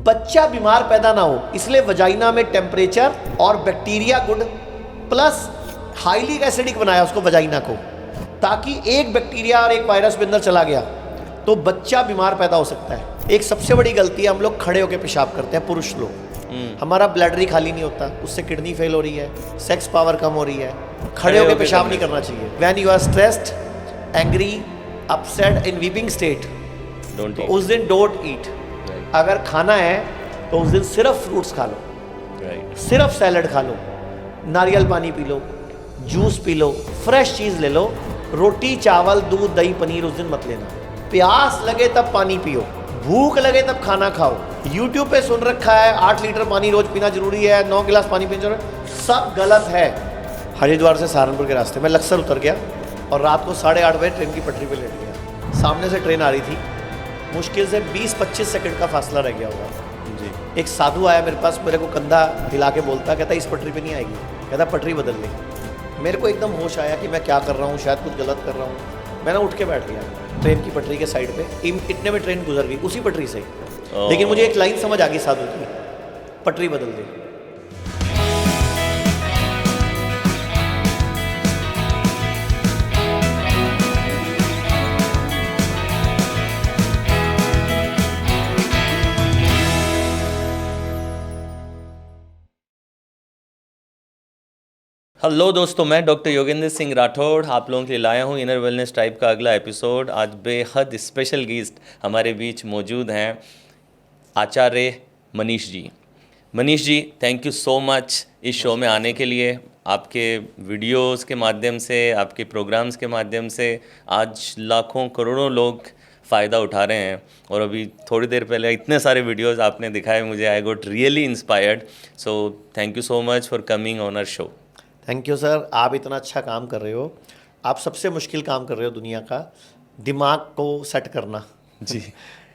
बच्चा बीमार पैदा ना हो, इसलिए वजाइना में टेम्परेचर और bacteria good plus highly acidic बनाया उसको वजाइना को, ताकि एक बैक्टीरिया और एक वायरस भी अंदर चला गया तो बच्चा बीमार पैदा हो सकता है। एक सबसे बड़ी गलती है, हम लोग खड़े होकर पेशाब करते हैं, पुरुष लोग। हमारा ब्लैडर ही खाली नहीं होता, उससे किडनी फेल हो रही है, सेक्स पावर कम हो रही है। खड़े होकर पेशाब नहीं करना चाहिए। When you are stressed, angry, upset, in weeping state, तो उस दिन डोंट ईट। अगर खाना है तो उस दिन सिर्फ फ्रूट्स खा लो, सिर्फ सैलड खा लो, नारियल पानी P low, juice P low, fresh चीज़ ले लो। रोटी चावल दूध दही पनीर उस दिन मत लेना। प्यास लगे तब पानी पियो, भूख लगे तब खाना खाओ। YouTube पे सुन रखा है 8 लीटर पानी रोज पीना जरूरी है, 9 गिलास पानी पीना जरूरी है, सब गलत है। हरिद्वार से सहारनपुर के रास्ते में लक्सर उतर गया और रात को 8:30 बजे ट्रेन की पटरी पे लेट गया। सामने से ट्रेन आ रही थी, मुश्किल से 20-25 सेकंड का फासला रह गया होगा जी। एक साधु आया मेरे पास, मेरे को कंधा हिला के बोलता, कहता इस पटरी पे नहीं आएगी, कहता पटरी बदल ले। मेरे को एकदम होश आया कि मैं क्या कर रहा हूँ, शायद कुछ गलत कर रहा हूँ। मैंने उठ के बैठ गया ट्रेन की पटरी के साइड पे। इतने में ट्रेन गुजर गई उसी पटरी से। लेकिन मुझे एक लाइन समझ आ गई साधु की, पटरी बदल दे। हेलो दोस्तों, मैं डॉक्टर योगेंद्र सिंह राठौड़ आप लोगों के लिए लाया हूँ इनर वेलनेस टाइप का अगला एपिसोड। आज बेहद स्पेशल गेस्ट हमारे बीच मौजूद हैं, आचार्य Manish ji. Manish ji, thank you so much इस शो में आने के लिए। आपके वीडियोस के माध्यम से, आपके प्रोग्राम्स के माध्यम से आज लाखों करोड़ों लोग फ़ायदा उठा रहे हैं। और अभी थोड़ी देर पहले इतने सारे वीडियोस आपने दिखाए मुझे, I got really inspired. So thank you so much for coming on our show. Thank you sir, आप इतना अच्छा काम कर रहे हो। आप सबसे मुश्किल काम कर रहे हो दुनिया का, दिमाग को सेट करना जी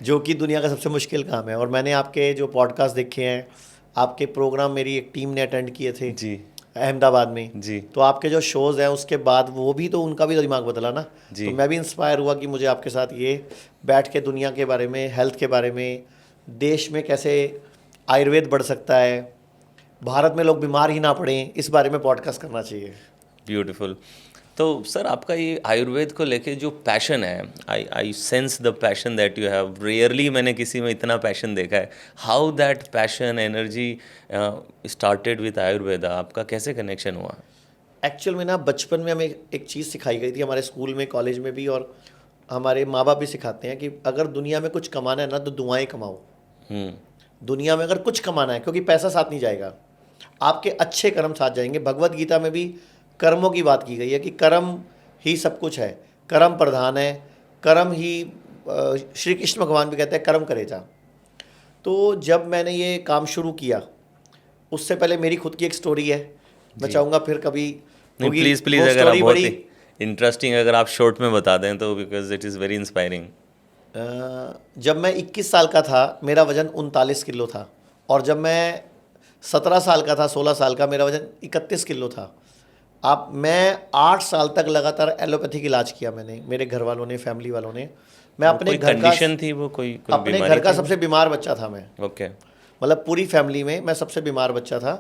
जो कि दुनिया का सबसे मुश्किल काम है। और मैंने आपके जो पॉडकास्ट देखे हैं, आपके प्रोग्राम मेरी एक टीम ने अटेंड किए थे जी अहमदाबाद में जी। तो आपके जो शोज़ हैं उसके बाद वो भी तो उनका भी तो दिमाग बदला ना जी। तो मैं भी इंस्पायर हुआ कि मुझे आपके साथ ये बैठ के दुनिया के बारे में, हेल्थ के बारे में, देश में कैसे आयुर्वेद बढ़ सकता है, भारत में लोग बीमार ही ना पड़ें, इस बारे में पॉडकास्ट करना चाहिए। ब्यूटीफुल। तो सर, आपका ये आयुर्वेद को लेके जो पैशन है, I sense the passion that you have. Rarely मैंने किसी में इतना पैशन देखा है। How that passion energy started with Ayurveda, आपका कैसे कनेक्शन हुआ? एक्चुअल में ना बचपन में हमें एक चीज़ सिखाई गई थी हमारे स्कूल में, कॉलेज में भी, और हमारे माँ बाप भी सिखाते हैं कि अगर दुनिया में कुछ कमाना है ना तो दुआएं कमाओ। दुनिया में अगर कुछ कमाना है, क्योंकि पैसा साथ नहीं जाएगा, आपके अच्छे कर्म साथ जाएंगे। भगवत गीता में भी कर्मों की बात की गई है कि कर्म ही सब कुछ है, कर्म प्रधान है, कर्म ही श्री कृष्ण भगवान भी कहते हैं कर्म करे जा। तो जब मैंने ये काम शुरू किया, उससे पहले मेरी खुद की एक स्टोरी है, मैं चाहूँगा फिर कभी प्लीज़ अगर आप बहुत इंटरेस्टिंग, अगर आप शॉर्ट में बता दें तो, because it is very inspiring. जब मैं 21 साल का था मेरा वज़न 39 किलो था, और जब मैं 17 साल का था, 16 साल का, मेरा वज़न 31 किलो था। मैं 8 साल तक लगातार एलोपैथिक इलाज किया मैंने, मेरे घर वालों ने, फैमिली वालों ने। मैं अपने घर का थी वो कोई अपने घर का सबसे बीमार बच्चा था मैं। ओके। मतलब पूरी फैमिली में मैं सबसे बीमार बच्चा था।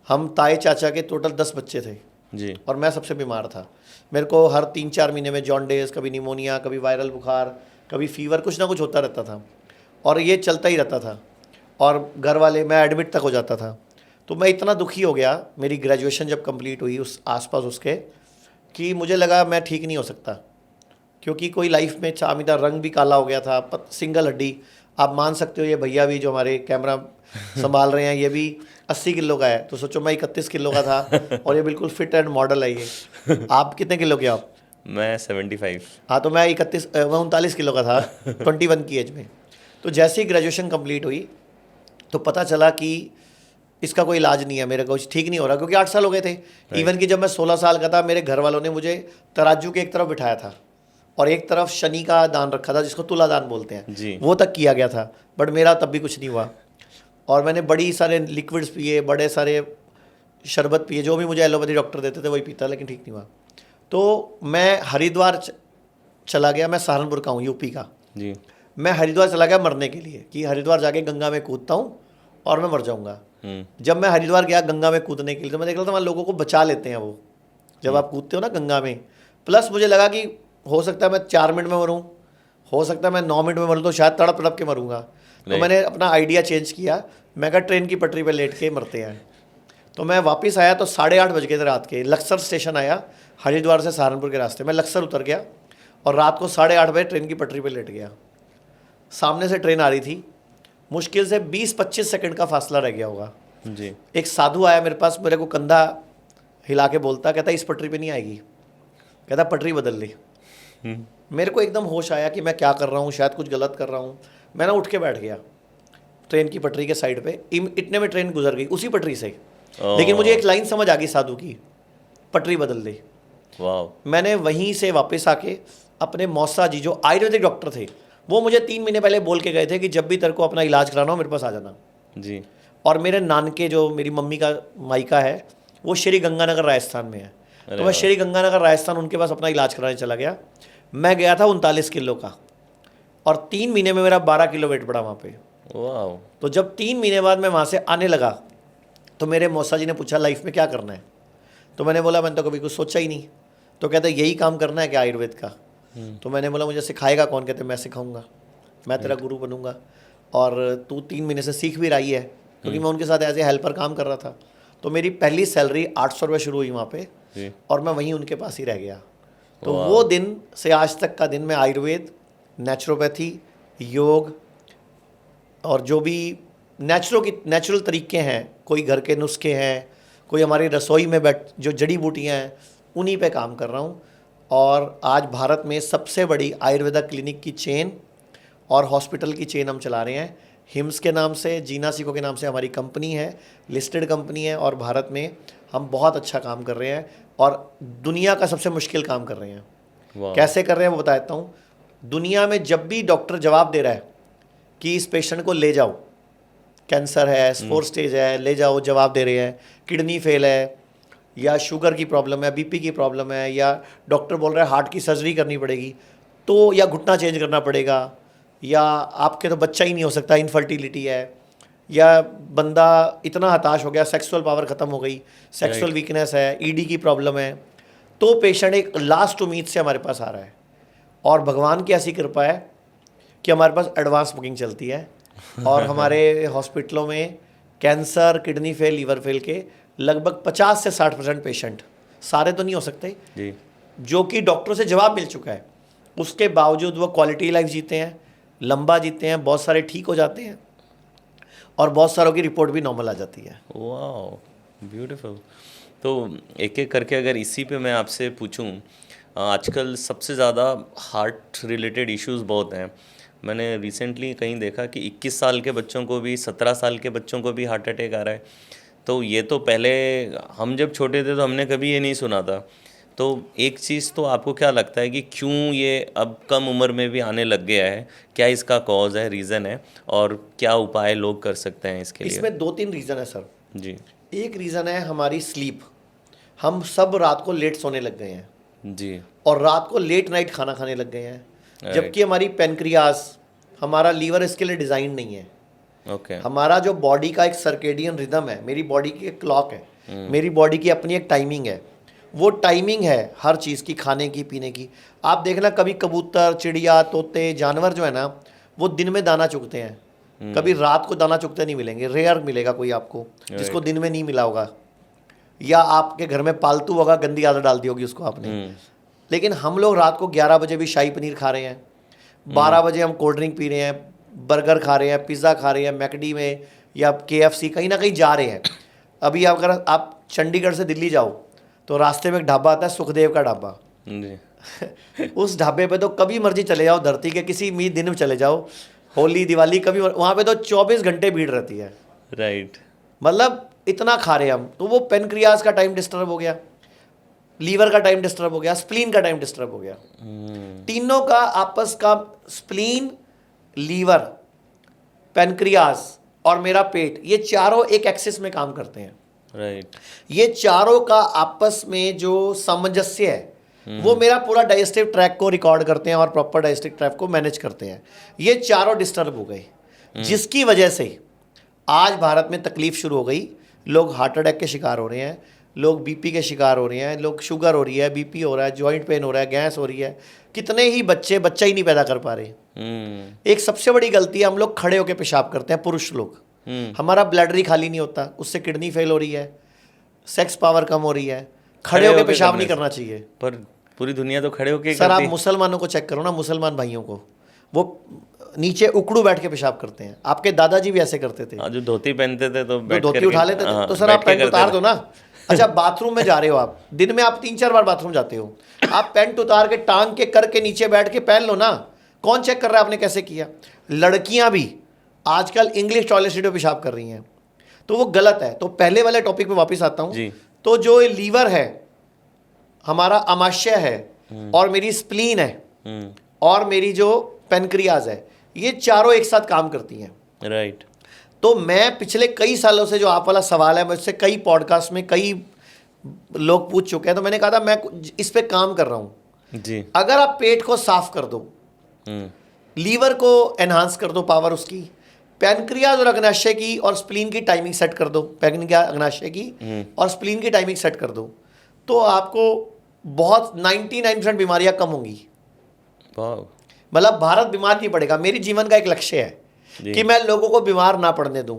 हम ताए चाचा के टोटल 10 बच्चे थे जी, और मैं सबसे बीमार था। मेरे को हर 3-4 महीने में जॉन्डिस, कभी निमोनिया, कभी वायरल बुखार, कभी फीवर, कुछ ना कुछ होता रहता था, और ये चलता ही रहता था। और घर वाले, मैं एडमिट तक हो जाता था। तो मैं इतना दुखी हो गया, मेरी ग्रेजुएशन जब कंप्लीट हुई उस आसपास उसके, कि मुझे लगा मैं ठीक नहीं हो सकता, क्योंकि कोई लाइफ में मेरा रंग भी काला हो गया था, सिंगल हड्डी। आप मान सकते हो, ये भैया भी जो हमारे कैमरा संभाल रहे हैं, ये भी 80 किलो का है, तो सोचो मैं 31 किलो का था, और ये बिल्कुल फिट एंड मॉडल है ये। आप कितने किलो के आप? मैं 75। हाँ, तो मैं 39 किलो का था 21 की एज में। तो जैसे ही ग्रेजुएशन कंप्लीट हुई तो पता चला कि इसका कोई इलाज नहीं है, मेरा कुछ ठीक नहीं हो रहा, क्योंकि 8 साल हो गए थे। इवन कि जब मैं 16 साल का था, मेरे घर वालों ने मुझे तराजू के एक तरफ बिठाया था और एक तरफ शनि का दान रखा था, जिसको तुला दान बोलते हैं, वो तक किया गया था, बट मेरा तब भी कुछ नहीं हुआ। और मैंने बड़ी सारे लिक्विड्स पिए, बड़े सारे शरबत पिए, जो भी मुझे एलोपैथी डॉक्टर देते थे वही पीता, लेकिन ठीक नहीं हुआ। तो मैं हरिद्वार चला गया, मैं सहारनपुर का हूँ, यूपी का जी। मैं हरिद्वार चला गया मरने के लिए कि हरिद्वार जाके गंगा में कूदता हूँ और मैं मर जाऊँगा। जब मैं हरिद्वार गया गंगा में कूदने के लिए तो मैं देख रहा था वहाँ लोगों को बचा लेते हैं वो, जब आप कूदते हो ना गंगा में। प्लस मुझे लगा कि हो सकता है मैं 4 मिनट में मरूँ, हो सकता है मैं 9 मिनट में मरूँ, तो शायद तड़प तड़प के मरूँगा। तो मैंने अपना आइडिया चेंज किया, मैं कहा ट्रेन की पटरी पर लेट के मरते हैं। तो मैं वापस आया तो 8:30 बज गए थे रात के। लक्सर स्टेशन आया हरिद्वार से सहारनपुर के रास्ते, मैं लक्सर उतर गया और रात को 8:30 बजे ट्रेन की पटरी पर लेट गया। सामने से ट्रेन आ रही थी, मुश्किल से 20-25 सेकंड का फासला रह गया होगा जी। एक साधु आया मेरे पास, मेरे को कंधा हिला के बोलता, कहता इस पटरी पे नहीं आएगी, कहता पटरी बदल ली। मेरे को एकदम होश आया कि मैं क्या कर रहा हूँ, शायद कुछ गलत कर रहा हूँ। मैं ना उठ के बैठ गया ट्रेन की पटरी के साइड पे, इतने में ट्रेन गुजर गई उसी पटरी से। लेकिन मुझे एक लाइन समझ आ गई साधु की, पटरी बदल दी। वाह। मैंने वहीं से वापस आके अपने मौसा जी जो आयुर्वेदिक डॉक्टर थे, वो मुझे 3 महीने पहले बोल के गए थे कि जब भी तेरे को अपना इलाज कराना हो मेरे पास आ जाना जी। और मेरे नानके जो मेरी मम्मी का मायका है वो श्री गंगानगर राजस्थान में है, तो मैं श्री गंगानगर राजस्थान उनके पास अपना इलाज कराने चला गया। मैं गया था 39 किलो का और 3 महीने में मेरा 12 किलो वेट बढ़ा वहाँ पे। वाह। तो जब 3 महीने बाद मैं वहाँ से आने लगा तो मेरे मौसा जी ने पूछा लाइफ में क्या करना है, तो मैंने बोला मैंने तो कभी कुछ सोचा ही नहीं। तो कहते यही काम करना है क्या आयुर्वेद का? तो मैंने बोला मुझे सिखाएगा कौन? कहते मैं सिखाऊंगा, मैं तेरा गुरु बनूंगा और तू 3 महीने से सीख भी रही है, क्योंकि मैं उनके साथ एज ए हेल्पर काम कर रहा था। तो मेरी पहली सैलरी 800 रुपये शुरू हुई वहाँ पे और मैं वहीं उनके पास ही रह गया। तो वो दिन से आज तक का दिन मैं आयुर्वेद, नेचुरोपैथी, योग और जो भी नेचुरल तरीके हैं, कोई घर के नुस्खे हैं, कोई हमारी रसोई में जो जड़ी बूटियाँ हैं, उन्हीं पे काम कर रहा हूँ। और आज भारत में सबसे बड़ी आयुर्वेदा क्लिनिक की चेन और हॉस्पिटल की चेन हम चला रहे हैं। हिम्स के नाम से, जीना सीको के नाम से हमारी कंपनी है, लिस्टेड कंपनी है और भारत में हम बहुत अच्छा काम कर रहे हैं और दुनिया का सबसे मुश्किल काम कर रहे हैं। कैसे कर रहे हैं वो बताता हूँ। दुनिया में जब भी डॉक्टर जवाब दे रहा है कि इस पेशेंट को ले जाओ, कैंसर है, 4 स्टेज है, ले जाओ, जवाब दे रहे हैं, किडनी फेल है या शुगर की प्रॉब्लम है, बीपी की प्रॉब्लम है, या डॉक्टर बोल रहा है हार्ट की सर्जरी करनी पड़ेगी, तो या घुटना चेंज करना पड़ेगा, या आपके तो बच्चा ही नहीं हो सकता, इनफर्टिलिटी है, या बंदा इतना हताश हो गया, सेक्सुअल पावर ख़त्म हो गई, सेक्सुअल वीकनेस है, ईडी की प्रॉब्लम है, तो पेशेंट एक लास्ट उम्मीद से हमारे पास आ रहा है। और भगवान की ऐसी कृपा है कि हमारे पास एडवांस बुकिंग चलती है और हमारे हॉस्पिटलों में cancer, kidney fail, liver fail के लगभग 50 से 60% पेशेंट, सारे तो नहीं हो सकते जी, जो कि डॉक्टरों से जवाब मिल चुका है, उसके बावजूद वो क्वालिटी लाइफ जीते हैं, लंबा जीते हैं, बहुत सारे ठीक हो जाते हैं और बहुत सारों की रिपोर्ट भी नॉर्मल आ जाती है। वाह, ब्यूटीफुल। तो एक एक करके अगर इसी पे मैं आपसे पूछूं, आजकल सबसे ज़्यादा हार्ट रिलेटेड इश्यूज बहुत हैं। मैंने रिसेंटली कहीं देखा कि 21 साल के बच्चों को भी, 17 साल के बच्चों को भी हार्ट अटैक आ रहा है। तो ये तो पहले हम जब छोटे थे तो हमने कभी ये नहीं सुना था। तो एक चीज़ तो आपको क्या लगता है कि क्यों ये अब कम उम्र में भी आने लग गया है? क्या इसका कॉज है, रीज़न है, और क्या उपाय लोग कर सकते हैं इसके लिए? इसमें 2-3 रीज़न है सर जी। एक रीज़न है हमारी स्लीप, हम सब रात को लेट सोने लग गए हैं जी। और रात को लेट नाइट खाना खाने लग गए हैं, जबकि हमारी पेनक्रियास, हमारा लीवर इसके लिए डिज़ाइन नहीं है। ओके। हमारा जो बॉडी का एक सर्केडियन रिदम है, मेरी बॉडी की एक क्लॉक है, मेरी बॉडी की अपनी एक टाइमिंग है, वो टाइमिंग है हर चीज़ की, खाने की, पीने की। आप देखना कभी कबूतर, चिड़िया, तोते, जानवर जो है ना, वो दिन में दाना चुगते हैं, कभी रात को दाना चुगते नहीं मिलेंगे, रेयर मिलेगा कोई आपको जिसको दिन में नहीं मिला होगा, या आपके घर में पालतू होगा, गंदी आदत डाल दी होगी उसको आपने। लेकिन हम लोग रात को 11 बजे भी शाही पनीर खा रहे हैं, 12 बजे हम कोल्ड ड्रिंक पी रहे हैं, बर्गर खा रहे हैं, पिज़्ज़ा खा रहे हैं, मैकडी में या KFC कहीं ना कहीं जा रहे हैं। अभी अगर आप चंडीगढ़ से दिल्ली जाओ तो रास्ते में एक ढाबा आता है, सुखदेव का ढाबा जी। उस ढाबे पे तो कभी मर्जी चले जाओ, धरती के किसी भी दिन में चले जाओ, होली, दिवाली, कभी वहाँ पे तो 24 घंटे भीड़ रहती है। राइट। मतलब इतना खा रहे हैं हम, तो वो पेनक्रियाज का टाइम डिस्टर्ब हो गया, लीवर का टाइम डिस्टर्ब हो गया, स्प्लीन का टाइम डिस्टर्ब हो गया। तीनों का आपस का, स्प्लीन, लीवर, पेनक्रियाज और मेरा पेट, ये चारों एक एक्सिस में काम करते हैं। राइट। ये चारों का आपस में जो सामंजस्य है वो मेरा पूरा डाइजेस्टिव ट्रैक को रिकॉर्ड करते हैं और प्रॉपर डाइजेस्टिव ट्रैक को मैनेज करते हैं। ये चारों डिस्टर्ब हो गए, जिसकी वजह से आज भारत में तकलीफ शुरू हो गई। लोग हार्ट अटैक के शिकार हो रहे हैं, लोग बीपी के शिकार हो रहे हैं, लोग शुगर हो रही है, बीपी हो रहा है, जॉइंट पेन हो रहा है, गैस हो रही है। कितने ही बच्चा ही नहीं पैदा कर पा रहे। एक सबसे बड़ी गलती है, हम लोग खड़े होकर पेशाब करते हैं, पुरुष लोग। हमारा ब्लैडर ही खाली नहीं होता, उससे किडनी फेल हो रही है, सेक्स पावर कम हो रही है। खड़े होकर पेशाब नहीं करना चाहिए। पर पूरी दुनिया तो खड़े होकर सर आप मुसलमानों को चेक करो ना, मुसलमान भाइयों को, वो नीचे उकड़ू बैठ के पेशाब करते हैं। आपके दादाजी भी ऐसे करते थे, जो धोती पहनते थे तो धोती उठा लेते थे। तो सर आप पैंट उतार दो ना। अच्छा बाथरूम में जा रहे हो आप, दिन में आप 3-4 बार बाथरूम जाते हो, आप पैंट उतार के टांग के करके नीचे बैठ के पहन लो ना। कौन चेक कर रहा है आपने कैसे किया? लड़कियां भी आजकल इंग्लिश टॉयलेट सीट पे पेशाब कर रही हैं, तो वो गलत है। तो पहले वाले टॉपिक पे वापस आता हूँ। तो जो लीवर है हमारा, अमाशय है, और मेरी स्प्लीन है, और मेरी जो पेनक्रियाज है, ये चारों एक साथ काम करती हैं। राइट। तो मैं पिछले कई सालों से, जो आप वाला सवाल है, मुझसे कई पॉडकास्ट में कई लोग पूछ चुके हैं, तो मैंने कहा था मैं इस पे काम कर रहा हूँ जी। अगर आप पेट को साफ कर दो, लीवर को एनहांस कर दो पावर उसकी, पैनक्रियाज और अग्नाशय की और स्प्लीन की टाइमिंग सेट कर दो, पैनक्रियाज अग्नाशय की और स्प्लीन की टाइमिंग सेट कर दो, तो आपको बहुत 99% बीमारियां कम होंगी। मतलब भारत बीमार नहीं पड़ेगा। मेरी जीवन का एक लक्ष्य है कि मैं लोगों को बीमार ना पड़ने दूं।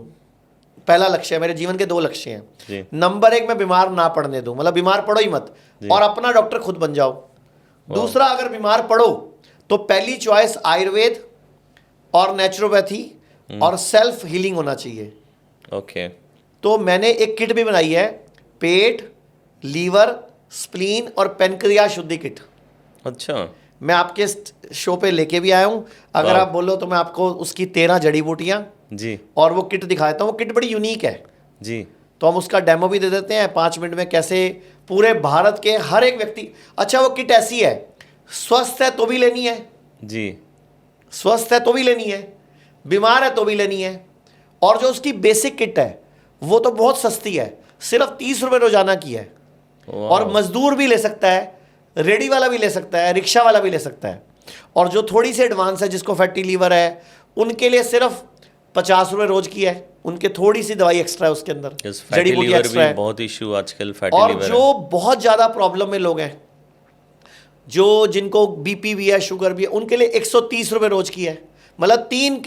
पहला लक्ष्य है, मेरे जीवन के 2 लक्ष्य हैं। नंबर 1, मैं बीमार ना पड़ने दूं, मतलब बीमार पड़ो ही मत, और अपना डॉक्टर खुद बन जाओ। दूसरा, अगर बीमार पड़ो तो पहली चॉइस आयुर्वेद और नेचुरोपैथी और सेल्फ हीलिंग होना चाहिए। ओके। तो मैंने एक किट भी बनाई है, पेट, लीवर, स्प्लीन और पेनक्रिया शुद्धि किट। अच्छा। मैं आपके शो पे लेके भी आया हूँ। अगर आप बोलो तो मैं आपको उसकी 13 जड़ी बूटियाँ जी और वो किट दिखाता हूँ। वो किट बड़ी यूनिक है जी। तो हम उसका डेमो भी दे देते हैं 5 मिनट में, कैसे पूरे भारत के हर एक व्यक्ति। अच्छा वो किट ऐसी है, स्वस्थ है तो भी लेनी है जी, स्वस्थ है तो भी लेनी है, बीमार है तो भी लेनी है। और जो उसकी बेसिक किट है वो तो बहुत सस्ती है, सिर्फ 30 रुपये रोजाना की है। और मजदूर भी ले सकता है, रेडी वाला भी ले सकता है, रिक्शा वाला भी ले सकता है। और जो थोड़ी सी एडवांस है, जिसको फैटी लीवर है, उनके लिए सिर्फ 50 रुपये रोज की है। उनके थोड़ी सी दवाई एक्स्ट्रा है उसके अंदर, जड़ी बूटी एक्स्ट्रा है। बहुत इशू आजकल फैटी और लीवर जो बहुत ज़्यादा प्रॉब्लम में लोग हैं, जो जिनको बीपी भी है, शुगर भी है, उनके लिए 130 रुपये रोज की है। मतलब 3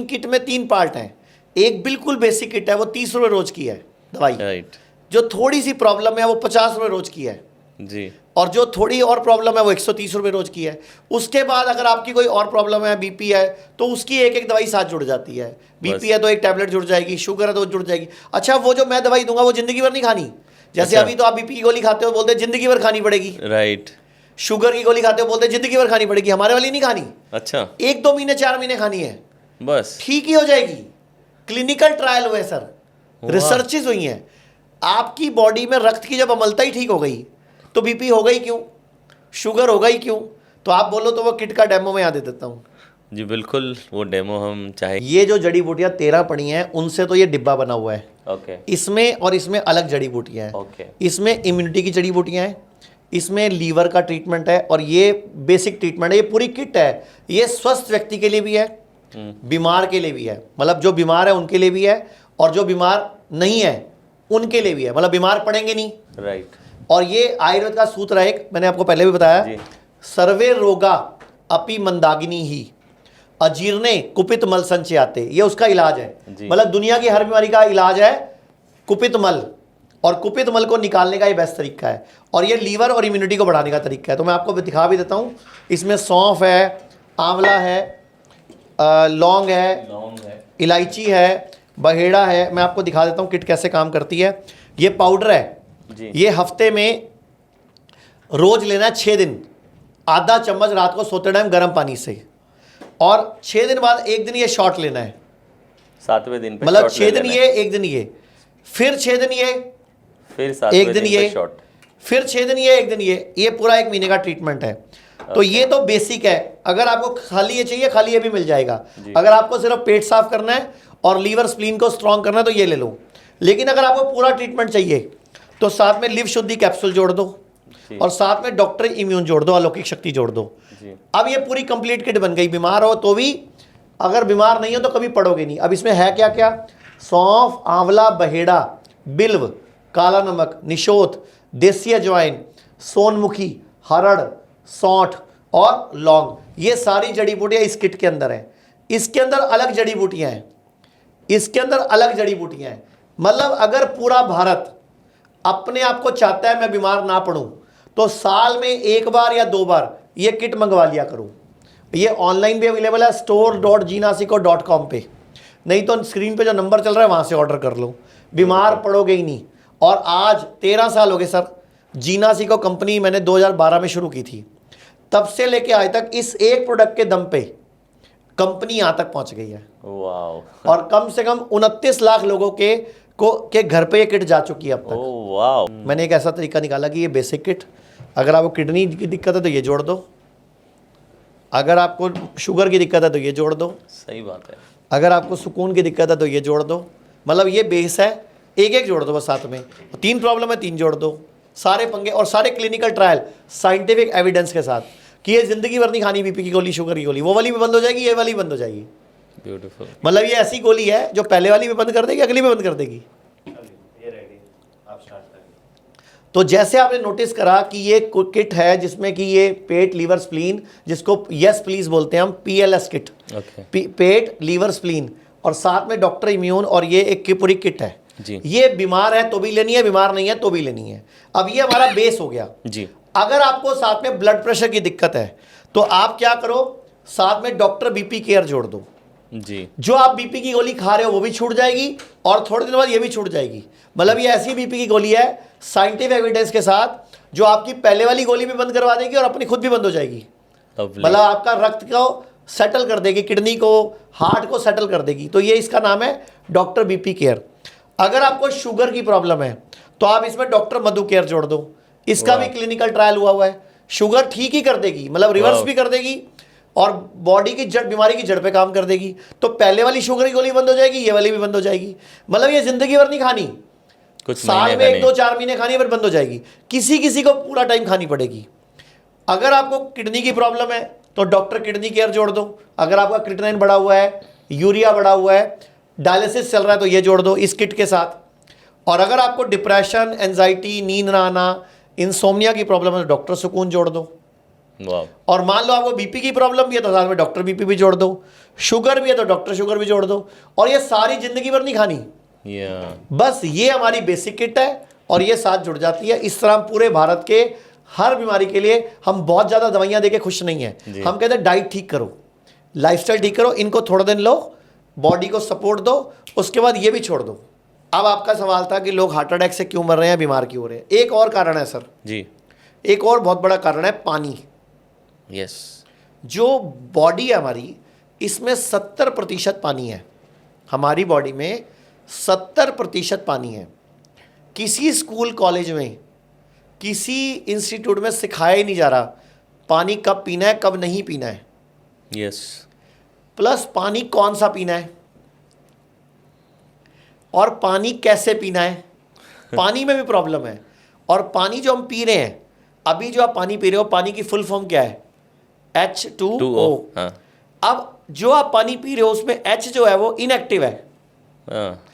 किट में 3 पार्ट हैं। एक बिल्कुल बेसिक किट है, वो 30 रुपये रोज की है दवाई। राइट। जो थोड़ी सी प्रॉब्लम है वो 50 रुपये रोज की है जी। और जो थोड़ी और प्रॉब्लम है वो 130 रुपये रोज की है। उसके बाद अगर आपकी कोई और प्रॉब्लम है, बीपी है, तो उसकी एक दवाई साथ जुड़ जाती है। बीपी है तो एक टैबलेट जुड़ जाएगी, शुगर है तो जुड़ जाएगी। अच्छा वो जो मैं दवाई दूंगा वो जिंदगी भर नहीं खानी। जैसे अभी तो आप बीपी की गोली खाते हो, बोलते जिंदगी भर खानी पड़ेगी। राइट। शुगर की गोली खाते हो, बोलते जिंदगी भर खानी पड़ेगी। हमारे वाली नहीं खानी। अच्छा। 1-2 महीने 4 महीने खानी है, बस ठीक ही हो जाएगी। क्लिनिकल ट्रायल हुए सर, रिसर्चेज हुई हैं। आपकी बॉडी में रक्त की जब अम्लता ही ठीक हो गई तो बीपी होगा ही क्यों, शुगर होगा ही क्यों। तो आप बोलो तो वो किट का डेमो मैं यहाँ दे देता हूँ। जी बिल्कुल, वो डेमो हम चाहे। ये जो जड़ी बूटियाँ 13 पड़ी हैं, उनसे तो ये डिब्बा बना हुआ है। ओके। इसमें और इसमें अलग जड़ी बूटियाँ हैं। ओके। इसमें इम्यूनिटी की जड़ी बूटियाँ हैं, इसमें लीवर का ट्रीटमेंट है, और ये बेसिक ट्रीटमेंट है। ये पूरी किट है। ये स्वस्थ व्यक्ति के लिए भी है, बीमार के लिए भी है। मतलब जो बीमार है उनके लिए भी है, और जो बीमार नहीं है उनके लिए भी है। मतलब बीमार पड़ेंगे नहीं। राइट। और ये आयुर्वेद का सूत्र है एक, मैंने आपको पहले भी बताया, सर्वे रोगा अपि मंदाकिनी ही अजीर्णे कुपित मल संचयाते। ये उसका इलाज है। मतलब दुनिया की हर बीमारी का इलाज है कुपित मल, और कुपित मल को निकालने का ये बेस्ट तरीका है। और ये लीवर और इम्यूनिटी को बढ़ाने का तरीका है। तो मैं आपको दिखा भी देता हूँ। इसमें सौंफ है, आंवला है, लौंग है, इलायची है, बहेड़ा है। मैं आपको दिखा देता हूँ किट कैसे काम करती है। ये पाउडर है जी। ये हफ्ते में रोज लेना है 6 दिन, आधा चम्मच रात को सोते टाइम गर्म पानी से, और 6 दिन बाद 1 दिन ये शॉट लेना है। 7वें दिन पे मतलब 6 दिन ये, 1 दिन ये, फिर 6 दिन ये, फिर 1 दिन ये, फिर 6 दिन ये, 1 दिन ये पूरा 1 महीने का ट्रीटमेंट है। तो ये तो बेसिक है। अगर आपको खाली ये चाहिए, खाली ये भी मिल जाएगा। अगर आपको सिर्फ पेट साफ करना है और लीवर स्प्लीन को स्ट्रॉन्ग करना है तो ये ले लो। लेकिन अगर आपको पूरा ट्रीटमेंट चाहिए तो साथ में लिव शुद्धि कैप्सूल जोड़ दो, जी। और साथ में डॉक्टर इम्यून जोड़ दो, अलौकिक शक्ति जोड़ दो। जी। अब ये पूरी कंप्लीट किट बन गई। बीमार हो तो भी, अगर बीमार नहीं हो तो कभी पड़ोगे नहीं। अब इसमें है क्या क्या? सौंफ, आंवला, बहेड़ा, बिल्व, काला नमक, निशोत, देसी अजवाइन, सोनमुखी, हरड़, सौंठ और लौंग, ये सारी जड़ी बूटियां इस किट के अंदर है। इसके अंदर अलग जड़ी बूटियां हैं, इसके अंदर अलग जड़ी बूटियां हैं। मतलब अगर पूरा भारत अपने आप को चाहता है मैं बीमार ना पड़ूं, तो साल में एक बार या 2 बार ये किट मंगवा लिया करूं। ये ऑनलाइन भी अवेलेबल है store.jinasico.com पे, नहीं तो स्क्रीन पे जो नंबर चल रहा है वहां से ऑर्डर कर लो। बीमार पड़ोगे ही नहीं। और आज 13 साल हो गए सर, जिनासिको कंपनी मैंने 2012 में शुरू की थी, तब से लेके आज तक इस एक प्रोडक्ट के दम पे कंपनी यहां तक पहुंच गई है। वाह। और कम से कम 29 लाख लोगों के घर पे ये किट जा चुकी है अब तक। ओह वाह। मैंने एक ऐसा तरीका निकाला कि ये बेसिक किट, अगर आपको किडनी की दिक्कत है तो ये जोड़ दो, अगर आपको शुगर की दिक्कत है तो ये जोड़ दो, सही बात है। अगर आपको सुकून की दिक्कत है तो ये जोड़ दो। मतलब ये बेस है, एक एक जोड़ दो बस साथ में। 3 प्रॉब्लम है, 3 जोड़ दो। सारे पंगे और सारे क्लिनिकल ट्रायल साइंटिफिक एविडेंस के साथ कि ये जिंदगी भर नहीं खानी बीपी की गोली, शुगर की गोली। वो वाली भी बंद हो जाएगी, ये वाली बंद हो जाएगी। ब्यूटीफुल। मतलब ये ऐसी गोली है जो पहले वाली भी बंद कर देगी, अगली भी बंद कर देगी। तो जैसे आपने नोटिस करा कि ये किट है जिसमें कि ये पेट, लीवर, स्प्लीन, जिसको यस प्लीज बोलते हैं हम, PLS किट, पेट, लीवर, स्प्लीन, और साथ में डॉक्टर इम्यून, और ये एक पूरी किट है जी। ये बीमार है तो भी लेनी है, बीमार नहीं है तो भी लेनी है। अब ये हमारा बेस हो गया जी। अगर आपको साथ में ब्लड प्रेशर की दिक्कत है तो आप क्या करो, साथ में डॉक्टर BP केयर जोड़ दो जी। जो आप बीपी की गोली खा रहे हो वो भी छूट जाएगी और थोड़े दिन बाद ये भी छूट जाएगी। मतलब ये ऐसी बीपी की गोली है साइंटिफिक एविडेंस के साथ जो आपकी पहले वाली गोली भी बंद करवा देगी और अपनी खुद भी बंद हो जाएगी। मतलब आपका रक्त को सेटल कर देगी, किडनी को, हार्ट को सेटल कर देगी। तो ये इसका नाम है डॉक्टर BP केयर। अगर आपको शुगर की प्रॉब्लम है तो आप इसमें डॉक्टर मधु केयर जोड़ दो, इसका भी क्लिनिकल ट्रायल हुआ है। शुगर ठीक ही कर देगी, मतलब रिवर्स भी कर देगी और बॉडी की जड़, बीमारी की जड़ पे काम कर देगी। तो पहले वाली शुगर की गोली बंद हो जाएगी, ये वाली भी बंद हो जाएगी। मतलब ये जिंदगी भर नहीं खानी, कुछ साल में 1-2-4 महीने खानी, फिर बंद हो जाएगी। किसी किसी को पूरा टाइम खानी पड़ेगी। अगर आपको किडनी की प्रॉब्लम है तो डॉक्टर किडनी केयर जोड़ दो। अगर आपका क्रिएटिनिन बढ़ा हुआ है, यूरिया बढ़ा हुआ है, डायलिसिस चल रहा है तो ये जोड़ दो इस किट के साथ। और अगर आपको डिप्रेशन, एंजाइटी, नींद ना आना, इंसोम्निया की प्रॉब्लम है तो डॉक्टर सुकून जोड़ दो। और मान लो आपको बीपी की प्रॉब्लम भी है तो साथ में डॉक्टर BP भी जोड़ दो, शुगर भी है तो डॉक्टर शुगर भी जोड़ दो। और ये सारी जिंदगी भर नहीं खानी, बस ये हमारी बेसिक किट है और ये साथ जुड़ जाती है। इस तरह हम पूरे भारत के हर बीमारी के लिए हम बहुत ज़्यादा दवाइयाँ देके खुश नहीं हैं। हम कहते हैं डाइट ठीक करो, लाइफस्टाइल ठीक करो, इनको थोड़ा दिन लो, बॉडी को सपोर्ट दो, उसके बाद ये भी छोड़ दो। अब आपका सवाल था कि लोग हार्ट अटैक से क्यों मर रहे हैं, बीमार क्यों हो रहे हैं। एक और कारण है सर जी, एक और बहुत बड़ा कारण है पानी। यस। जो बॉडी है हमारी, इसमें 70% पानी है। हमारी बॉडी में 70% पानी है। किसी स्कूल कॉलेज में, किसी इंस्टीट्यूट में सिखाया ही नहीं जा रहा पानी कब पीना है, कब नहीं पीना है। यस। प्लस पानी कौन सा पीना है और पानी कैसे पीना है, पानी में भी प्रॉब्लम है। और पानी जो हम पी रहे हैं, अभी जो आप पानी पी रहे हो, पानी की फुल फॉर्म क्या है, H2O। हाँ। अब जो आप पानी पी रहे हो उसमें H जो है वो इनएक्टिव है,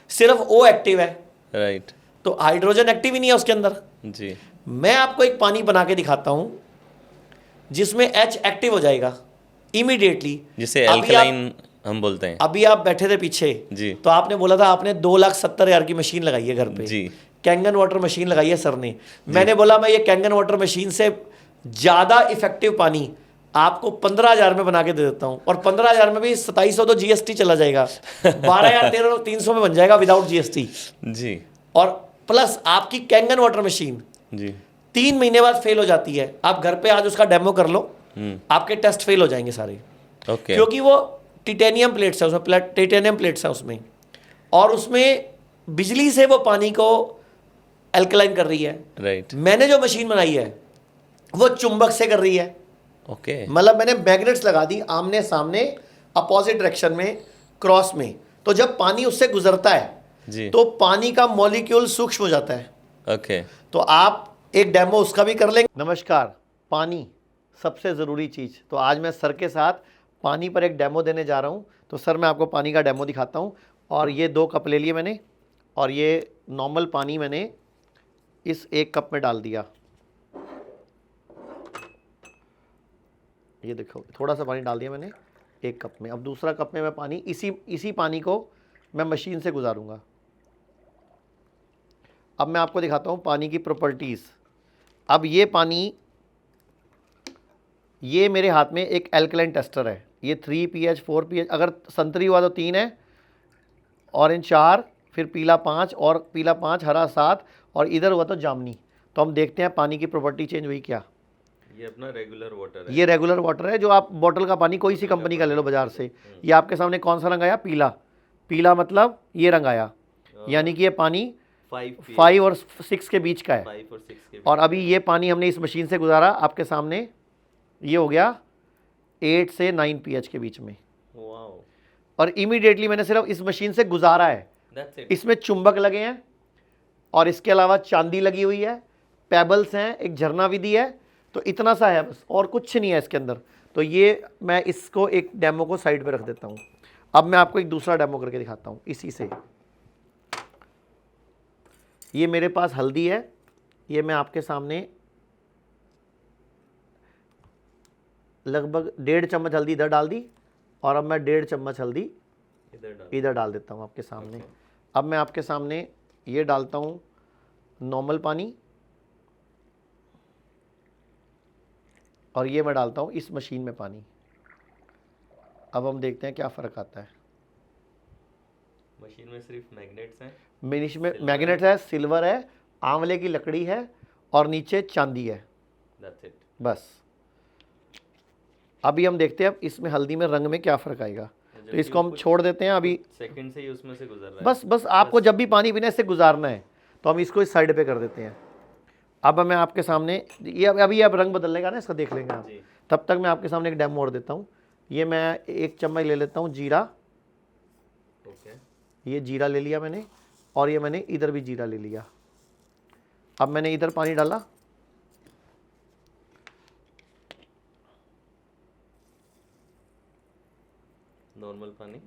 सिर्फ O एक्टिव है। राइट। तो हाइड्रोजन एक्टिव ही नहीं है उसके अंदर। जी। मैं आपको एक पानी बना के दिखाता हूं जिसमें H एक्टिव हो जाएगा इमीडिएटली, जिसे एल्कलाइन हम बोलते हैं। अभी आप बैठे थे पीछे जी। तो आपने बोला था आपने 2,70,000 की मशीन लगाई है घर पे। जी। कैंगन वाटर मशीन लगाई है सर ने। मैंने बोला मैं ये कैंगन वाटर मशीन से ज़्यादा इफेक्टिव पानी आपको 15,000 में बना के दे देता हूँ। और 15,000 में भी 2700 तो GST चला जाएगा, 12,300 में बन जाएगा विदाउट GST जी। और प्लस आपकी कैंगन वाटर मशीन जी 3 महीने बाद फेल हो जाती है। आप घर पे आज उसका डेमो कर लो, आपके टेस्ट फेल हो जाएंगे सारे। ओके। क्योंकि वो टिटेनियम प्लेट्स है उसमें, टिटेनियम प्लेट्स है उसमें, और उसमें बिजली से वो पानी को एल्कलाइन कर रही है। राइट। मैंने जो मशीन बनाई है वो चुंबक से कर रही है। ओके। मतलब मैंने मैग्नेट्स लगा दी आमने सामने, अपोजिट डायरेक्शन में, क्रॉस में। तो जब पानी उससे गुजरता है जी। तो पानी का मॉलिक्यूल सूक्ष्म हो जाता है। ओके। तो आप एक डेमो उसका भी कर लेंगे। नमस्कार। पानी सबसे ज़रूरी चीज़। तो आज मैं सर के साथ पानी पर एक डेमो देने जा रहा हूँ। तो सर मैं आपको पानी का डेमो दिखाता हूँ। और ये 2 कप ले लिए मैंने और ये नॉर्मल पानी मैंने इस 1 कप में डाल दिया। ये देखो थोड़ा सा पानी डाल दिया मैंने 1 कप में। अब दूसरा कप में मैं पानी इसी पानी को मैं मशीन से गुजारूंगा। अब मैं आपको दिखाता हूँ पानी की प्रॉपर्टीज़। अब ये पानी, ये मेरे हाथ में एक एल्कलाइन टेस्टर है। ये 3 pH 4 pH, अगर संतरी हुआ तो 3 है, ऑरेंज 4, फिर पीला 5 और पीला 5, हरा 7 और इधर हुआ तो जामनी। तो हम देखते हैं पानी की प्रॉपर्टी चेंज हुई क्या। ये अपना रेगुलर वाटर है। ये रेगुलर वाटर है, जो आप बॉटल का पानी कोई सी कंपनी का ले लो बाजार से। ये आपके सामने कौन सा रंग आया? पीला। पीला मतलब ये रंग आया, यानी कि ये पानी 5 और 6 के बीच का है। 5 और 6 के और अभी ये पानी हमने इस मशीन से गुजारा, आपके सामने ये हो गया 8 से 9 pH के बीच में। वाओ। और इमीडिएटली मैंने सिर्फ इस मशीन से गुजारा है। That's it. इसमें चुंबक लगे हैं और इसके अलावा चांदी लगी हुई है, पेबल्स हैं, एक झरना विधि है। तो इतना सा है बस, और कुछ नहीं है इसके अंदर। तो ये मैं इसको एक डेमो को साइड पे रख देता हूँ। अब मैं आपको एक दूसरा डेमो करके दिखाता हूँ इसी से। ये मेरे पास हल्दी है, ये मैं आपके सामने लगभग 1.5 चम्मच हल्दी इधर डाल दी और अब मैं 1.5 चम्मच हल्दी इधर डाल देता हूँ आपके सामने। अब मैं आपके सामने ये डालता हूँ नॉर्मल पानी और ये मैं डालता हूँ इस मशीन में पानी। अब हम देखते हैं क्या फ़र्क आता है। मशीन में सिर्फ मैग्नेट्स हैं। में मैग्नेट है, सिल्वर है, आंवले की लकड़ी है और नीचे चांदी है। That's it. बस अभी हम देखते हैं अब इसमें हल्दी में रंग में क्या फ़र्क आएगा। तो इसको हम छोड़ देते हैं अभी। सेकंड से ही उसमें से गुजर रहा है। बस आपको जब भी पानी पीना इससे गुजारना है तो हम इसको इस साइड पे कर देते हैं। अब मैं आपके सामने ये अभी अब रंग बदलने का ना, इसका देख लेंगे आप। तब तक मैं आपके सामने एक डेमो और देता हूँ। ये मैं 1 चम्मच ले लेता हूँ जीरा। ओके। ये जीरा ले लिया मैंने और ये मैंने इधर भी जीरा ले लिया। अब मैंने इधर पानी डाला, नॉर्मल पानी,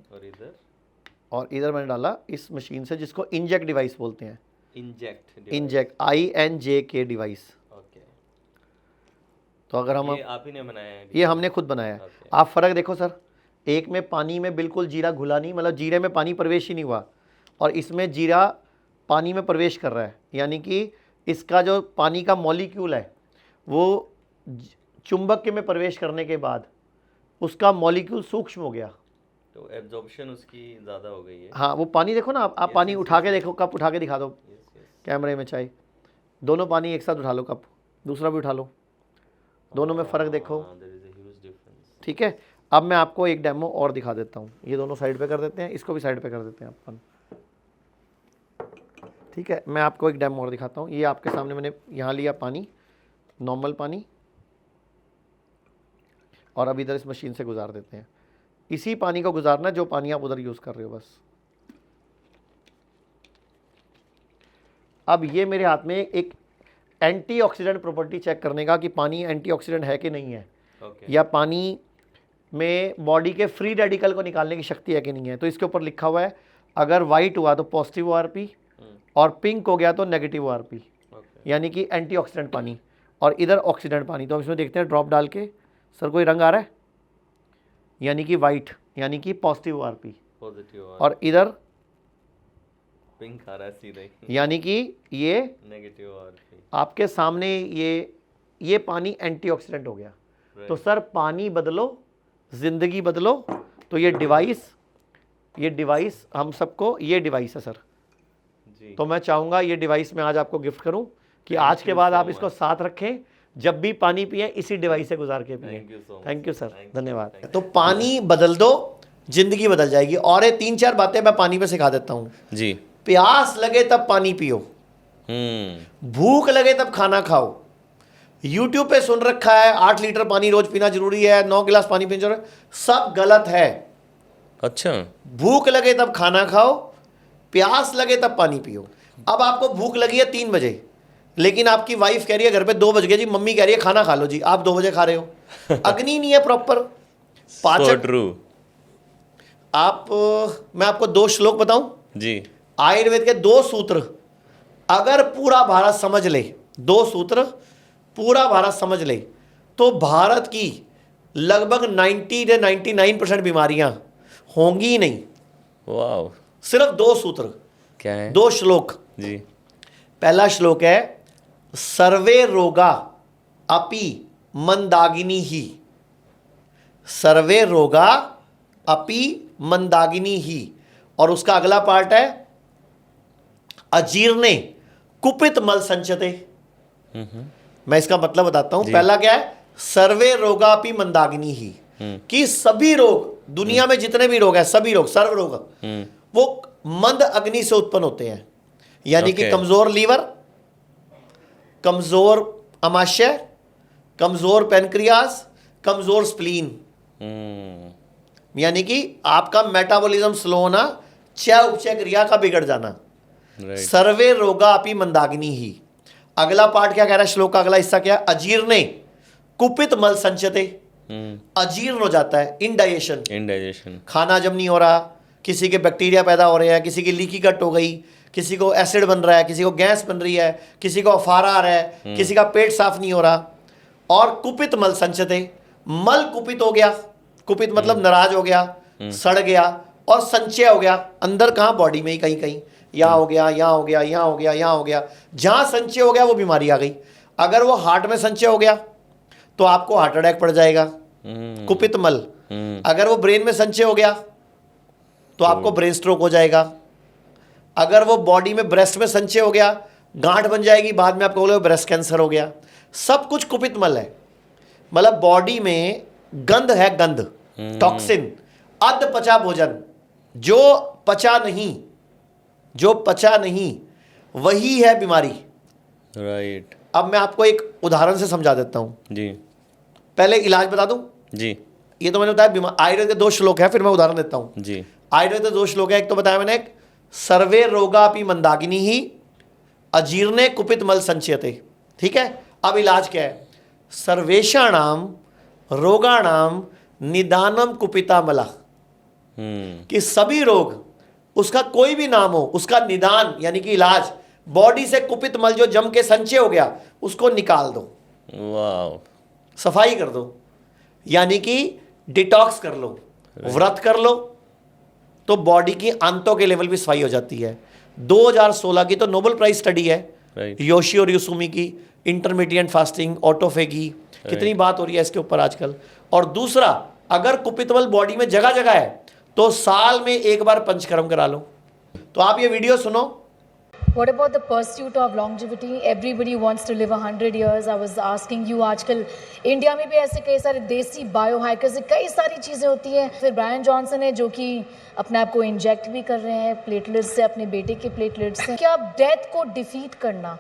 और इधर मैंने डाला इस मशीन से, जिसको इंजेक्ट डिवाइस बोलते हैं। Inject INJK device. ओके। तो अगर हम ये आप ही ने बनाया है? ये हमने खुद बनाया है। आप फ़र्क देखो सर, एक में पानी में बिल्कुल जीरा घुला नहीं, मतलब जीरे में पानी प्रवेश ही नहीं हुआ, और इसमें जीरा पानी में प्रवेश कर रहा है। यानी कि इसका जो पानी का मॉलिक्यूल है वो चुंबक के में प्रवेश करने के बाद उसका मॉलिक्यूल सूक्ष्म हो गया, तो एब्जॉर्प्शन उसकी ज़्यादा हो गई है। हाँ वो पानी देखो ना, आप पानी उठा के देखो, कप उठा के दिखा दो कैमरे में, चाहे दोनों पानी एक साथ उठा लो, कप दूसरा भी उठा लो, दोनों में फ़र्क देखो। ठीक है। अब मैं आपको एक डेमो और दिखा देता हूँ। ये दोनों साइड पे कर देते हैं, इसको भी साइड पे कर देते हैं अपन। ठीक है, मैं आपको एक डेमो और दिखाता हूँ। ये आपके सामने मैंने यहाँ लिया पानी, नॉर्मल पानी, और अब इधर इस मशीन से गुजार देते हैं। इसी पानी को गुजारना है जो पानी आप उधर यूज़ कर रहे हो बस। अब ये मेरे हाथ में एक एंटीऑक्सीडेंट प्रॉपर्टी चेक करने का कि पानी एंटीऑक्सीडेंट है कि नहीं है, या पानी में बॉडी के फ्री रेडिकल को निकालने की शक्ति है कि नहीं है। तो इसके ऊपर लिखा हुआ है, अगर वाइट हुआ तो पॉजिटिव ORP और पिंक हो गया तो नेगेटिव ORP, यानी कि एंटीऑक्सीडेंट पानी, और इधर ऑक्सीडेंट पानी। तो हम इसमें देखते हैं ड्रॉप डाल के, सर कोई रंग आ रहा है, यानी कि वाइट, यानी कि पॉजिटिव ORP, और इधर पिंक आ रहा है सीधे, यानी कि ये नेगेटिव ORP। आपके सामने ये पानी एंटीऑक्सीडेंट हो गया। तो सर पानी बदलो, ज़िंदगी बदलो। तो ये डिवाइस हम सबको, ये डिवाइस है सर जी। तो मैं चाहूँगा ये डिवाइस मैं आज आपको गिफ्ट करूँ कि आज के बाद आप इसको साथ रखें, जब भी पानी पिए इसी डिवाइस से गुजार के पिए। थैंक यू सर, धन्यवाद। तो पानी बदल दो, जिंदगी बदल जाएगी। और ये 3-4 बातें मैं पानी पे सिखा देता हूँ जी। प्यास लगे तब पानी पियो, भूख लगे तब खाना खाओ। YouTube पे सुन रखा है 8 लीटर पानी रोज पीना जरूरी है, 9 गिलास पानी पीना जरूरी है, सब गलत है। अच्छा, भूख लगे तब खाना खाओ, प्यास लगे तब पानी पियो। अब आपको भूख लगी है 3 बजे, लेकिन आपकी वाइफ कह रही है घर पे 2 बज गए जी, मम्मी कह रही है खाना खा लो जी, आप 2 बजे खा रहे हो। अग्नि नहीं है प्रॉपर पाचक। ट्रू। मैं आपको 2 श्लोक बताऊं जी। आयुर्वेद के 2 सूत्र, अगर पूरा भारत समझ ले, 2 सूत्र पूरा भारत समझ ले, तो भारत की लगभग 90 से 99% बीमारियां होंगी ही नहीं। वाह। सिर्फ 2 सूत्र, क्या है? 2 श्लोक। जी। पहला श्लोक है सर्वे रोगा अपि मंदागिनी ही, सर्वे रोगा अपि मंदागिनी ही। और उसका अगला पार्ट है अजीर्णे कुपित मल संचते। मैं इसका मतलब बताता हूं। पहला क्या है? सर्वे रोगापि मंदागिनी ही, कि सभी रोग, दुनिया में जितने भी रोग हैं, सभी रोग, सर्व रोग, वो मंद अग्नि से उत्पन्न होते हैं। यानी कि कमजोर लीवर, कमजोर अमाशय, कमजोर पैनक्रियाज, कमजोर स्प्लीन, यानी कि आपका मेटाबॉलिज्म स्लो होना, चय उपचय क्रिया का बिगड़ जाना। सर्वे रोगा अपि मंदाग्नि ही। अगला पार्ट क्या कह रहा है श्लोक का अगला हिस्सा क्या है? अजीर्णे कुपित मल संचते, अजीर्ण हो जाता है, इनडाइजेशन, खाना जब नहीं हो रहा, किसी के बैक्टीरिया पैदा हो रहे हैं, किसी की लीकी कट हो गई, किसी को एसिड बन रहा है, किसी को गैस बन रही है, किसी को अफारा आ रहा है, किसी का पेट साफ नहीं हो रहा। और कुपित मल संचते, मल कुपित हो गया, कुपित मतलब नाराज हो गया, सड़ गया, और संचय हो गया अंदर, कहाँ? बॉडी में ही कहीं कहीं, यहाँ हो गया, यहाँ हो गया, यहाँ हो गया, यहाँ हो गया। जहाँ संचय हो गया वो बीमारी आ गई। अगर वो हार्ट में संचय हो गया तो आपको हार्ट अटैक पड़ जाएगा, कुपित मल। अगर वो ब्रेन में संचय हो गया तो आपको ब्रेन स्ट्रोक हो जाएगा। अगर वो बॉडी में ब्रेस्ट में संचय हो गया, गांठ बन जाएगी, बाद में आपको बोले ब्रेस्ट कैंसर हो गया। सब कुछ कुपित मल है। मतलब बॉडी में गंध है, गंध, टॉक्सिन, अध पचा भोजन, जो पचा नहीं वही है बीमारी। राइट। अब मैं आपको एक उदाहरण से समझा देता हूं जी। पहले इलाज बता दूं जी। ये तो मैंने बताया, आयुर्वेद के 2 श्लोक है, फिर मैं उदाहरण देता हूं जी। आयुर्वेद के 2 श्लोक है। एक तो बताया मैंने, एक सर्वे रोगापि मंदाकिनी ही अजीर्णे कुपित मल संचयते। ठीक है। अब इलाज क्या है? सर्वेषाणाम रोगाणाम निदानम कुपिता मला, कि सभी रोग, उसका कोई भी नाम हो, उसका निदान यानी कि इलाज, बॉडी से कुपित मल जो जम के संचय हो गया उसको निकाल दो। वाह। सफाई कर दो, यानी कि डिटॉक्स कर लो, व्रत कर लो, तो बॉडी की आंतों के लेवल भी सफाई हो जाती है। 2016 की तो नोबेल प्राइज स्टडी है, योशी और यूसुमी की, इंटरमीडिएट फास्टिंग, ऑटोफेगी, कितनी बात हो रही है इसके ऊपर आजकल। और दूसरा, अगर कुपित मल बॉडी में जगह जगह है तो साल में 1 बार पंचकर्म करा लो। तो आप ये वीडियो सुनो। What about the pursuit of longevity? Everybody wants to live 100 years. I was asking you, आजकल इंडिया में भी ऐसे कई सारे देसी बायो हैकर्स से कई सारी चीज़ें होती हैं। फिर ब्रायन जॉनसन है जो कि अपने आप को इंजेक्ट भी कर रहे हैं प्लेटलेट्स से, अपने बेटे के प्लेटलेट्स से। क्या डेथ को डिफीट करना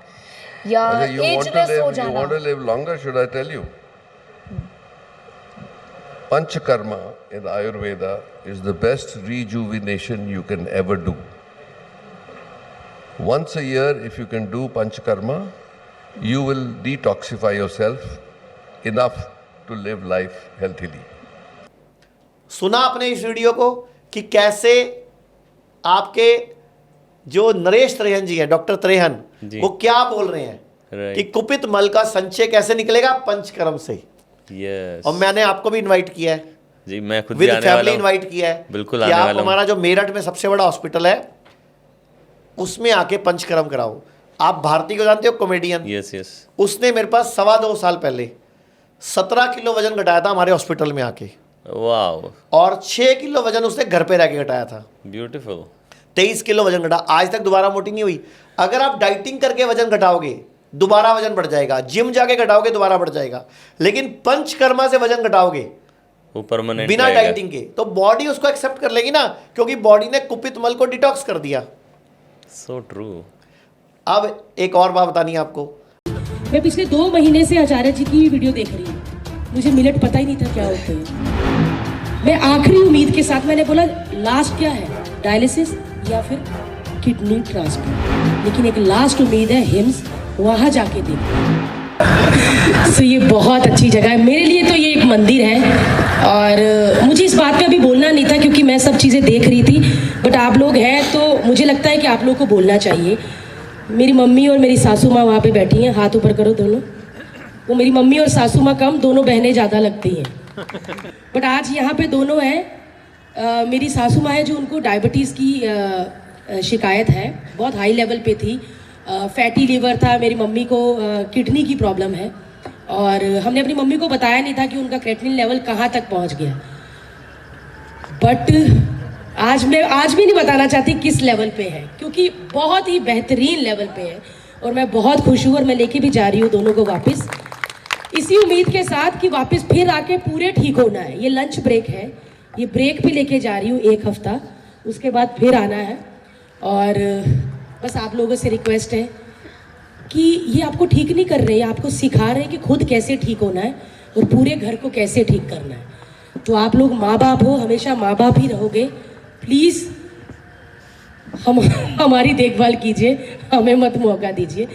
या एजलेस हो जाना? You want to live longer, should I tell you? Panchakarma in Ayurveda is the best rejuvenation you can ever do. Once a year, if you can do Panchakarma, you will detoxify yourself enough to live life healthily. सुना आपने इस video को कि कैसे आपके जो नरेश त्रेहन जी हैं, doctor Trehan, वो क्या बोल रहे हैं कि कुपित मल का संचय कैसे निकलेगा? पंचकर्म से। यस। और मैंने आपको भी इनवाइट किया है जी, मैं खुद विद भी आने फैमिली वाला हूं। इनवाइट किया है। बिल्कुल कि आने आप वाला हूं। हमारा जो मेरठ में सबसे बड़ा हॉस्पिटल है उसमें आके पंचकर्म कराओ। आप भारती को जानते हो, कॉमेडियन? Yes yes. उसने मेरे पास 2.25 साल पहले 17 किलो वजन घटाया था हमारे हॉस्पिटल में आके। वाह। और 6 किलो वजन उसने घर पे रह के घटाया था। ब्यूटीफुल। 23 किलो वजन घटा, आज तक दोबारा मोटी नहीं हुई। अगर आप डाइटिंग करके वजन घटाओगे दोबारा वजन बढ़ जाएगा, जिम जाके घटाओगे दोबारा बढ़ जाएगा, लेकिन पंचकर्मा से वजन घटाओगे वो परमानेंट बिना डाइटिंग के, तो बॉडी उसको एक्सेप्ट कर लेगी ना, क्योंकि बॉडी ने कुपित मल को डिटॉक्स कर दिया। So true. अब एक और बात बतानी है आपको। मैं पिछले 2 महीने से आचार्य जी की वीडियो देख रही हूँ, मुझे मिलेट पता ही नहीं था क्या होते हैं। मैं आखिरी उम्मीद के साथ मैंने बोला लास्ट क्या है, डायलिसिस या फिर किडनी ट्रांसप्लांट, लेकिन एक लास्ट उम्मीद है हिम्स वहाँ जाके देखो। तो ये बहुत अच्छी जगह है मेरे लिए, तो ये एक मंदिर है। और मुझे इस बात पे अभी बोलना नहीं था क्योंकि मैं सब चीज़ें देख रही थी, बट आप लोग हैं तो मुझे लगता है कि आप लोग को बोलना चाहिए। मेरी मम्मी और मेरी सासू माँ वहाँ पे बैठी हैं, हाथ ऊपर करो दोनों। वो मेरी मम्मी और सासू माँ कम, दोनों बहनें ज़्यादा लगती हैं, बट आज यहाँ पे दोनों हैं। मेरी सासू माँ है जो उनको डायबिटीज़ की शिकायत है, बहुत हाई लेवल पे थी, फैटी लीवर था। मेरी मम्मी को किडनी की प्रॉब्लम है और हमने अपनी मम्मी को बताया नहीं था कि उनका क्रेटिनिन लेवल कहाँ तक पहुँच गया। बट आज भी नहीं बताना चाहती किस लेवल पे है, क्योंकि बहुत ही बेहतरीन लेवल पे है और मैं बहुत खुश हूँ और मैं लेके भी जा रही हूँ दोनों को वापस, इसी उम्मीद के साथ कि वापस फिर आके पूरे ठीक होना है। ये लंच ब्रेक है, ये ब्रेक भी लेके जा रही हूँ 1 हफ्ता, उसके बाद फिर आना है। और बस आप लोगों से रिक्वेस्ट है कि ये आपको ठीक नहीं कर रहे हैं, आपको सिखा रहे हैं कि खुद कैसे ठीक होना है और पूरे घर को कैसे ठीक करना है। तो आप लोग माँ बाप हो, हमेशा माँ बाप ही रहोगे, प्लीज़ हमारी देखभाल कीजिए, हमें मत मौका दीजिए,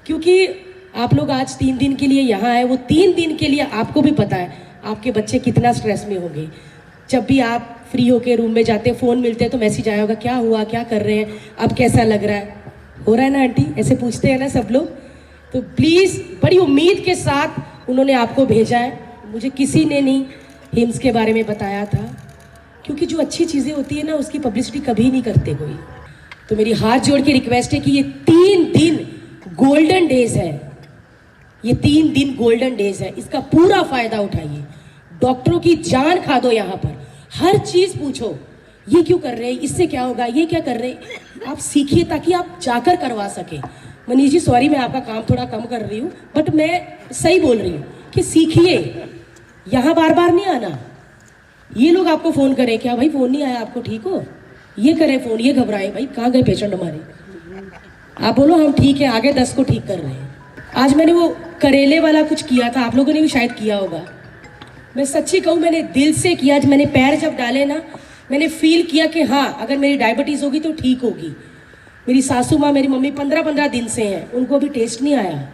क्योंकि आप लोग आज 3 दिन के लिए यहाँ आए। वो 3 दिन के लिए आपको भी पता है आपके बच्चे कितना स्ट्रेस में होंगे। जब भी आप फ्री होके रूम में जाते हैं, फ़ोन मिलते हैं तो मैसेज आया होगा, क्या हुआ, क्या कर रहे हैं, अब कैसा लग रहा है, हो रहा है ना आंटी, ऐसे पूछते हैं ना सब लोग। तो प्लीज़ बड़ी उम्मीद के साथ उन्होंने आपको भेजा है। मुझे किसी ने नहीं हिम्स के बारे में बताया था, क्योंकि जो अच्छी चीज़ें होती है ना उसकी पब्लिसिटी कभी नहीं करते कोई। तो मेरी हाथ जोड़ के रिक्वेस्ट है कि ये 3 दिन गोल्डन डेज है, ये 3 दिन गोल्डन डेज है, इसका पूरा फायदा उठाइए। डॉक्टरों की जान खा दो, यहाँ पर हर चीज़ पूछो, ये क्यों कर रहे हैं, इससे क्या होगा, ये क्या कर रहे हैं, आप सीखिए ताकि आप जाकर करवा सके। मनीष जी सॉरी, मैं आपका काम थोड़ा कम कर रही हूँ, बट मैं सही बोल रही हूँ कि सीखिए, यहाँ बार बार नहीं आना। ये लोग आपको फ़ोन करें, क्या भाई फ़ोन नहीं आया आपको, ठीक हो, ये करें फ़ोन, ये घबराए, भाई कहाँ गए पेशेंट हमारे, आप बोलो हम ठीक है, आगे 10 को ठीक कर रहे हैं। आज मैंने वो करेले वाला कुछ किया था, आप लोगों ने भी शायद किया होगा। मैं सच्ची कहूँ, मैंने दिल से किया। आज मैंने पैर जब डाले ना, मैंने फील किया कि हाँ, अगर मेरी डायबिटीज़ होगी तो ठीक होगी। मेरी सासू माँ, मेरी मम्मी 15-15 दिन से हैं, उनको अभी टेस्ट नहीं आया।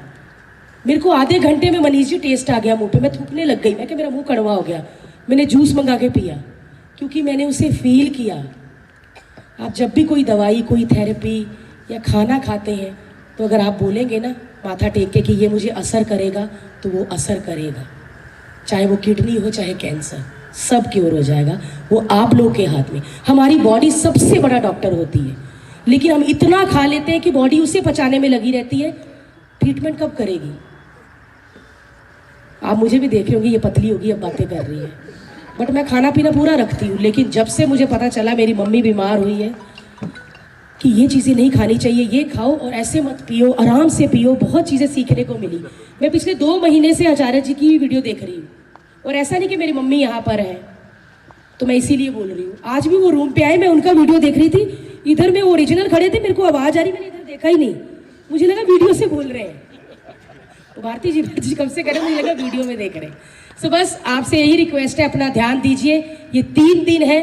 मेरे को आधे घंटे में मनीष जी टेस्ट आ गया मुँह पे, मैं थूकने लग गई, मैं कि मेरा मुँह कड़वा हो गया। मैंने जूस मंगा के पिया, क्योंकि मैंने उसे फील किया। आप जब भी कोई दवाई, कोई थेरेपी या खाना खाते हैं, तो अगर आप बोलेंगे ना माथा टेक के कि ये मुझे असर करेगा, तो वो असर करेगा। चाहे वो किडनी हो, चाहे कैंसर, सब क्योर हो जाएगा। वो आप लोग के हाथ में। हमारी बॉडी सबसे बड़ा डॉक्टर होती है, लेकिन हम इतना खा लेते हैं कि बॉडी उसे पचाने में लगी रहती है। ट्रीटमेंट कब करेगी? आप मुझे भी देख रहे होंगे, ये पतली होगी, अब बातें कर रही है, बट मैं खाना पीना पूरा रखती हूँ। लेकिन जब से मुझे पता चला मेरी मम्मी बीमार हुई है कि ये चीज़ें नहीं खानी चाहिए, ये खाओ और ऐसे मत पियो, आराम से पियो, बहुत चीज़ें सीखने को मिली। मैं पिछले 2 महीने से आचार्य जी की वीडियो देख रही हूँ, और ऐसा नहीं कि मेरी मम्मी यहाँ पर है तो मैं इसीलिए बोल रही हूँ। आज भी वो रूम पे आए, मैं उनका वीडियो देख रही थी, इधर में ओरिजिनल खड़े थे, मेरे को आवाज़ आ रही, मैंने इधर देखा ही नहीं, मुझे लगा वीडियो से बोल रहे हैं। तो भारती जी कब से करें, मुझे लगा वीडियो में देख रहे हैं। सो बस आपसे यही रिक्वेस्ट है, अपना ध्यान दीजिए। ये 3 दिन है,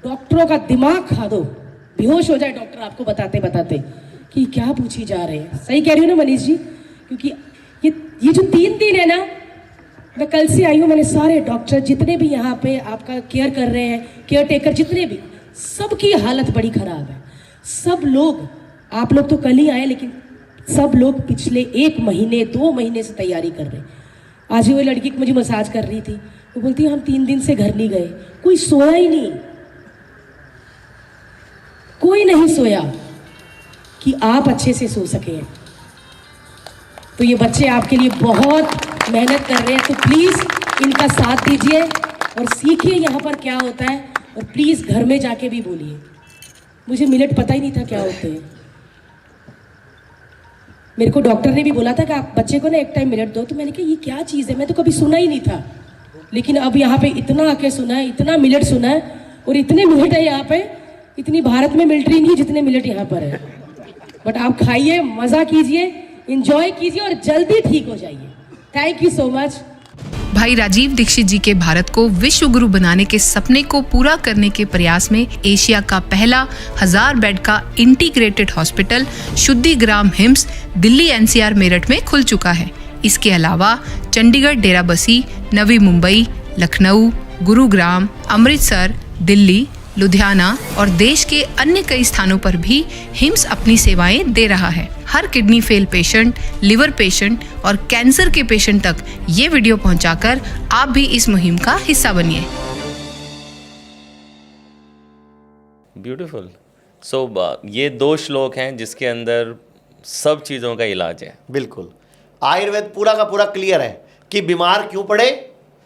डॉक्टरों का दिमाग खा दो, बेहोश हो जाए डॉक्टर आपको बताते बताते कि क्या पूछी जा रहे हैं। सही कह रही हूँ ना मनीष जी? क्योंकि ये जो 3 दिन है ना, मैं कल से आई हूँ, मैंने सारे डॉक्टर जितने भी यहाँ पे आपका केयर कर रहे हैं, केयर टेकर जितने भी, सबकी हालत बड़ी खराब है। सब लोग, आप लोग तो कल ही आए, लेकिन सब लोग पिछले 1 महीने 2 महीने से तैयारी कर रहे हैं। आज ही वो लड़की मुझे मसाज कर रही थी, वो बोलती है हम 3 दिन से घर नहीं गए, कोई सोया ही नहीं, कोई नहीं सोया कि आप अच्छे से सो सके। तो ये बच्चे आपके लिए बहुत मेहनत कर रहे हैं, तो प्लीज़ इनका साथ दीजिए और सीखिए यहाँ पर क्या होता है। और प्लीज़ घर में जाके भी बोलिए, मुझे मिनट पता ही नहीं था क्या होते हैं। मेरे को डॉक्टर ने भी बोला था कि आप बच्चे को ना एक टाइम मिनट दो, तो मैंने कहा ये क्या चीज़ है, मैं तो कभी सुना ही नहीं था। लेकिन अब यहाँ पे इतना आके सुना है, इतना मिनट सुना है, और इतने मिनट है यहाँ पे, इतनी भारत में मिलिट्री नहीं जितने मिनट यहाँ पर है। बट आप खाइए, मज़ा कीजिए, इंजॉय कीजिए और जल्दी ठीक हो जाइए। Thank you so much. भाई राजीव दीक्षित जी के भारत को विश्व गुरु बनाने के सपने को पूरा करने के प्रयास में एशिया का पहला 1000 बेड का integrated hospital Shuddhigram HIIMS Delhi NCR Meerut में खुल चुका है। इसके अलावा चंडीगढ़, डेराबस्सी, नवी मुंबई, लखनऊ, गुरुग्राम, अमृतसर, दिल्ली, लुधियाना और देश के अन्य कई स्थानों पर भी हिम्स अपनी सेवाएं दे रहा है। हर kidney fail patient, liver patient और कैंसर के पेशेंट तक ये वीडियो पहुंचाकर आप भी इस मुहिम का हिस्सा बनिए। ब्यूटीफुल। सो ये 2 श्लोक हैं जिसके अंदर सब चीज़ों का इलाज है। बिल्कुल, आयुर्वेद पूरा का पूरा क्लियर है कि बीमार क्यों पड़े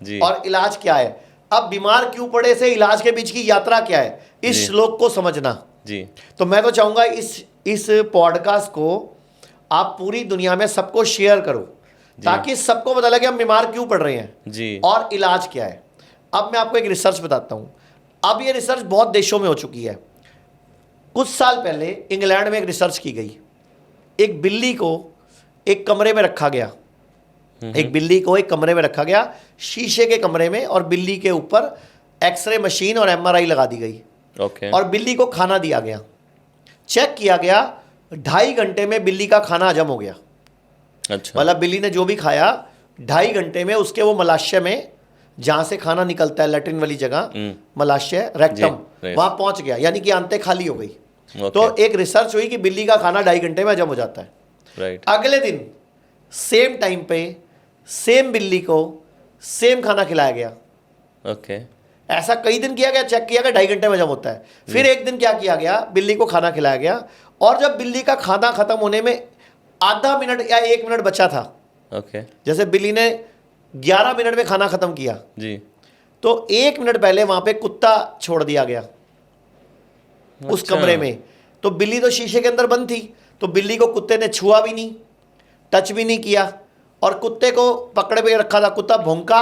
जी। और इलाज क्या है। अब बीमार क्यों पड़े से इलाज के बीच की यात्रा क्या है, इस श्लोक को समझना जी। तो मैं तो चाहूंगा इस पॉडकास्ट को आप पूरी दुनिया में सबको शेयर करो ताकि सबको पता लगे हम बीमार क्यों पड़ रहे हैं जी। और इलाज क्या है। अब मैं आपको एक रिसर्च बताता हूं। अब ये रिसर्च बहुत देशों में हो चुकी है। कुछ साल पहले इंग्लैंड में एक रिसर्च की गई। एक बिल्ली को एक कमरे में रखा गया, एक बिल्ली को एक कमरे में रखा गया, शीशे के कमरे में, और बिल्ली के ऊपर एक्सरे मशीन और एमआरआई लगा दी गई। ओके। और बिल्ली को खाना दिया गया, चेक किया गया, 2.5 घंटे में बिल्ली का खाना हजम हो गया। अच्छा। मतलब बिल्ली ने जो भी खाया 2.5 घंटे में उसके वो मलाशय में, जहां से खाना निकलता है लैट्रिन वाली जगह, मलाशय रेक्टम, वहां पहुंच गया, यानी कि आंतें खाली हो गई। तो एक रिसर्च हुई कि बिल्ली का खाना 2.5 घंटे में हजम हो जाता है। राइट। अगले दिन सेम टाइम पे सेम बिल्ली को सेम खाना खिलाया गया। ओके। ऐसा कई दिन किया गया, चेक किया गया 2.5 घंटे में हजम होता है। फिर एक दिन क्या किया गया, बिल्ली को खाना खिलाया गया, और जब बिल्ली का खाना खत्म होने में आधा मिनट या 1 मिनट बचा था, ओके। जैसे बिल्ली ने 11 मिनट में खाना खत्म किया, जी। तो 1 मिनट पहले वहां पे कुत्ता छोड़ दिया गया उस अच्छा। कमरे में। तो बिल्ली तो शीशे के अंदर बंद थी, तो बिल्ली को कुत्ते ने छुआ भी नहीं, टच भी नहीं किया, और कुत्ते को पकड़े पे रखा था। कुत्ता भौंका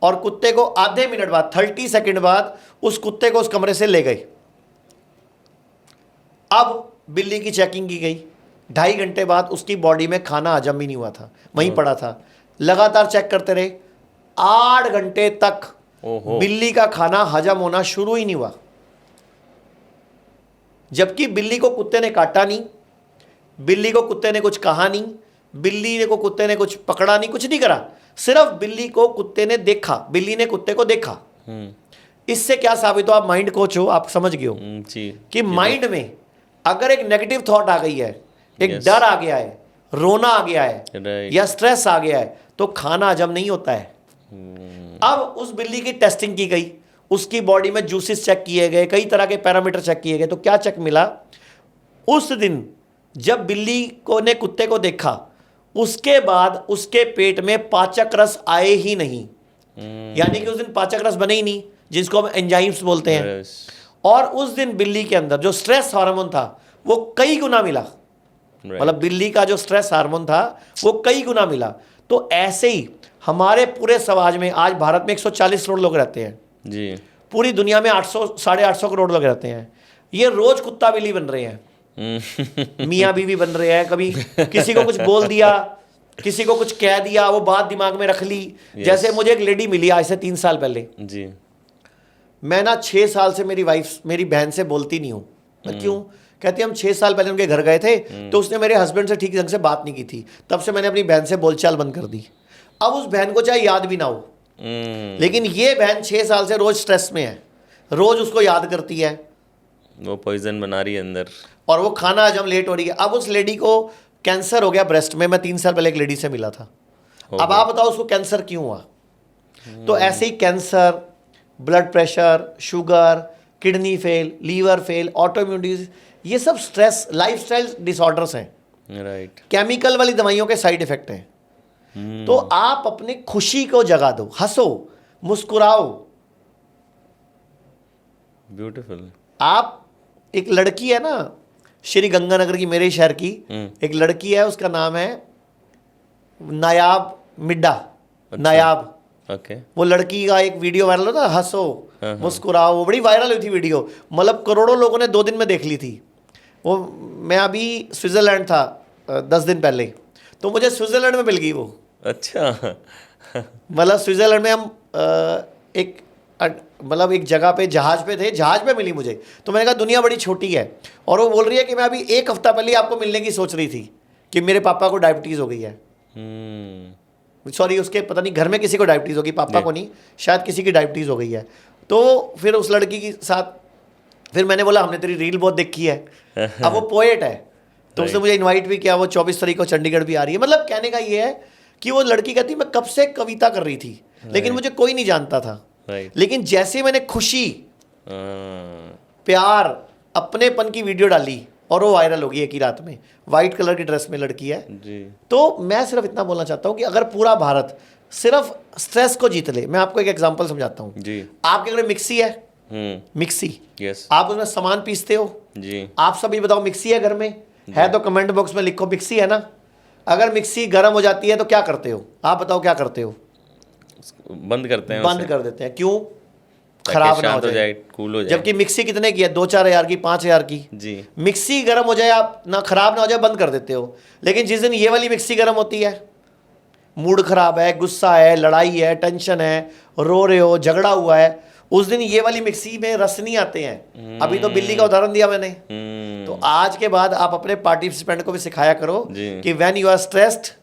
और कुत्ते को आधे मिनट बाद, 30 सेकंड बाद, उस कुत्ते को उस कमरे से ले गए। अब बिल्ली की चेकिंग की गई, 2.5 घंटे बाद उसकी बॉडी में खाना हजम भी नहीं हुआ था, वहीं पड़ा था। लगातार चेक करते रहे, 8 घंटे तक बिल्ली का खाना हजम होना शुरू ही नहीं हुआ। जबकि बिल्ली को कुत्ते ने काटा नहीं, बिल्ली को कुत्ते ने कुछ कहा नहीं, बिल्ली को कुत्ते ने कुछ पकड़ा नहीं, कुछ नहीं करा, सिर्फ बिल्ली को कुत्ते ने देखा, बिल्ली ने कुत्ते को देखा। इससे क्या साबित हो, आप माइंड कोच हो, आप समझ गए हो जी। कि माइंड में अगर एक नेगेटिव थॉट आ गई है, एक डर आ गया है, रोना आ गया है, या स्ट्रेस आ गया है, तो खाना हजम नहीं होता है। अब उस बिल्ली की टेस्टिंग की गई, उसकी बॉडी में जूसेस चेक किए गए, कई तरह के पैरामीटर चेक किए गए, तो क्या चेक मिला, उस दिन जब बिल्ली को ने कुत्ते को देखा, उसके बाद उसके पेट में पाचक रस आए ही नहीं। यानी कि उस दिन पाचक रस बने ही नहीं, जिसको हम एंजाइम्स बोलते हैं। और उस दिन बिल्ली के अंदर जो स्ट्रेस हार्मोन था वो कई गुना मिला। मतलब बिल्ली का जो स्ट्रेस हार्मोन था वो कई गुना मिला। तो ऐसे ही हमारे पूरे समाज में, आज भारत में 140 करोड़ लोग रहते हैं जी। पूरी दुनिया में 800-850 करोड़ लोग रहते हैं। ये रोज कुत्ता बिल्ली बन रहे हैं, मियाँ बीवी बन रहे हैं। कभी किसी को कुछ बोल दिया, किसी को कुछ कह दिया, वो बात दिमाग में रख ली। जैसे मुझे एक लेडी मिली आज से 3 साल पहले जी। मैं ना 6 साल से मेरी बहन से बोलती नहीं हूँ। मैं क्यों? कहती हम 6 साल पहले उनके घर गए थे, तो उसने मेरे हस्बैंड से ठीक ढंग से बात नहीं की थी, तब से मैंने अपनी बहन से बोलचाल बंद कर दी। अब उस बहन को चाहे याद भी ना हो, लेकिन ये बहन 6 साल से रोज स्ट्रेस में है, रोज उसको याद करती है, वो पॉइजन बना रही है अंदर, और वो खाना हजम लेट हो रही है। अब उस लेडी को कैंसर हो गया ब्रेस्ट में। मैं 3 साल पहले एक लेडी से मिला था। अब आप बताओ उसको कैंसर क्यों हुआ? तो ऐसे ही cancer, blood pressure, sugar, kidney fail, liver fail, autoimmune disease, ये सब स्ट्रेस, लाइफस्टाइल डिसऑर्डर्स हैं। राइट। केमिकल वाली दवाइयों के साइड इफेक्ट हैं। तो आप अपनी खुशी को जगा दो, हंसो, मुस्कुराओ। ब्यूटीफुल। आप, एक लड़की है ना श्री गंगानगर की, मेरे शहर की एक लड़की है, उसका नाम है नायाब मिड्डा। अच्छा। नायाब। ओके। वो लड़की का एक वीडियो वायरल होता, हंसो मुस्कुराओ, वो बड़ी वायरल हुई थी वीडियो। मतलब करोड़ों लोगों ने 2 दिन में देख ली थी वो। मैं अभी स्विट्जरलैंड था 10 दिन पहले, तो मुझे स्विट्जरलैंड में मिल गई वो। अच्छा। मतलब स्विट्जरलैंड में हम मतलब एक जगह पे जहाज पे थे, जहाज पे मिली मुझे, तो मैंने कहा दुनिया बड़ी छोटी है, और वो बोल रही है कि मैं अभी 1 हफ्ता पहले ही आपको मिलने की सोच रही थी कि मेरे पापा को डायबिटीज़ हो गई है। सॉरी, उसके पता नहीं घर में किसी को डायबिटीज़ होगी, पापा को नहीं, शायद किसी की डायबिटीज़ हो गई है। तो फिर उस लड़की के साथ फिर मैंने बोला हमने तेरी रील बहुत देखी है। अब वो पोएट है, तो उसने मुझे इनवाइट भी किया, वो 24 तारीख को चंडीगढ़ भी आ रही है। मतलब कहने का ये है कि वो लड़की कहती मैं कब से कविता कर रही थी, लेकिन मुझे कोई नहीं जानता था। लेकिन जैसे मैंने खुशी, प्यार, अपनेपन की वीडियो डाली और वो वायरल हो गई एक ही रात में। वाइट कलर की ड्रेस में लड़की है जी। तो मैं सिर्फ इतना बोलना चाहता हूँ कि अगर पूरा भारत सिर्फ स्ट्रेस को जीत ले, मैं आपको एक एग्जांपल समझाता हूँ जी। आपके घर में मिक्सी है, मिक्सी, यस, आप उसमें सामान पीसते हो जी। आप सभी बताओ मिक्सी है घर में? है तो कमेंट बॉक्स में लिखो मिक्सी है ना। अगर मिक्सी गर्म हो जाती है तो क्या करते हो? आप बताओ क्या करते हो? बंद करते हैं, बंद कर देते हैं। क्यों? खराब ना हो जाए, कूल हो जाए। जबकि मिक्सी कितने की है? 2-4 हज़ार की, 5 हज़ार की जी। मिक्सी गर्म हो जाए, आप ना खराब ना हो जाए, बंद कर देते हो। लेकिन जिस दिन ये वाली मिक्सी गर्म होती है, मूड खराब है, गुस्सा है, लड़ाई है, टेंशन है, रो रहे हो, झगड़ा हुआ है, उस दिन ये वाली मिक्सी में रस नहीं आते हैं। अभी तो बिल्ली का उदाहरण दिया मैंने। तो आज के बाद आप अपने पार्टिसिपेंट को भी सिखाया करो कि when you are stressed,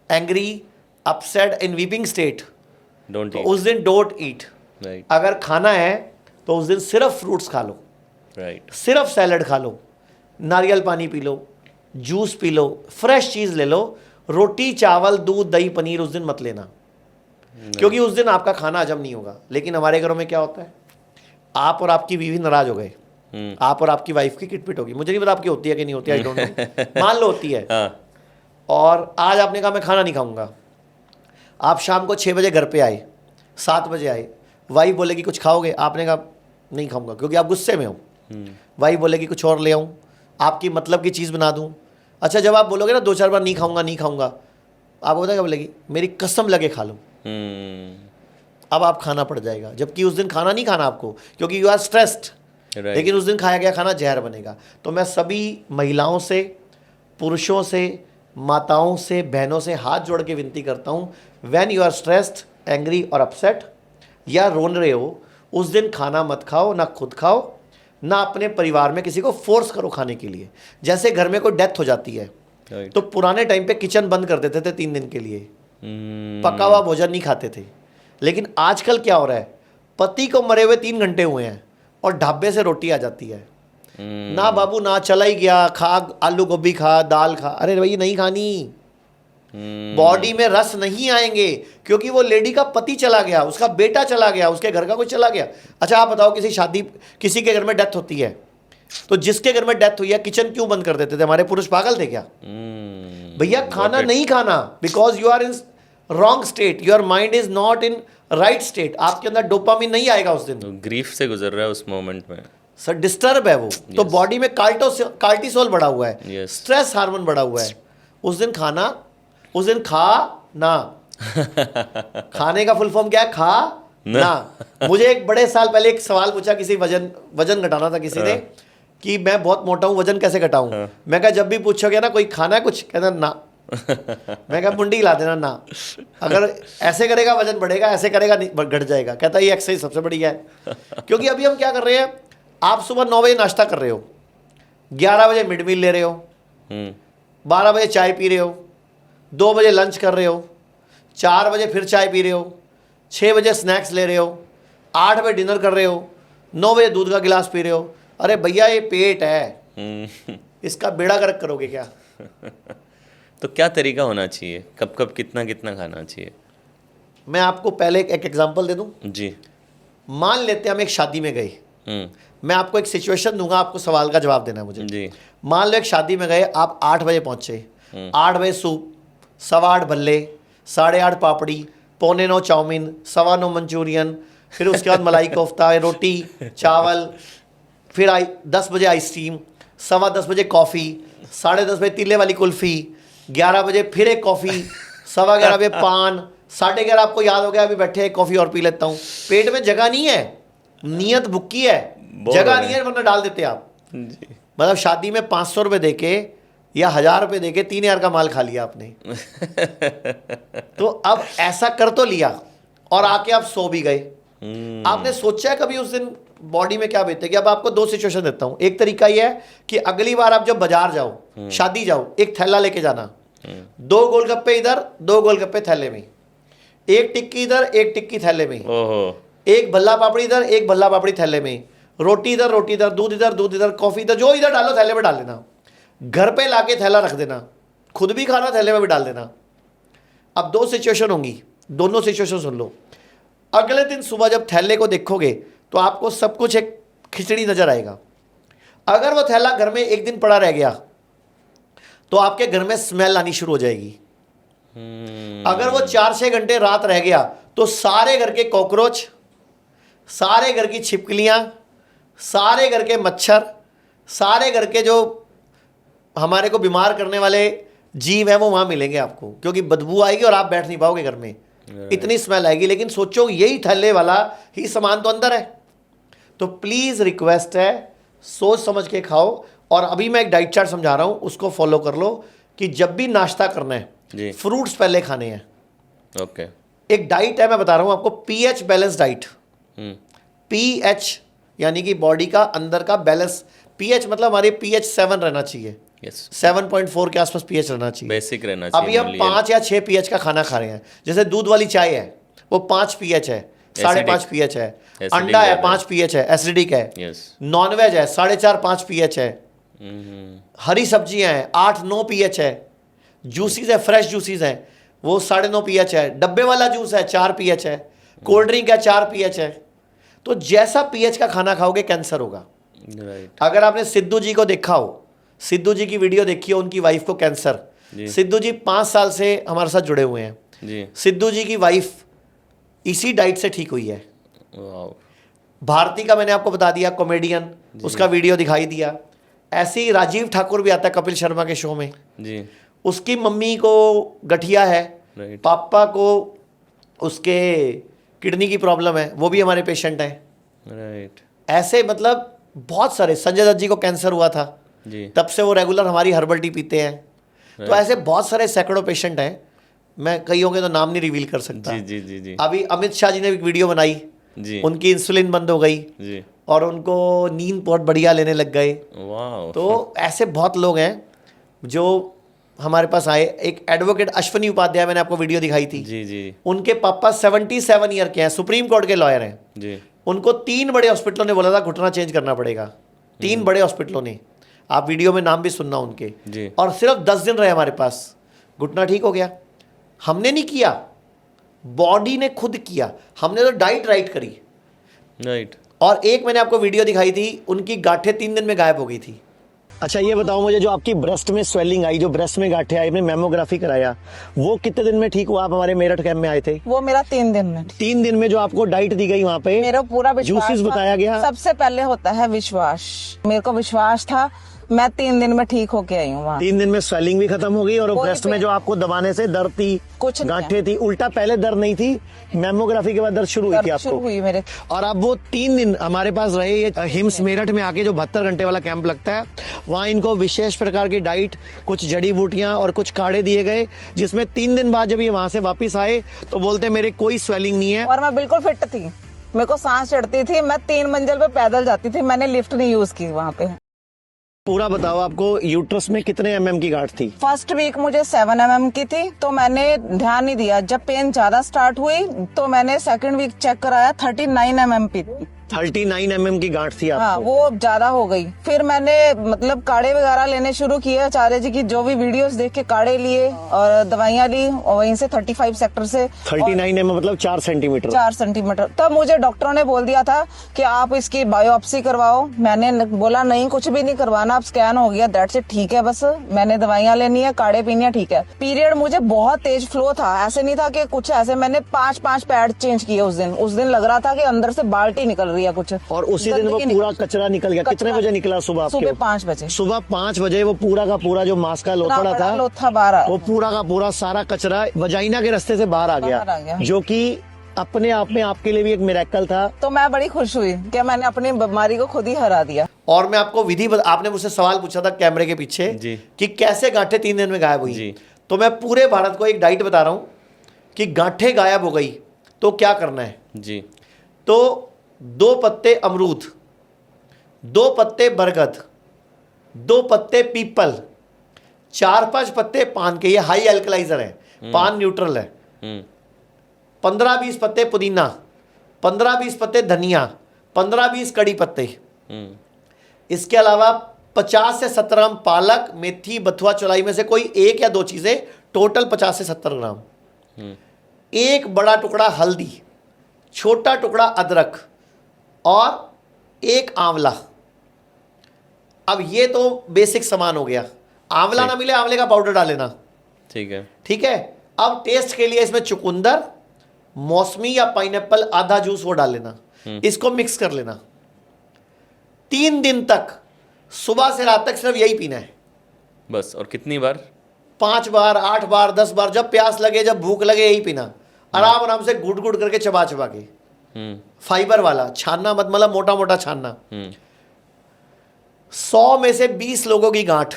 angry, upset, in weeping state, तो उस दिन डोंट ईट। अगर खाना है तो उस दिन सिर्फ फ्रूट्स खा लो, सिर्फ सैलड खा लो, नारियल पानी P low, juice P low, fresh चीज़ ले लो। रोटी, चावल, दूध, दही, पनीर उस दिन मत लेना, क्योंकि उस दिन आपका खाना हजम नहीं होगा। लेकिन हमारे घरों में क्या होता है, आप और आपकी बीवी नाराज हो गए, आप और आपकी वाइफ की किटपिट होगी, मुझे नहीं पता आपकी होती है कि नहीं होती, आई डोंट नो, मान लो होती है। और आज आपने कहा मैं खाना नहीं खाऊंगा। आप शाम को 6 बजे घर पे आए, 7 बजे आए, वाइफ बोलेगी कुछ खाओगे? आपने कहा नहीं खाऊंगा, क्योंकि आप गुस्से में हो। वाइफ बोलेगी कुछ और ले आऊँ, आपकी मतलब की चीज़ बना दूँ। अच्छा, जब आप बोलोगे ना 2-4 बार नहीं खाऊंगा नहीं खाऊंगा, आपको पता क्या बोलेगी? मेरी कसम लगे खा लो। अब आप खाना पड़ जाएगा, जबकि उस दिन खाना नहीं खाना आपको, क्योंकि यू आर स्ट्रेस्ड। लेकिन उस दिन खाया गया खाना जहर बनेगा। तो मैं सभी महिलाओं से, पुरुषों से, माताओं से, बहनों से हाथ जोड़ के विनती करता हूँ, when you are stressed, angry और अपसेट या रोन रहे हो, उस दिन खाना मत खाओ, ना खुद खाओ, ना अपने परिवार में किसी को फोर्स करो खाने के लिए। जैसे घर में कोई डेथ हो जाती है तो पुराने टाइम पे किचन बंद कर देते थे 3 दिन के लिए, पका हुआ भोजन नहीं खाते थे। लेकिन आजकल क्या हो रहा है, पति को मरे हुए 3 घंटे हुए हैं और ढाबे से रोटी आ जाती है। ना बाबू ना, चला ही गया, खा, आलू गोभी खा, दाल खा। अरे भाई नहीं खानी, बॉडी में रस नहीं आएंगे, क्योंकि वो लेडी का पति चला गया, उसका बेटा चला गया, उसके घर का कोई चला गया। अच्छा आप बताओ, किसी के घर में डेथ होती है तो जिसके घर में डेथ हुई है किचन क्यों बंद कर देते थे? हमारे पुरुष पागल थे क्या? भैया खाना नहीं खाना, because you are in wrong state, your mind is not in right state. आपके अंदर डोपामिन नहीं आएगा उस दिन, ग्रीफ से गुजर रहा है उस मोमेंट में, सर डिस्टर्ब है वो। तो बॉडी में कार्टिसोल बढ़ा हुआ है, स्ट्रेस हार्मोन बढ़ा हुआ है। उस दिन खाना, उस दिन खा ना। खाने का फुल फॉर्म क्या है? खा ना। मुझे एक बड़े साल पहले एक सवाल पूछा, किसी वजन घटाना था किसी ने, कि मैं बहुत मोटा हूँ, वजन कैसे घटाऊं? मैं कहा जब भी पूछोगे ना कोई खाना है कुछ, कहना ना। मैं कहा मुंडी हिला देना ना। अगर ऐसे करेगा वजन बढ़ेगा, ऐसे करेगा घट जाएगा। कहता ये एक्सरसाइज सबसे बढ़िया है। क्योंकि अभी हम क्या कर रहे हैं, आप सुबह 9 बजे नाश्ता कर रहे हो, 11 बजे मिड मील ले रहे हो, 12 बजे चाय पी रहे हो, 2 बजे लंच कर रहे हो, 4 बजे फिर चाय पी रहे हो, 6 बजे स्नैक्स ले रहे हो, 8 बजे डिनर कर रहे हो, 9 बजे दूध का गिलास पी रहे हो। अरे भैया ये पेट है, इसका बेड़ा गर्क करोगे क्या? तो क्या तरीका होना चाहिए, कब कब कितना कितना खाना चाहिए? मैं आपको पहले एक एग्जांपल दे दूं जी। मान लेते हैं हम एक शादी में गए, मैं आपको एक सिचुएशन दूंगा, आपको सवाल का जवाब देना है मुझे जी। मान लो एक शादी में गए, आप 8 बजे पहुंचे, 8 बजे सूप, 8:15 भल्ले, 8:30 पापड़ी, 8:45 चाउमीन, 9:15 मंचूरियन, फिर उसके बाद मलाई कोफ्ता, रोटी, चावल, फिर 10 बजे आइसक्रीम, 10:15 बजे कॉफ़ी, 10:30 बजे तीले वाली कुल्फ़ी, 11 बजे फिर एक कॉफ़ी, 11:15 बजे पान, 11:30 आपको याद हो गया अभी बैठे एक कॉफ़ी और पी लेता हूँ। पेट में जगह नहीं है, नीयत भुक्की है, जगह नहीं है, वरना डाल देते आप। मतलब शादी में 500 रुपये दे के या 1000 रुपये देके 3000 का माल खा लिया आपने। तो अब ऐसा कर तो लिया और आके आप सो भी गए। आपने सोचा है कभी उस दिन बॉडी में क्या बीतेगी? अब आपको 2 सिचुएशन देता हूं। एक तरीका यह है कि अगली बार आप जब बाजार जाओ, शादी जाओ, एक थैला लेके जाना, 2 गोलगप्पे इधर, 2 गोलगप्पे थैले में, एक टिक्की इधर, एक टिक्की थैले में, एक भल्ला पापड़ी इधर, एक भल्ला पापड़ी थैले में, रोटी इधर, रोटी इधर, दूध इधर, दूध इधर, कॉफी इधर, जो इधर डालो थैले में डाल देना। घर पे लाके थैला रख देना, खुद भी खाना, थैले में भी डाल देना। अब 2 सिचुएशन होंगी, दोनों सिचुएशन सुन लो। अगले दिन सुबह जब थैले को देखोगे तो आपको सब कुछ एक खिचड़ी नजर आएगा। अगर वो थैला घर में एक दिन पड़ा रह गया तो आपके घर में स्मेल आनी शुरू हो जाएगी। अगर वो 4-6 घंटे रात रह गया तो सारे घर के कॉकरोच, सारे घर की छिपकलियां, सारे घर के मच्छर, सारे घर के जो हमारे को बीमार करने वाले जीव हैं वो वहां मिलेंगे आपको, क्योंकि बदबू आएगी और आप बैठ नहीं पाओगे घर में, इतनी स्मेल आएगी। लेकिन सोचो यही थैले वाला ही सामान तो अंदर है। तो प्लीज रिक्वेस्ट है, सोच समझ के खाओ। और अभी मैं एक डाइट चार्ट समझा रहा हूं, उसको फॉलो कर लो कि जब भी नाश्ता करना है फ्रूट्स पहले खाने हैं। ओके। एक डाइट है, मैं बता रहा हूं आपको, पीएच बैलेंस डाइट। पीएच यानी कि बॉडी का अंदर का बैलेंस। पीएच मतलब हमारे पीएच 7 रहना चाहिए, 7.4 के आसपास पीएच रहना चाहिए, बेसिक रहना चाहिए। अभी हम 5 या 6 पीएच का खाना खा रहे हैं। जैसे दूध वाली चाय है वो 5 पीएच है, 5.5 पीएच है। अंडा है 5 पीएच है, एसिडिक है। नॉनवेज है 4.5-5 पीएच है। हरी सब्जियां हैं 8-9 पीएच है। जूसीज है, फ्रेश जूसीज है, वो 9.5 पीएच है। डब्बे वाला जूस है 4 पीएच है। कोल्ड ड्रिंक है 4 पीएच है। तो जैसा पीएच का खाना खाओगे कैंसर होगा। अगर आपने सिद्धू जी को देखा हो, सिद्धू जी की वीडियो देखी हो, उनकी वाइफ को कैंसर, सिद्धू जी 5 साल से हमारे साथ जुड़े हुए हैं। सिद्धू जी की वाइफ इसी डाइट से ठीक हुई है। भारती का मैंने आपको बता दिया, कॉमेडियन, उसका वीडियो दिखाई दिया। ऐसे ही राजीव ठाकुर भी आता है कपिल शर्मा के शो में जी। उसकी मम्मी को गठिया है, पापा को उसके किडनी की प्रॉब्लम है, वो भी हमारे पेशेंट हैं। ऐसे मतलब बहुत सारे, संजय दत्त जी को कैंसर हुआ था जी, तब से वो रेगुलर हमारी हर्बल टी पीते हैं। तो ऐसे बहुत सारे सैकड़ों पेशेंट हैं, मैं कईयों के तो नाम नहीं रिवील कर सकता जी, जी, जी, जी। अभी अमित शाह जी ने एक वीडियो बनाई जी, उनकी इंसुलिन बंद हो गई जी, और उनको नींद बहुत बढ़िया लेने लग गए। तो ऐसे बहुत लोग हैं जो हमारे पास आए। एक एडवोकेट अश्वनी उपाध्याय, मैंने आपको वीडियो दिखाई थी जी जी, उनके पापा 77 ईयर के हैं, सुप्रीम कोर्ट के लॉयर हैं जी। उनको 3 बड़े हॉस्पिटलों ने बोला था घुटना चेंज करना पड़ेगा, 3 बड़े हॉस्पिटलों ने, आप वीडियो में नाम भी सुनना उनके जी। और सिर्फ 10 दिन रहे हमारे पास, घुटना ठीक हो गया। हमने नहीं किया, बॉडी ने खुद किया, हमने तो डाइट राइट करी राइट। और एक मैंने आपको वीडियो दिखाई थी, उनकी गांठें 3 दिन में गायब हो गई थी। अच्छा ये बताओ मुझे, जो आपकी ब्रेस्ट में स्वेलिंग आई, जो ब्रेस्ट में गांठें आई, आपने मेमोग्राफी कराया, वो कितने दिन में ठीक हुआ? आप हमारे मेरठ कैंप में आए थे। वो मेरा 3 दिन में। 3 दिन में जो आपको डाइट दी गई वहाँ पे, मेरा पूरा विश्वास, जूसेस बताया गया। सबसे पहले होता है विश्वास, मेरे को विश्वास था, मैं 3 दिन में ठीक होके आई हूँ। 3 दिन में स्वेलिंग भी खत्म हो गई, और ब्रेस्ट में जो आपको दबाने से दर्द थी, कुछ गांठें थी, उल्टा पहले दर्द नहीं थी, मेमोग्राफी के बाद दर्द शुरू हुई थी आपको। हुई मेरे। और अब वो 3 दिन हमारे पास रहे। ये हिम्स मेरठ में आके जो 72 घंटे वाला कैंप लगता है, वहाँ इनको विशेष प्रकार की डाइट, कुछ जड़ी बूटियां और कुछ काढ़े दिए गए, जिसमें 3 दिन बाद जब ये वहाँ से वापिस आए तो बोलते मेरे कोई स्वेलिंग नहीं है। और मैं बिल्कुल फिट थी, मेरे को सांस चढ़ती थी, मैं 3 मंजिल पे पैदल जाती थी, मैंने लिफ्ट नहीं यूज की वहाँ पे। पूरा बताओ, आपको यूट्रस में कितने mm की गांठ थी? फर्स्ट वीक मुझे 7 mm की थी, तो मैंने ध्यान नहीं दिया। जब पेन ज्यादा स्टार्ट हुई तो मैंने सेकंड वीक चेक कराया, 39 mm की 39 mm की गांठ थी आपको। हाँ, वो ज्यादा हो गई। फिर मैंने मतलब काढ़े वगैरह लेने शुरू किए, आचार्य जी की जो भी वीडियोस देख के काढ़े लिए और दवाइयाँ ली, और वहीं से 35 सेक्टर से 39 mm मतलब 4 सेंटीमीटर। 4 सेंटीमीटर। तब मुझे डॉक्टरों ने बोल दिया था कि आप इसकी बायोप्सी करवाओ। मैंने बोला नहीं, कुछ भी नहीं करवाना, अब स्कैन हो गया, दैट्स इट, ठीक है, बस मैंने दवाइयाँ लेनी है, काढ़े पीनी है, ठीक है। पीरियड मुझे बहुत तेज फ्लो था, ऐसे नहीं था कि कुछ ऐसे। मैंने 5 पैड चेंज किए उस दिन लग रहा था कि अंदर से बाल्टी निकल रही है कुछ। और उसी दिन वो पूरा कचरा निकल गया। कितने बजे निकला सुबह? सुबह 5 बजे। सुबह 5 बजे वो पूरा का पूरा जो मांस का लोथड़ा था बाहर, वो पूरा का पूरा सारा कचरा वजाइना के रास्ते से बाहर आ गया, जो कि अपने आप में आपके लिए भी एक मिरेकल था। तो मैं बड़ी खुश हुई कि मैंने अपनी बीमारी को खुद ही हरा दिया। और मैं आपको आपने मुझसे सवाल पूछा था कैमरे के पीछे जी। कि कैसे गांठें 3 दिन में गायब हुई जी। तो मैं पूरे भारत को एक डाइट बता रहा हूं कि गांठें गायब हो गई तो क्या करना है। जी। तो 2 पत्ते अमरूद, 2 पत्ते बरगद, 2 पत्ते पीपल, 4-5 पत्ते पान के, ये हाई एल्कलाइजर है, पान न्यूट्रल है, 15-20 पत्ते पुदीना, 15-20 पत्ते धनिया, 15-20 कड़ी पत्ते, इसके अलावा 50 से 70 ग्राम पालक, मेथी, बथुआ, चौलाई में से कोई 1 या 2 चीजें, टोटल 50 से 70 ग्राम, 1 बड़ा टुकड़ा हल्दी, छोटा टुकड़ा अदरक और 1 आंवला। अब ये तो बेसिक सामान हो गया। आंवला ना मिले, आंवले का पाउडर डाल लेना, ठीक है। ठीक है। अब टेस्ट के लिए इसमें चुकंदर, मौसमी या पाइनएप्पल आधा जूस वो डाल लेना, इसको मिक्स कर लेना। 3 दिन तक सुबह से रात तक सिर्फ यही पीना है बस। और कितनी बार? 5 बार, 8 बार, 10 बार, जब प्यास लगे, जब भूख लगे, यही पीना। आराम आराम से घुट घुट करके, चबा चबा के। फाइबर वाला छानना मत, मतलब मोटा मोटा छानना। 100 में से 20 लोगों की गांठ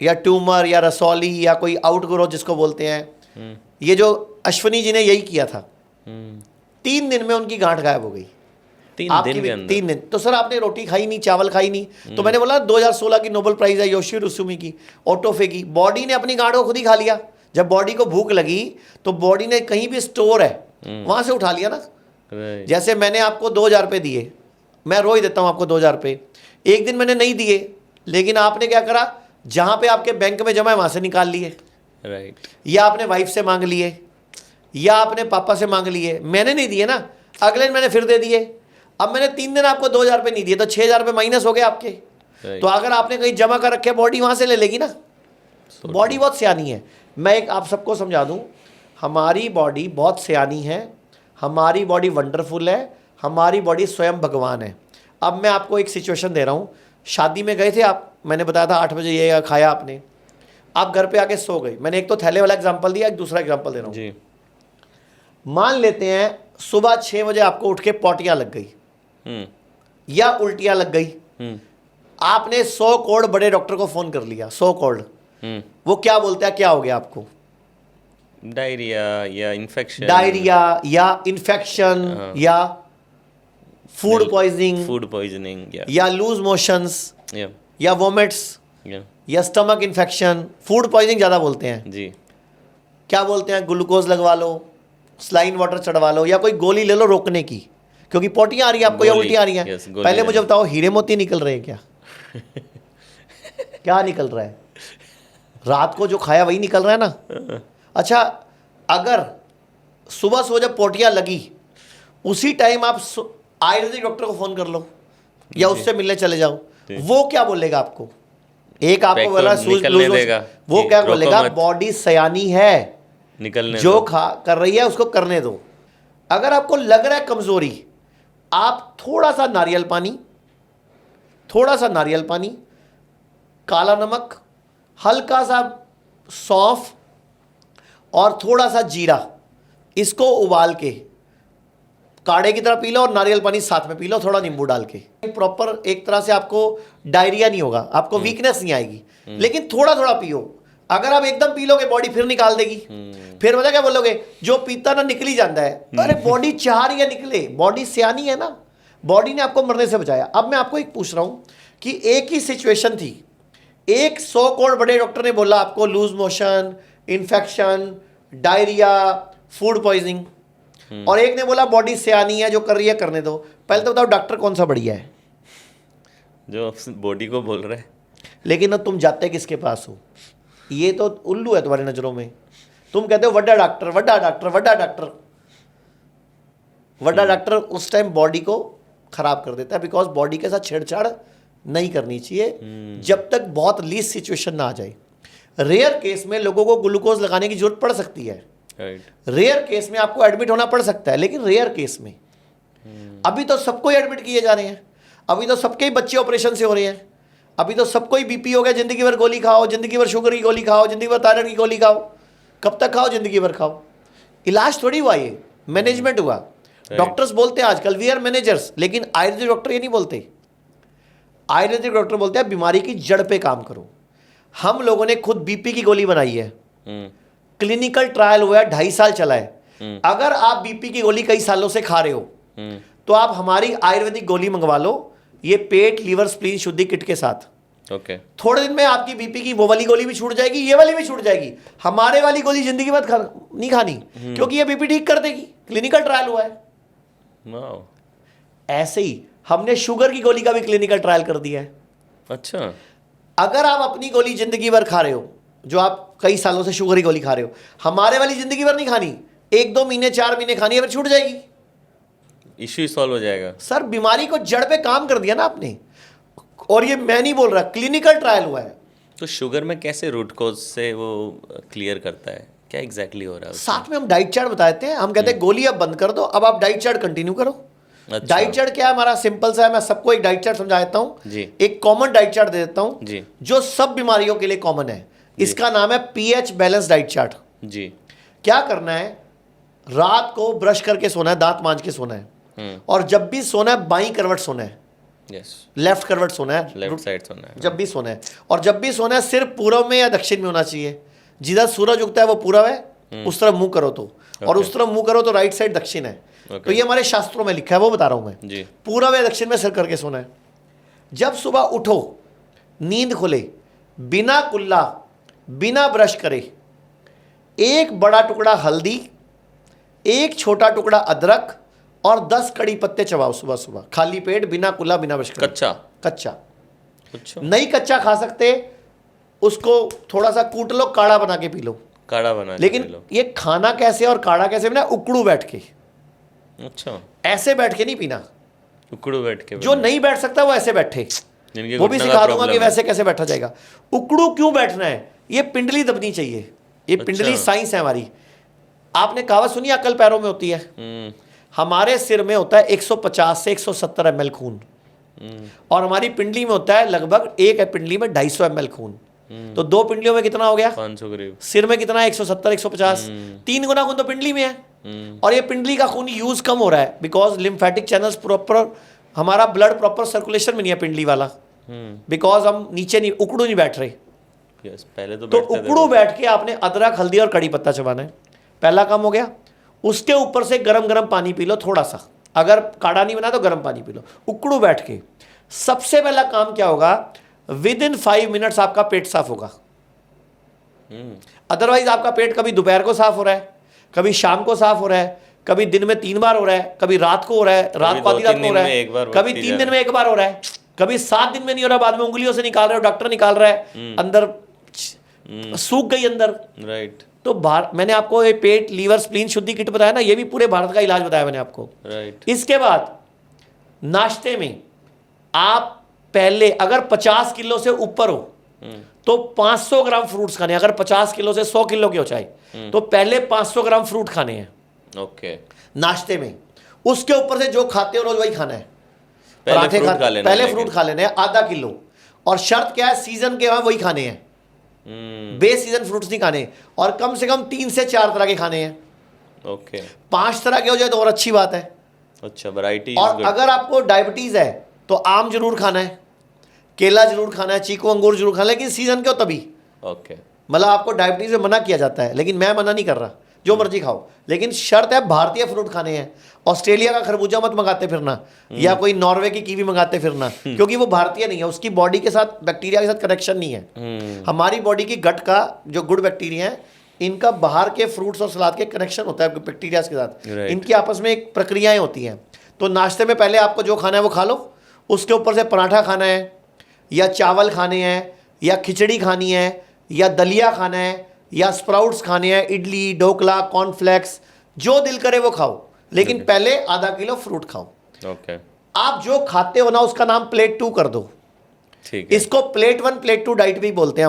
या ट्यूमर या रसौली या कोई आउटग्रोथ जिसको बोलते हैं, ये जो अश्विनी जी ने यही किया था, 3 दिन में उनकी गांठ गायब हो गई। 3 दिन के अंदर? 3 दिन। तो सर आपने रोटी खाई नहीं, चावल खाई नहीं, तो मैंने बोला 2016 की नोबेल प्राइज है योशिहिरो सुमी की, ओटोफे की। बॉडी ने अपनी गांठ को खुद ही खा लिया। जब बॉडी को भूख लगी तो बॉडी ने कहीं भी स्टोर है वहां से उठा लिया ना। जैसे मैंने आपको 2000 रुपये दिए, मैं रोज देता हूं आपको 2000 रुपये, एक दिन मैंने नहीं दिए, लेकिन आपने क्या करा, जहां पे आपके बैंक में जमा है वहां से निकाल लिए, राइट। या आपने वाइफ से मांग लिए, या आपने पापा से मांग लिए। मैंने नहीं दिए ना, अगले दिन मैंने फिर दे दिए। अब मैंने 3 दिन आपको 2000 रुपये नहीं दिए, तो 6000 रुपये माइनस हो गए आपके। तो अगर आपने कहीं जमा कर रखे, बॉडी वहां से ले लेगी ना। बॉडी बहुत सियानी है। मैं एक आप सबको समझा दूं, हमारी बॉडी बहुत सियानी है, हमारी बॉडी वंडरफुल है, हमारी बॉडी स्वयं भगवान है। अब मैं आपको एक सिचुएशन दे रहा हूं। शादी में गए थे आप, मैंने बताया था 8 बजे ये खाया आपने, आप घर पे आके सो गए। मैंने एक तो थैले वाला एग्जांपल दिया, एक दूसरा एग्जांपल दे रहा हूं जी। मान लेते हैं सुबह 6 बजे आपको उठ के पॉटियां लग गई या उल्टियां लग गई, आपने 100 करोड़ बड़े डॉक्टर को फोन कर लिया, 100 करोड़। वो क्या बोलते हैं, क्या हो गया आपको? डायरिया या इन्फेक्शन, डायरिया या इन्फेक्शन या फूड पॉइजनिंग या लूज मोशंस या वोमिट्स या स्टमक इन्फेक्शन। फूड पॉइजनिंग ज़्यादा बोलते हैं जी। क्या बोलते हैं, ग्लूकोज लगवा लो, स्लाइन वाटर चढ़वा लो, या कोई गोली ले लो रोकने की, क्योंकि पोटियां आ रही है आपको या उल्टियां आ रही हैं। पहले मुझे बताओ, हीरे मोती निकल रहे हैं क्या? क्या निकल रहा है? रात को जो खाया वही निकल रहा है ना। अच्छा, अगर सुबह सुबह जब पोटियां लगी उसी टाइम आप आयुर्वेदिक डॉक्टर को फोन कर लो या उससे मिलने चले जाओ, वो क्या बोलेगा आपको? एक आपको बोला वो क्या बोलेगा, बॉडी सयानी है, निकलने जो खा कर रही है उसको करने दो। अगर आपको लग रहा है कमजोरी, आप थोड़ा सा नारियल पानी, काला नमक, हल्का सा सौंफ और थोड़ा सा जीरा, इसको उबाल के काढ़े की तरह पी लो और नारियल पानी साथ में पी लो, थोड़ा नींबू डाल के। प्रॉपर एक तरह से आपको डायरिया नहीं होगा, आपको वीकनेस नहीं आएगी, लेकिन थोड़ा थोड़ा पियो। अगर आप एकदम पी लोगे बॉडी फिर निकाल देगी। फिर पता क्या बोलोगे, जो पीता ना निकल ही जाता है। अरे बॉडी चाह रही है निकले, बॉडी सियानी है ना, बॉडी ने आपको मरने से बचाया। अब मैं आपको एक पूछ रहा हूं कि एक ही सिचुएशन थी, एक 100 करोड़ बड़े डॉक्टर ने बोला आपको loose motion, infection, diarrhoea, food poisoning, और एक ने बोला बॉडी सियानी है, जो कर रही है करने दो। पहले तो बताओ डॉक्टर कौन सा बढ़िया है? जो बॉडी को बोल रहा है। लेकिन अब तुम जाते किसके पास हो? ये तो उल्लू है तुम्हारी नजरों में। तुम कहते हो वड्डा डॉक्टर, वड्डा डॉक्टर, वड्डा डॉक्टर। वड्डा डॉक्टर उस टाइम बॉडी को खराब कर देता है, बिकॉज बॉडी के साथ छेड़छाड़ नहीं करनी चाहिए जब तक बहुत लीस्ट सिचुएशन ना आ जाए। रेयर केस में लोगों को ग्लूकोज लगाने की जरूरत पड़ सकती है, रेयर केस में आपको एडमिट होना पड़ सकता है, लेकिन रेयर केस में। अभी तो सबको ही एडमिट किए जा रहे हैं, अभी तो सबके ही बच्चे ऑपरेशन से हो रहे हैं, अभी तो सबको ही बीपी हो गया, जिंदगी भर गोली खाओ, जिंदगी भर शुगर की गोली खाओ, जिंदगी भर थायराइड की गोली खाओ। कब तक खाओ? जिंदगी भर खाओ। इलाज थोड़ी हुआ ये, मैनेजमेंट हुआ। डॉक्टर्स बोलते हैं आजकल वी आर मैनेजर्स, लेकिन आयुर्वेदिक डॉक्टर ये नहीं बोलते। आयुर्वेदिक डॉक्टर बोलते हैं बीमारी की जड़ पे काम करो। हम लोगों ने खुद बीपी की गोली बनाई है, क्लिनिकल ट्रायल हुआ है, 2.5 साल चला है। अगर आप बीपी की गोली कई सालों से खा रहे हो तो आप हमारी आयुर्वेदिक गोली मंगवा लो, ये पेट लीवर स्प्लीन शुद्धि किट के साथ। ओके। थोड़े दिन में आपकी बीपी की वो वाली गोली भी छूट जाएगी, ये वाली भी छूट जाएगी। हमारे वाली गोली जिंदगी भर नहीं खानी, क्योंकि ये बीपी ठीक कर देगी, क्लिनिकल ट्रायल हुआ है। वाओ। ऐसे ही हमने शुगर की गोली का भी क्लिनिकल ट्रायल कर दिया है। अच्छा। अगर आप अपनी गोली जिंदगी भर खा रहे हो, जो आप कई सालों से शुगर की गोली खा रहे हो, हमारे वाली जिंदगी भर नहीं खानी, 1-2 महीने 4 महीने खानी है, फिर छूट जाएगी, इश्यू सॉल्व हो जाएगा। सर बीमारी को जड़ पे काम कर दिया ना आपने। और ये मैं नहीं बोल रहा, क्लिनिकल ट्रायल हुआ है। तो शुगर में कैसे रूट कॉज से वो क्लियर करता है, क्या एग्जैक्टली हो रहा है उसमें? साथ में हम डाइट चार्ट बताते हैं, हम कहते हैं गोली अब बंद कर दो, अब आप डाइट चार्ट कंटिन्यू करो। अच्छा। डाइट चार्ट क्या है हमारा, सिंपल सा है, मैं सबको एक डाइट चार्ट समझा देता हूँ जी। एक कॉमन डाइट चार्ट दे देता हूँ जी। जो सब बीमारियों के लिए कॉमन है। इसका नाम है पीएच बैलेंस डाइट चार्ट। जी। क्या करना है, रात को ब्रश करके सोना है, दांत मांज के सोना है, और जब भी सोना है बाईं करवट सोना है, यस, लेफ्ट करवट सोना है, लेफ्ट साइड सोना है। जब भी सोना है। और जब भी सोना है सिर्फ पूर्व में या दक्षिण में होना चाहिए। जिधर सूरज उगता है वो पूर्व है, उस तरफ मुंह करो तो, और उस तरफ मुंह करो तो राइट साइड दक्षिण है। तो ये हमारे शास्त्रों में लिखा है, वो बता रहा हूं मैं। जी। पूर्व या दक्षिण में सिर करके सोना है। जब सुबह उठो, नींद खुले, बिना कुल्ला, बिना ब्रश करे, एक बड़ा टुकड़ा हल्दी, एक छोटा टुकड़ा अदरक और 10 कड़ी पत्ते चबाओ सुबह सुबह, खाली पेट, बिना कुल्ला, बिना ब्रश करे। कच्चा? कच्चा। अच्छा। नहीं कच्चा खा सकते, उसको थोड़ा सा कूट लो, काढ़ा बना के पी लो। काढ़ा बना के लेकिन पी लो। ये खाना कैसे और काढ़ा कैसे पीना, उकड़ू बैठ के। अच्छा। ऐसे बैठ के नहीं पीना, उकड़ू बैठ के जो नहीं बैठ सकता वो ऐसे बैठे, जिनके वो भी घुटने का सिखा दूंगा problem कि है। वैसे कैसे बैठा जाएगा। उकड़ू क्यों बैठना है, ये पिंडली दबनी चाहिए, ये पिंडली अच्छा। साइंस है हमारी। आपने कहावत सुनी अकल पैरों में होती है। हमारे सिर में होता है 150 से 170 ml खून, और हमारी पिंडली में होता है लगभग एक पिंडली में 250 ml खून। तो 2 पिंडलियों में कितना हो गया, 500 करीब। सिर में कितना है, 170 150, 3 गुना खून तो पिंडली में है। और ये पिंडली का खून यूज कम हो रहा है बिकॉज लिम्फेटिक चैनल्स प्रॉपर, हमारा ब्लड प्रॉपर सर्कुलेशन में नहीं है पिंडली वाला, बिकॉज हम नीचे नहीं, उकड़ू नहीं बैठ रहे। यस, पहले तो तो बैठते थे उकड़ू वो। बैठ के आपने अदरक, हल्दी और कड़ी पत्ता चबाना है, पहला काम हो गया। उसके ऊपर से गरम गरम पानी पी लो थोड़ा सा, अगर काढ़ा नहीं बना तो गरम पानी पी लो, उकड़ू बैठ के। सबसे पहला काम क्या होगा, विद इन 5 मिनट्स आपका पेट साफ होगा। अदरवाइज आपका पेट कभी दोपहर को साफ हो रहा है, कभी शाम को साफ हो रहा है, कभी दिन में 3 बार हो रहा है, कभी रात को हो रहा है, रात को आधी रात को हो रहा है, कभी 3 दिन में 1 बार हो रहा है, कभी 7 दिन में नहीं हो रहा, बाद में उंगलियों से निकाल रहे हो, डॉक्टर निकाल रहा है, अंदर सूख गई अंदर। राइट। तो मैंने आपको ये पेट लीवर स्प्लीन शुद्धि किट बताया ना, ये भी पूरे भारत का इलाज बताया मैंने आपको। राइट। इसके बाद नाश्ते में आप पहले अगर 50 किलो से ऊपर हो तो 500 ग्राम फ्रूट्स खाने, अगर 50 किलो से 100 किलो के हो चाहे तो पहले 500 ग्राम फ्रूट खाने हैं ओके। नाश्ते में। उसके ऊपर से जो खाते हो रोज वही खाना है। पहले पराठे फ्रूट खा खा लेना है, पहले लेकिन। फ्रूट खा लेने हैं आधा किलो, और शर्त क्या है, सीजन के वही खाने हैं, बे सीजन फ्रूट्स नहीं खाने, और कम से कम 3 से 4 तरह के खाने हैं। ओके। 5 तरह के हो जाए तो और अच्छी बात है। अच्छा, वैरायटी इज और गुड। अगर आपको डायबिटीज है तो आम जरूर खाना है, केला जरूर खाना है, चीकू अंगूर जरूर खाना है, लेकिन सीजन के हो तभी। ओके। मतलब आपको डायबिटीज में मना किया जाता है, लेकिन मैं मना नहीं कर रहा, जो मर्जी खाओ, लेकिन शर्त है भारतीय फ्रूट खाने हैं। ऑस्ट्रेलिया का खरबूजा मत मंगाते फिरना, या कोई नॉर्वे की कीवी मंगाते फिरना, क्योंकि वो भारतीय नहीं है, उसकी बॉडी के साथ, बैक्टीरिया के साथ कनेक्शन नहीं है। हमारी बॉडी की गट का जो गुड बैक्टीरिया है, इनका बाहर के फ्रूट्स और सलाद के कनेक्शन होता है बैक्टीरिया के साथ। Right. इनकी आपस में एक प्रक्रियाएं होती हैं। तो नाश्ते में पहले आपको जो खाना है वो खा लो, उसके ऊपर से पराठा खाना है, या चावल खाने हैं, या खिचड़ी खानी है, या दलिया खाना है, या स्प्राउट्स खाने हैं, इडली, ढोकला, कॉर्नफ्लेक्स, जो दिल करे वो खाओ, लेकिन पहले आधा किलो फ्रूट खाओ। ओके। आप जो खाते हो ना उसका नाम प्लेट 2 कर दो। ठीक है। इसको प्लेट 1 प्लेट 2 डाइट भी बोलते हैं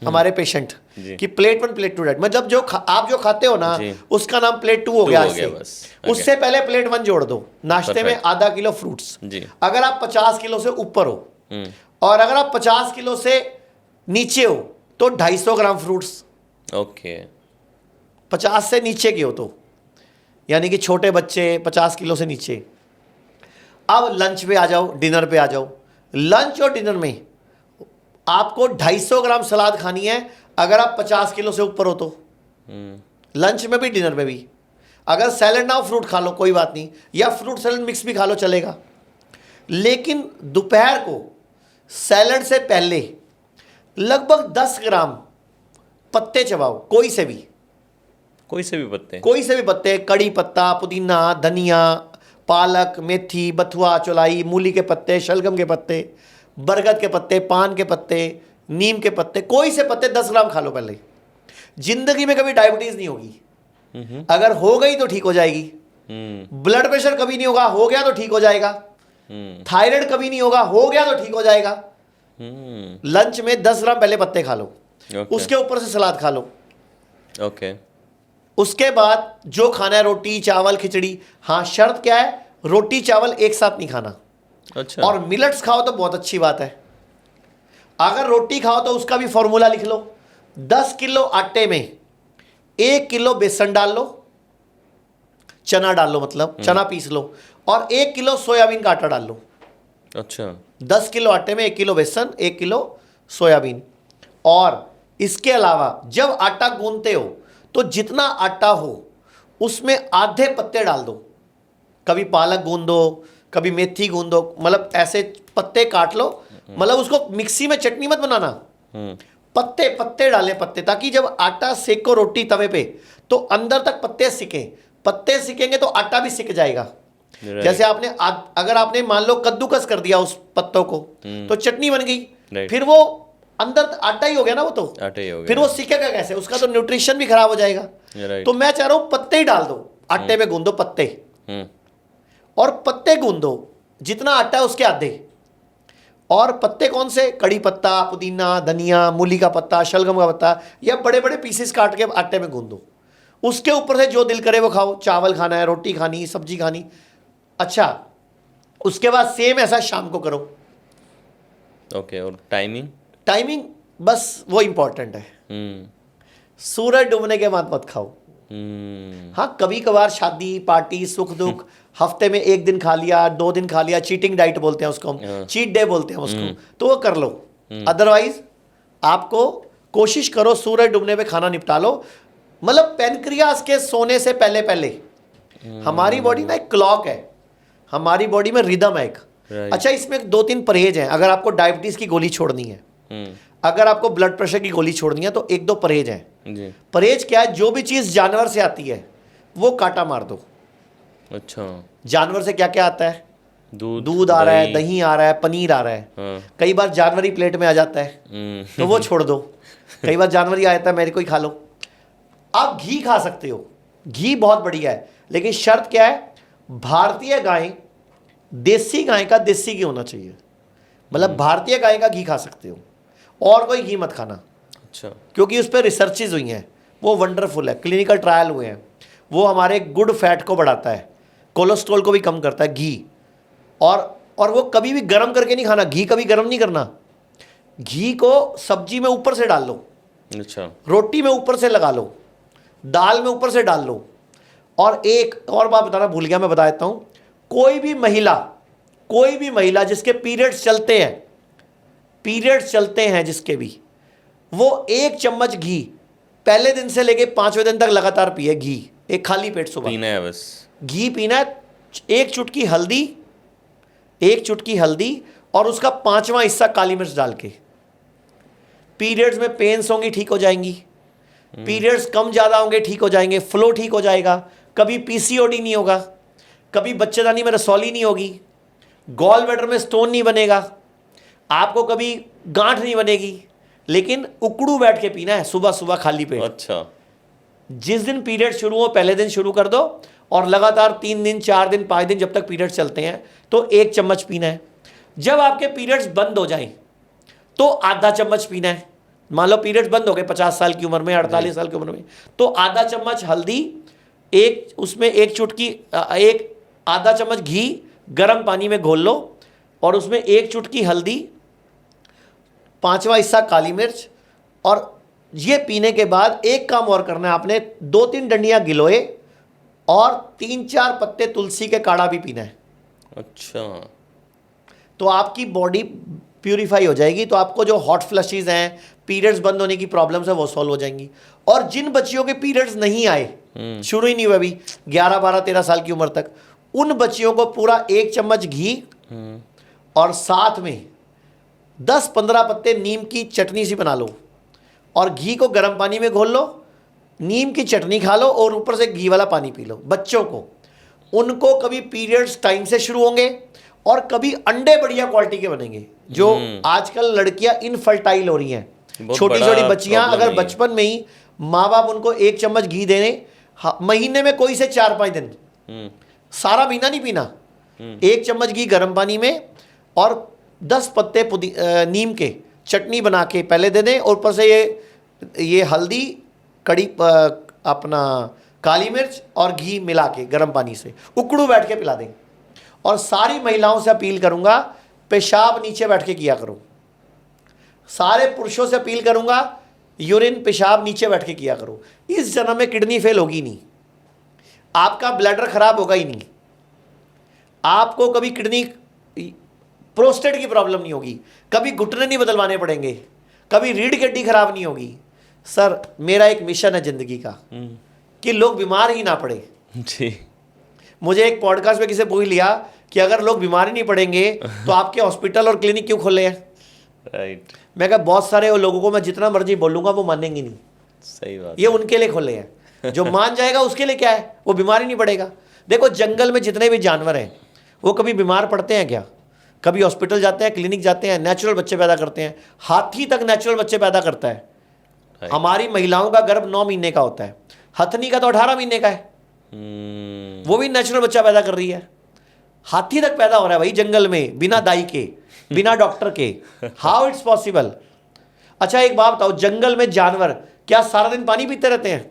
हमारे पेशेंट, जी। कि प्लेट 1 प्लेट 2 डाइट, मतलब आप जो खाते हो ना जी। उसका नाम प्लेट 2 हो गया। हो गया इससे। बस। ओके। उससे पहले प्लेट 1 जोड़ दो। नाश्ते में Perfect। आधा किलो फ्रूट्स। जी। अगर आप 50 किलो से ऊपर हो, और अगर आप 50 किलो से नीचे हो तो 250 ग्राम फ्रूट्स। ओके। 50 से नीचे के हो तो यानी कि छोटे बच्चे 50 किलो से नीचे। अब लंच पे आ जाओ, डिनर पे आ जाओ। लंच और डिनर में आपको 250 ग्राम सलाद खानी है अगर आप 50 किलो से ऊपर हो तो। लंच में भी डिनर में भी। अगर सैलेड ना हो फ्रूट खा लो कोई बात नहीं, या फ्रूट सैलेड मिक्स भी खा लो चलेगा। लेकिन दोपहर को सैलेड से पहले लगभग 10 ग्राम पत्ते चबाओ, कोई से भी पत्ते, कड़ी पत्ता, पुदीना, धनिया, पालक, मेथी, बथुआ, चौलाई, मूली के पत्ते, शलगम के पत्ते, बरगद के पत्ते, पान के पत्ते, नीम के पत्ते, कोई से पत्ते 10 ग्राम खा लो पहले। जिंदगी में कभी डायबिटीज नहीं होगी। अगर हो गई तो ठीक हो जाएगी। ब्लड प्रेशर कभी नहीं होगा, हो गया तो ठीक हो जाएगा। थायराइड कभी नहीं होगा, हो गया तो ठीक हो जाएगा। लंच में 10 ग्राम पहले पत्ते खा लो, उसके ऊपर से सलाद खा लो। ओके। उसके बाद जो खाना है रोटी चावल खिचड़ी। हाँ, शर्त क्या है, रोटी चावल एक साथ नहीं खाना। अच्छा। और मिलेट्स खाओ तो बहुत अच्छी बात है। अगर रोटी खाओ तो उसका भी फॉर्मूला लिख लो। 10 किलो आटे में 1 किलो बेसन डाल लो, चना डाल लो, मतलब चना पीस लो, और 1 किलो सोयाबीन का आटा डाल लो। अच्छा। 10 किलो आटे में 1 किलो बेसन, 1 किलो सोयाबीन। और इसके अलावा जब आटा गूंथते हो तो जितना आटा हो उसमें आधे पत्ते डाल दो। कभी पालक गूंद दो, कभी मेथी गूंद दो, मतलब ऐसे पत्ते काट लो। मतलब उसको मिक्सी में चटनी मत बनाना, पत्ते पत्ते डालें पत्ते, ताकि जब आटा सेको रोटी तवे पे तो अंदर तक पत्ते सिकें। पत्ते सिकेंगे तो आटा भी सिक जाएगा। जैसे आपने अगर आपने मान लो कद्दूकस कर दिया उस पत्तों को तो चटनी बन गई, फिर वो अंदर आटा ही हो गया ना, वो तो आटा ही हो गया। फिर वो सिकेगा कैसे, उसका तो न्यूट्रिशन भी खराब हो जाएगा। तो मैं चाह रहा हूं पत्ते ही डाल दो, आटे में गूंदो पत्ते, और पत्ते गूंदो जितना आटा है उसके आधे। और पत्ते कौन से, कड़ी पत्ता, पुदीना, धनिया, मूली का पत्ता, शलगम का पत्ता, या बड़े बड़े पीसेस काट के आटे में गूंदो। उसके ऊपर से जो दिल करे वो खाओ, चावल खाना है, रोटी खानी, सब्जी खानी। अच्छा, उसके बाद सेम ऐसा शाम को करो। ओके। और टाइमिंग बस वो इंपॉर्टेंट है। सूरज डूबने के बाद मत खाओ। हाँ, कभी कभार शादी पार्टी सुख दुख हफ्ते में 1 दिन खा लिया, 2 दिन खा लिया, चीटिंग डाइट बोलते हैं उसको हम, चीट डे बोलते हैं उसको, तो वो कर लो। अदरवाइज आपको कोशिश करो सूरज डूबने पे खाना निपटा लो। मतलब पेनक्रियास के सोने से पहले पहले हमारी बॉडी ना एक क्लॉक है, हमारी बॉडी में रिदम है एक। अच्छा, इसमें 2-3 परहेज हैं। अगर आपको डायबिटीज की गोली छोड़नी है, अगर आपको ब्लड प्रेशर की गोली छोड़नी है, तो 1-2 परहेज हैं। परहेज क्या है, जो भी चीज जानवर से आती है वो काटा मार दो। अच्छा। जानवर से क्या क्या आता है, दूध आ रहा है, दही आ रहा है, पनीर आ रहा है। कई बार जानवरी प्लेट में आ जाता है तो वो छोड़ दो। कई बार जानवरी आ जाता है, मेरे को ही खा लो। आप घी खा सकते हो, घी बहुत बढ़िया है, लेकिन शर्त क्या है, भारतीय गाय, देसी गाय का देसी घी होना चाहिए। मतलब भारतीय गाय का घी खा सकते हो, और कोई घी मत खाना। अच्छा। क्योंकि उस पर रिसर्चेज हुई हैं, वो वंडरफुल है, क्लिनिकल ट्रायल हुए हैं। वो हमारे गुड फैट को बढ़ाता है, कोलेस्ट्रॉल को भी कम करता है घी। और वो कभी भी गर्म करके नहीं खाना, घी कभी गर्म नहीं करना। घी को सब्जी में ऊपर से डाल लो, अच्छा, रोटी में ऊपर से लगा लो, दाल में ऊपर से डाल लो। और एक और बात बताना भूल गया, मैं बता देता हूं। कोई भी महिला जिसके पीरियड्स चलते हैं जिसके भी, वो 1 चम्मच घी पहले दिन से लेके 5वें दिन तक लगातार पिए। घी एक खाली पेट सुबह पीना है, बस घी पीना है। 1 चुटकी हल्दी और उसका 5वां हिस्सा काली मिर्च डाल के। पीरियड्स में पेन्स होंगी, ठीक हो जाएंगी। पीरियड्स कम ज़्यादा होंगे, ठीक हो जाएंगे। फ्लो ठीक हो जाएगा। कभी पीसीओडी नहीं होगा, कभी बच्चेदानी में रसौली नहीं होगी, गॉल ब्लैडर में स्टोन नहीं बनेगा, आपको कभी गांठ नहीं बनेगी। लेकिन उकड़ू बैठ के पीना है सुबह सुबह खाली पेट। अच्छा। जिस दिन पीरियड शुरू हो पहले दिन शुरू कर दो, और लगातार 3 दिन 4 दिन 5 दिन जब तक पीरियड चलते हैं तो 1 चम्मच पीना है। जब आपके पीरियड्स बंद हो जाएं तो आधा चम्मच पीना है। मान लो पीरियड्स बंद हो गए 50 साल की उम्र में, 48 साल की उम्र में, तो आधा चम्मच हल्दी, उसमें 1 चुटकी, आधा चम्मच घी गर्म पानी में घोल लो, और उसमें 1 चुटकी हल्दी, 5वां हिस्सा काली मिर्च। और ये पीने के बाद एक काम और करना है आपने, 2-3 डंडियां गिलोय और 3-4 पत्ते तुलसी के काढ़ा भी पीना है, अच्छा, तो आपकी बॉडी प्यूरिफाई हो जाएगी। तो आपको जो हॉट फ्लशेज हैं, पीरियड्स बंद होने की प्रॉब्लम्स है, वो सॉल्व हो जाएंगी। और जिन बच्चियों के पीरियड्स नहीं आए, शुरू ही नहीं हुआ अभी 11, 12, 13 साल की उम्र तक, उन बच्चियों को पूरा 1 चम्मच घी और साथ में 10-15 पत्ते नीम की चटनी सी बना लो और घी को गर्म पानी में घोल लो, नीम की चटनी खा लो और ऊपर से घी वाला पानी पी लो। बच्चों को, उनको कभी पीरियड्स टाइम से शुरू होंगे और कभी अंडे बढ़िया क्वालिटी के बनेंगे। जो आजकल लड़कियां इनफर्टाइल हो रही हैं, छोटी छोटी बच्चियां, अगर बचपन में ही माँ बाप उनको 1 चम्मच घी देने, महीने में कोई से 4-5 दिन, सारा महीना नहीं पीना, 1 चम्मच घी गर्म पानी में और 10 पत्ते नीम के चटनी बना के पहले दे दें, और ऊपर से ये हल्दी, कड़ी, अपना काली मिर्च और घी मिला के गर्म पानी से उकड़ू बैठ के पिला दें। और सारी महिलाओं से अपील करूंगा, पेशाब नीचे बैठ के किया करो। सारे पुरुषों से अपील करूंगा, यूरिन पेशाब नीचे बैठ के किया करो। इस जन्म में किडनी फेल होगी नहीं, आपका ब्लैडर खराब होगा ही नहीं, आपको कभी किडनी, प्रोस्टेट की प्रॉब्लम नहीं होगी, कभी घुटने नहीं बदलवाने पड़ेंगे, कभी रीढ़ की हड्डी खराब नहीं होगी। सर, मेरा एक मिशन है जिंदगी का कि लोग बीमार ही ना पड़े जी। मुझे एक पॉडकास्ट में किसी पूछ लिया कि अगर लोग बीमार ही नहीं पड़ेंगे तो आपके हॉस्पिटल और क्लिनिक क्यों खोले हैं? राइट, मैं कहा बहुत सारे लोगों को मैं जितना मर्जी बोलूंगा वो मानेंगे नहीं। सही बात, ये उनके लिए खोले हैं, जो मान जाएगा उसके लिए क्या है, वो बीमार ही नहीं पड़ेगा। देखो, जंगल में जितने भी जानवर हैं वो कभी बीमार पड़ते हैं क्या? कभी हॉस्पिटल जाते हैं, क्लिनिक जाते हैं, नेचुरल बच्चे पैदा करते हैं। हाथी तक नेचुरल बच्चे पैदा करता है। हमारी महिलाओं का गर्भ 9 महीने का होता है, हथनी का तो 18 महीने का है, वो भी नेचुरल बच्चा पैदा कर रही है। हाथी तक पैदा हो रहा है भाई जंगल में, बिना दाई के, बिना डॉक्टर के। How it's possible? अच्छा, एक बात बताओ, जंगल में जानवर क्या सारा दिन पानी पीते रहते हैं?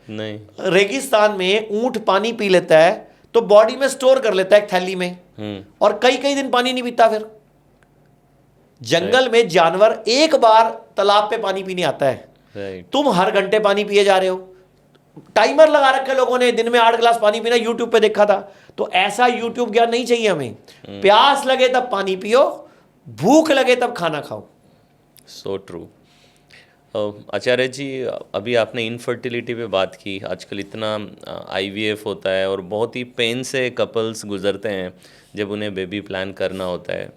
नहीं। रेगिस्तान में ऊंट पानी पी लेता है तो बॉडी में स्टोर कर लेता है एक थैली में, और कई कई दिन पानी नहीं पीता। फिर जंगल में जानवर एक बार तालाब पे पानी पीने आता है, तुम हर घंटे पानी पिए जा रहे हो। टाइमर लगा रखे लोगों ने, दिन में 8 गिलास पानी पीना, यूट्यूब पे देखा था। तो ऐसा यूट्यूब ज्ञान नहीं चाहिए हमें। प्यास लगे तब पानी पियो, भूख लगे तब खाना खाओ। So true. आचार्य जी, अभी आपने इनफर्टिलिटी पे बात की। आजकल इतना IVF होता है और बहुत ही पेन से कपल्स गुजरते हैं जब उन्हें बेबी प्लान करना होता है।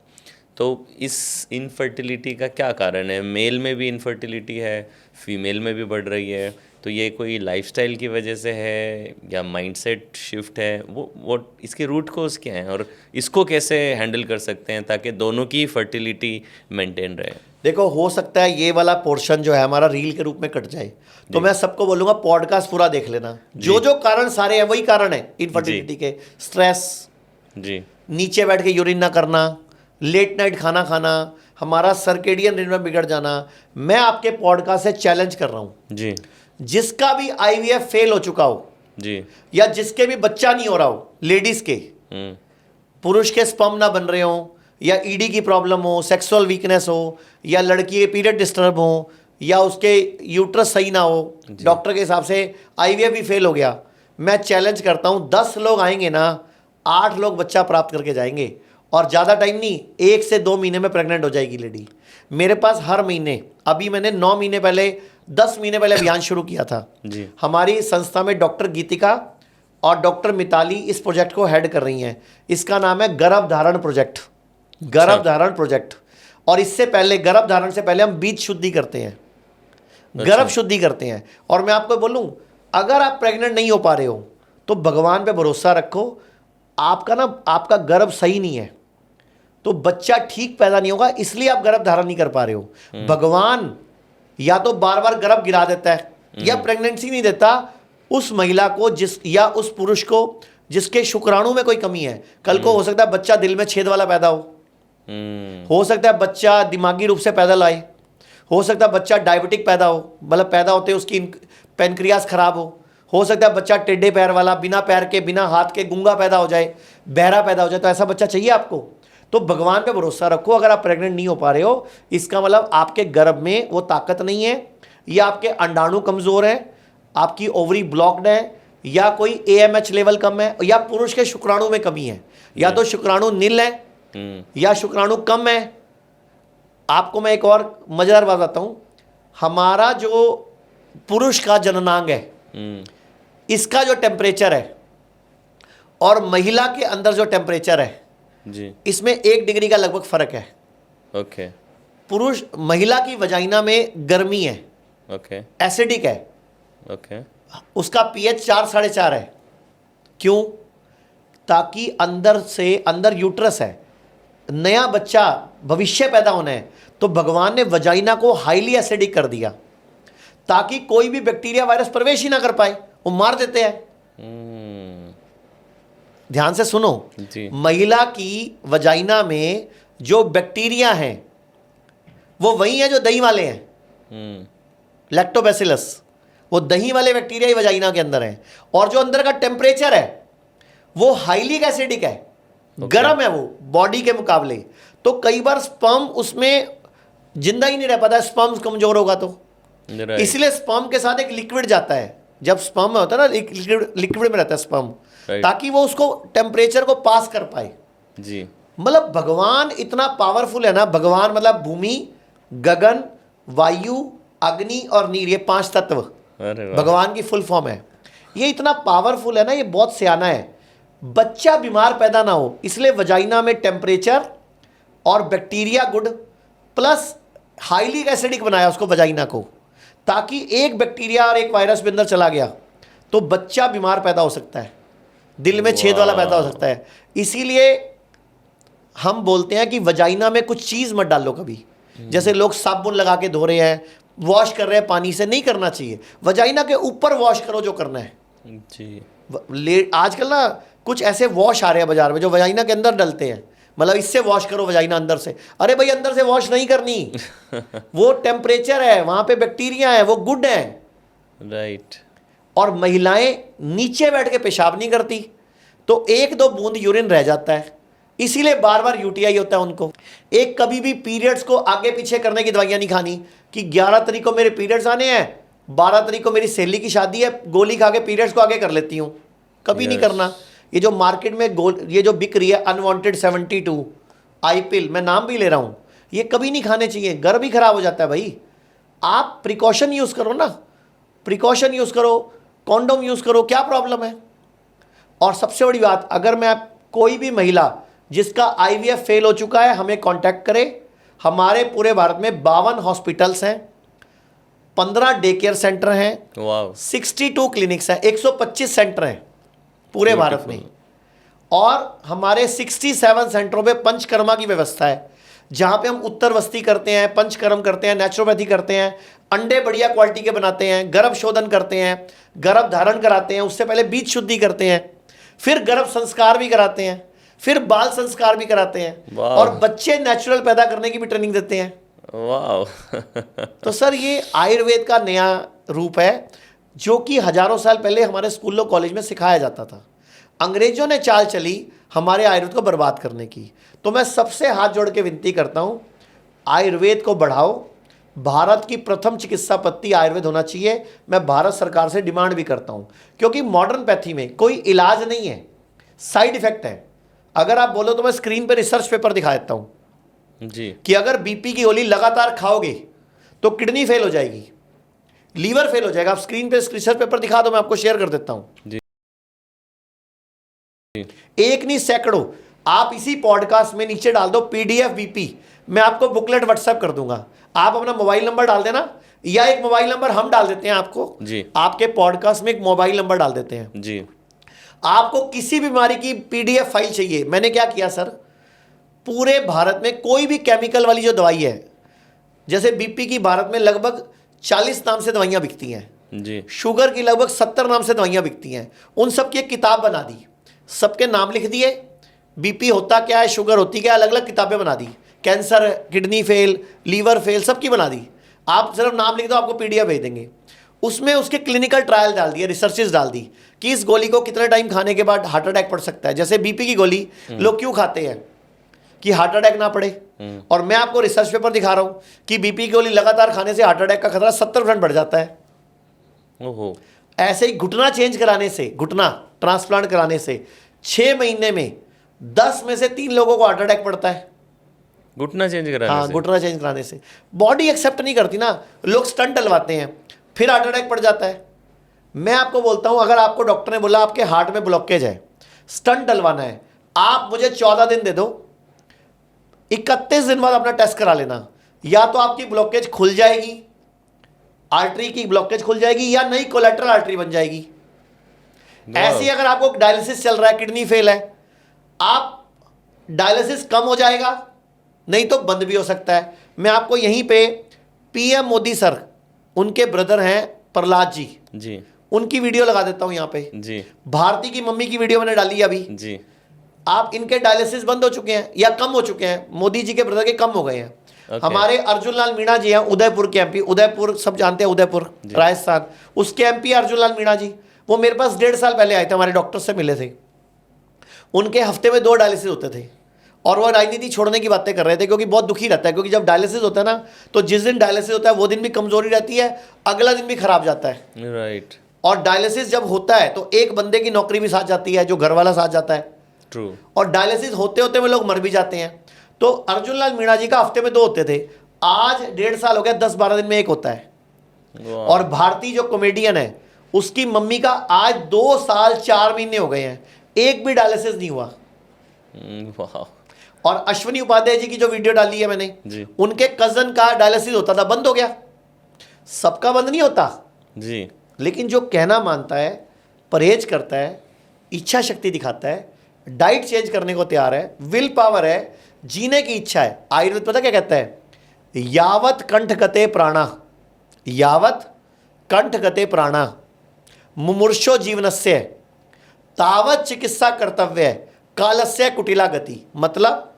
तो इस इनफर्टिलिटी का क्या कारण है? मेल में भी इनफर्टिलिटी है, फीमेल में भी बढ़ रही है। तो ये कोई लाइफस्टाइल की वजह से है या माइंडसेट शिफ्ट है? वो इसके रूट कोज क्या हैं और इसको कैसे हैंडल कर सकते हैं ताकि दोनों की फर्टिलिटी मेंटेन रहे? देखो, हो सकता है ये वाला पोर्शन जो है हमारा रील के रूप में कट जाए, तो मैं सबको बोलूंगा पॉडकास्ट पूरा देख लेना। जो जो कारण सारे हैं वही कारण है इनफर्टिलिटी के। स्ट्रेस जी, नीचे बैठ के यूरिन ना करना, लेट नाइट खाना खाना, हमारा सर्केडियन रिदम बिगड़ जाना। मैं आपके पॉडकास्ट से चैलेंज कर रहा हूं जी, जिसका भी IVF फेल हो चुका हो जी, या जिसके भी बच्चा नहीं हो रहा हो, लेडीज के, पुरुष के स्पर्म ना बन रहे हो, या ED की प्रॉब्लम हो, सेक्सुअल वीकनेस हो, या लड़की के पीरियड डिस्टर्ब हो, या उसके यूट्रस सही ना हो, डॉक्टर के हिसाब से IVF भी फेल हो गया, मैं चैलेंज करता हूं 10 लोग आएंगे ना, 8 लोग बच्चा प्राप्त करके जाएंगे। और ज़्यादा टाइम नहीं, 1 से 2 महीने में प्रेग्नेंट हो जाएगी लेडी। मेरे पास हर महीने, अभी मैंने 9 महीने पहले, 10 महीने पहले अभियान शुरू किया था जी। हमारी संस्था में डॉक्टर गीतिका और डॉक्टर मिताली इस प्रोजेक्ट को हेड कर रही हैं। इसका नाम है गर्भ धारण प्रोजेक्ट, गर्भ धारण प्रोजेक्ट। और इससे पहले, गर्भ धारण से पहले हम बीज शुद्धि करते हैं, गर्भ शुद्धि करते हैं। और मैं आपको बोलूं, अगर आप प्रेग्नेंट नहीं हो पा रहे हो तो भगवान पे भरोसा रखो। आपका गर्भ सही नहीं है तो बच्चा ठीक पैदा नहीं होगा, इसलिए आप गर्भ धारण नहीं कर पा रहे हो। भगवान या तो बार बार गर्भ गिरा देता है या प्रेगनेंसी नहीं देता उस महिला को, या उस पुरुष को जिसके शुक्राणु में कोई कमी है। कल को हो सकता है बच्चा दिल में छेद वाला पैदा हो सकता है बच्चा दिमागी रूप से पैदा लाए, हो सकता है बच्चा डायबिटिक पैदा हो, मतलब पैदा होते उसकी पेनक्रियास खराब हो सकता है बच्चा टेढ़े पैर वाला, बिना पैर के, बिना हाथ के, गूंगा पैदा हो जाए, बहरा पैदा हो जाए। तो ऐसा बच्चा चाहिए आपको? तो भगवान पे भरोसा रखो। अगर आप प्रेग्नेंट नहीं हो पा रहे हो, इसका मतलब आपके गर्भ में वो ताकत नहीं है, या आपके अंडाणु कमज़ोर है, आपकी ओवरी ब्लॉक्ड है, या कोई AMH लेवल कम है, या पुरुष के शुक्राणु में कमी है, या तो शुक्राणु नील है या शुक्राणु कम है। आपको मैं एक और मजेदार बात बताता हूं, हमारा जो पुरुष का जननांग है इसका जो टेम्परेचर है और महिला के अंदर जो टेम्परेचर है जी, इसमें 1 डिग्री का लगभग फर्क है। ओके पुरुष महिला की वजाइना में गर्मी है, ओके एसिडिक है, ओके उसका pH 4 4.5 है। क्यों? ताकि अंदर यूट्रस है, नया बच्चा भविष्य पैदा होना है, तो भगवान ने वजाइना को हाईली एसिडिक कर दिया ताकि कोई भी बैक्टीरिया वायरस प्रवेश ही ना कर पाए, वो मार देते हैं। ध्यान से सुनो जी, महिला की वजाइना में जो बैक्टीरिया हैं वो वही है जो दही वाले हैं, लैक्टोबैसिलस, वो दही वाले बैक्टीरिया ही वजाइना के अंदर हैं। और जो अंदर का टेम्परेचर है वो हाईली एसिडिक है, गर्म है वो बॉडी के मुकाबले। तो कई बार स्पर्म उसमें जिंदा ही नहीं रह पाता, स्पर्म कमजोर होगा तो राइट, इसलिए स्पर्म के साथ एक लिक्विड जाता है। जब स्पर्म में होता है ना, लिक्विड में रहता है स्पर्म, Right. ताकि वो उसको टेम्परेचर को पास कर पाए। जी, मतलब भगवान इतना पावरफुल है ना, भगवान मतलब भूमि, गगन, वायु, अग्नि और नीर, ये 5 तत्व अरे वाह, भगवान की फुल फॉर्म है। ये इतना पावरफुल है ना, ये बहुत सियाना है। बच्चा बीमार पैदा ना हो इसलिए वजाइना में टेम्परेचर और bacteria good plus highly acidic बनाया उसको वजाइना को, ताकि एक बैक्टीरिया और एक वायरस भी अंदर चला गया तो बच्चा बीमार पैदा हो सकता है, दिल में छेद वाला पैदा हो सकता है। इसीलिए हम बोलते हैं कि वजाइना में कुछ चीज़ मत डालो कभी। जैसे लोग साबुन लगा के धो रहे हैं, वॉश कर रहे हैं पानी से, नहीं करना चाहिए। वजाइना के ऊपर वॉश करो जो करना है जी, आजकल ना कुछ ऐसे वॉश आ रहे हैं बाजार में जो वजाइना के अंदर डलते हैं, मतलब इससे वॉश करो वजाइना अंदर से। अरे भाई अंदर से वॉश नहीं करनी वो टेम्परेचर है, वहां पे बैक्टीरिया है, वो गुड है। राइट, और महिलाएं नीचे बैठ के पेशाब नहीं करती तो 1-2 बूंद यूरिन रह जाता है, इसीलिए बार बार UTI होता है उनको। एक कभी भी पीरियड्स को आगे पीछे करने की दवाइयां नहीं खानी कि 11 तारीख को मेरे पीरियड्स आने हैं, 12 तारीख को मेरी सहेली की शादी है, गोली खा के पीरियड्स को आगे कर लेती हूँ, कभी नहीं करना। ये जो मार्केट में ये जो बिक रही है अनवांटेड 72 आई पिल, मैं नाम भी ले रहा हूँ, ये कभी नहीं खाने चाहिए, गर्भ भी खराब हो जाता है भाई। आप प्रिकॉशन यूज़ करो ना, प्रिकॉशन यूज़ करो, कॉन्डोम यूज़ करो, क्या प्रॉब्लम है। और सबसे बड़ी बात, अगर मैं कोई भी महिला जिसका IVF फेल हो चुका है हमें कांटेक्ट करे। हमारे पूरे भारत में 52 हॉस्पिटल्स हैं, 15 डे केयर सेंटर हैं, वाओ, 62 क्लिनिक्स हैं, 125 सेंटर हैं पूरे भारत में। और हमारे 67 सेंटरों पे पंचकर्मा की व्यवस्था है, जहाँ पे हम उत्तरवस्ती करते हैं, पंचकर्म करते हैं, नेचुरोपैथी करते हैं, अंडे बढ़िया क्वालिटी के बनाते हैं, गर्भ शोधन करते हैं, गर्भ धारण कराते हैं, उससे पहले बीज शुद्धि करते हैं, फिर गर्भ संस्कार भी कराते हैं, फिर बाल संस्कार भी कराते हैं, वाह। और बच्चे नेचुरल पैदा करने की भी ट्रेनिंग देते हैं। वाओ तो सर ये आयुर्वेद का नया रूप है जो कि हजारों साल पहले हमारे स्कूलों कॉलेज में सिखाया जाता था। अंग्रेजों ने चाल चली हमारे आयुर्वेद को बर्बाद करने की। तो मैं सबसे हाथ जोड़ के विनती करता हूँ, आयुर्वेद को बढ़ाओ। भारत की प्रथम चिकित्सा पद्धति आयुर्वेद होना चाहिए। मैं भारत सरकार से डिमांड भी करता हूँ, क्योंकि मॉडर्न पैथी में कोई इलाज नहीं है, साइड इफेक्ट है। अगर आप बोलो तो मैं स्क्रीन पर रिसर्च पेपर दिखा देता हूँ जी, कि अगर बीपी की गोली लगातार खाओगे तो किडनी फेल हो जाएगी, लीवर फेल हो जाएगा। आप स्क्रीन पे रिसर्च पेपर दिखा दो, मैं आपको शेयर कर देता हूं। जी, एक नहीं सैकड़ों, आप इसी पॉडकास्ट में नीचे डाल दो PDF बीपी, मैं आपको बुकलेट व्हाट्सएप कर दूंगा। आप अपना मोबाइल नंबर डाल देना, या एक मोबाइल नंबर हम डाल देते हैं आपको जी, आपके पॉडकास्ट में एक मोबाइल नंबर डाल देते हैं। जी, आपको किसी बीमारी की PDF फाइल चाहिए, मैंने क्या किया सर, पूरे भारत में कोई भी केमिकल वाली जो दवाई है, जैसे बीपी की भारत में लगभग 40 नाम से दवाइयाँ बिकती हैं जी, शुगर की लगभग 70 नाम से दवाइयाँ बिकती हैं। उन सब की एक किताब बना दी, सबके नाम लिख दिए, बीपी होता क्या है, शुगर होती क्या है, अलग अलग किताबें बना दी, cancer, kidney fail, liver fail, सबकी बना दी। आप सिर्फ नाम लिख दो, आपको PDF भेज देंगे। उसमें उसके क्लिनिकल ट्रायल डाल दिए, रिसर्चेज डाल दी कि इस गोली को कितने टाइम खाने के बाद हार्ट अटैक पड़ सकता है। जैसे बीपी की गोली लोग क्यों खाते हैं कि हार्ट अटैक ना पड़े, और मैं आपको रिसर्च पेपर दिखा रहा हूं कि बीपी की गोली लगातार खाने से हार्ट अटैक का खतरा 70% बढ़ जाता है। ओहो, ऐसे ही घुटना चेंज कराने से, घुटना ट्रांसप्लांट कराने से 6 महीने में 10 में से 3 लोगों को हार्ट अटैक पड़ता है। घुटना चेंज कराने हाँ, से? घुटना चेंज कराने से बॉडी एक्सेप्ट नहीं करती ना, लोग स्टंट डलवाते हैं, फिर हार्ट अटैक पड़ जाता है। मैं आपको बोलता हूं, अगर आपको डॉक्टर ने बोला आपके हार्ट में ब्लॉकेज है, स्टंट डलवाना है, आप मुझे 14 दिन दे दो, 31 दिन बाद अपना टेस्ट करा लेना, या तो आपकी ब्लॉकेज खुल जाएगी, आर्टरी की ब्लॉकेज खुल जाएगी, या नई कोलेटरल आर्टरी बन जाएगी। ऐसे अगर आपको डायलिसिस चल रहा है, किडनी फेल है, आप डायलिसिस कम हो जाएगा, नहीं तो बंद भी हो सकता है। मैं आपको यहीं पे पीएम मोदी सर, उनके ब्रदर हैं प्रहलाद जी जी, उनकी वीडियो लगा देता हूं यहां पे जी, भारती की मम्मी की वीडियो मैंने डाली है अभी जी, आप, इनके डायलिसिस बंद हो चुके हैं या कम हो चुके हैं, मोदी जी के ब्रदर के कम हो गए हैं। हमारे अर्जुन लाल मीणा जी हैं, उदयपुर के एमपी, उदयपुर सब जानते हैं, उदयपुर राजस्थान, उसके एमपी अर्जुन लाल मीणा जी, वो मेरे पास 1.5 साल पहले आए थे, हमारे डॉक्टर से मिले थे। उनके हफ्ते में 2 डायलिसिस होते थे और वो राजनीति छोड़ने की बातें कर रहे थे, क्योंकि बहुत दुखी रहता है, क्योंकि जब डायलिसिस होता है ना, तो जिस दिन डायलिसिस होता है वो दिन भी कमजोरी रहती है, अगला दिन भी खराब जाता है। राइट, और डायलिसिस जब होता है तो एक बंदे की नौकरी भी साथ जाती है, जो घर वाला साथ जाता है। ट्रू। और डायलिसिस होते होते में लोग मर भी जाते हैं। तो अर्जुन लाल मीणा जी का हफ्ते में 2 होते थे, आज 1.5 साल हो गया, 10-12 दिन में 1 होता है। और भारती जो कॉमेडियन है, उसकी मम्मी का आज 2 साल 4 महीने हो गए हैं, एक भी डायलिसिस नहीं हुआ। वाह। और अश्विनी उपाध्याय जी की जो वीडियो डाली है मैंने जी, उनके कजन का डायलिसिस होता था, बंद हो गया। सबका बंद नहीं होता जी, लेकिन जो कहना मानता है, परहेज करता है, इच्छा शक्ति दिखाता है, डाइट चेंज करने को तैयार है, विल पावर है, जीने की इच्छा है। आयुर्वेद पता क्या कहता है? यावत कंठ गते प्राणा, यावत कंठ गते प्राणा मुमूर्षो जीवनस्य तावत चिकित्सा कर्तव्य कालस्य कुटिला गति। मतलब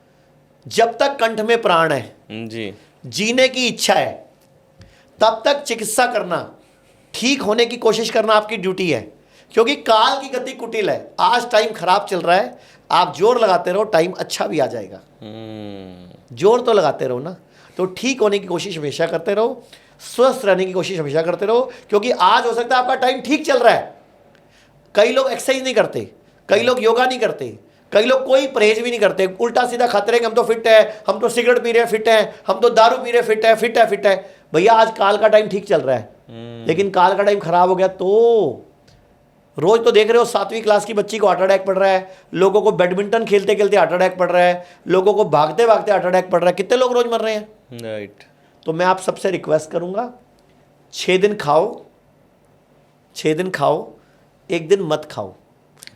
जब तक कंठ में प्राण है, जी, जीने की इच्छा है, तब तक चिकित्सा करना, ठीक होने की कोशिश करना आपकी ड्यूटी है, क्योंकि काल की गति कुटिल है। आज टाइम खराब चल रहा है, आप जोर लगाते रहो, टाइम अच्छा भी आ जाएगा। जोर तो लगाते रहो ना, तो ठीक होने की कोशिश हमेशा करते रहो, स्वस्थ रहने की कोशिश हमेशा करते रहो, क्योंकि आज हो सकता है आपका टाइम ठीक चल रहा है। कई लोग एक्सरसाइज नहीं करते, कई लोग योगा नहीं करते, कई लोग कोई परहेज भी नहीं करते, उल्टा सीधा खाते रहे कि हम तो फिट है, हम तो सिगरेट पी रहे हैं फिट है, हम तो दारू पी रहे फिट है, फिट है, फिट है। भैया आज काल का टाइम ठीक चल रहा है, लेकिन काल का टाइम खराब हो गया तो रोज तो देख रहे हो 7वीं क्लास की बच्ची को हार्ट अटैक पड़ रहा है, लोगों को बैडमिंटन खेलते खेलते हार्ट अटैक पड़ रहा है, लोगों को भागते भागते हार्ट अटैक पड़ रहा है, कितने लोग रोज मर रहे हैं। राइट। तो मैं आप सबसे रिक्वेस्ट करूंगा, 6 दिन खाओ, 6 दिन खाओ, 1 दिन मत खाओ।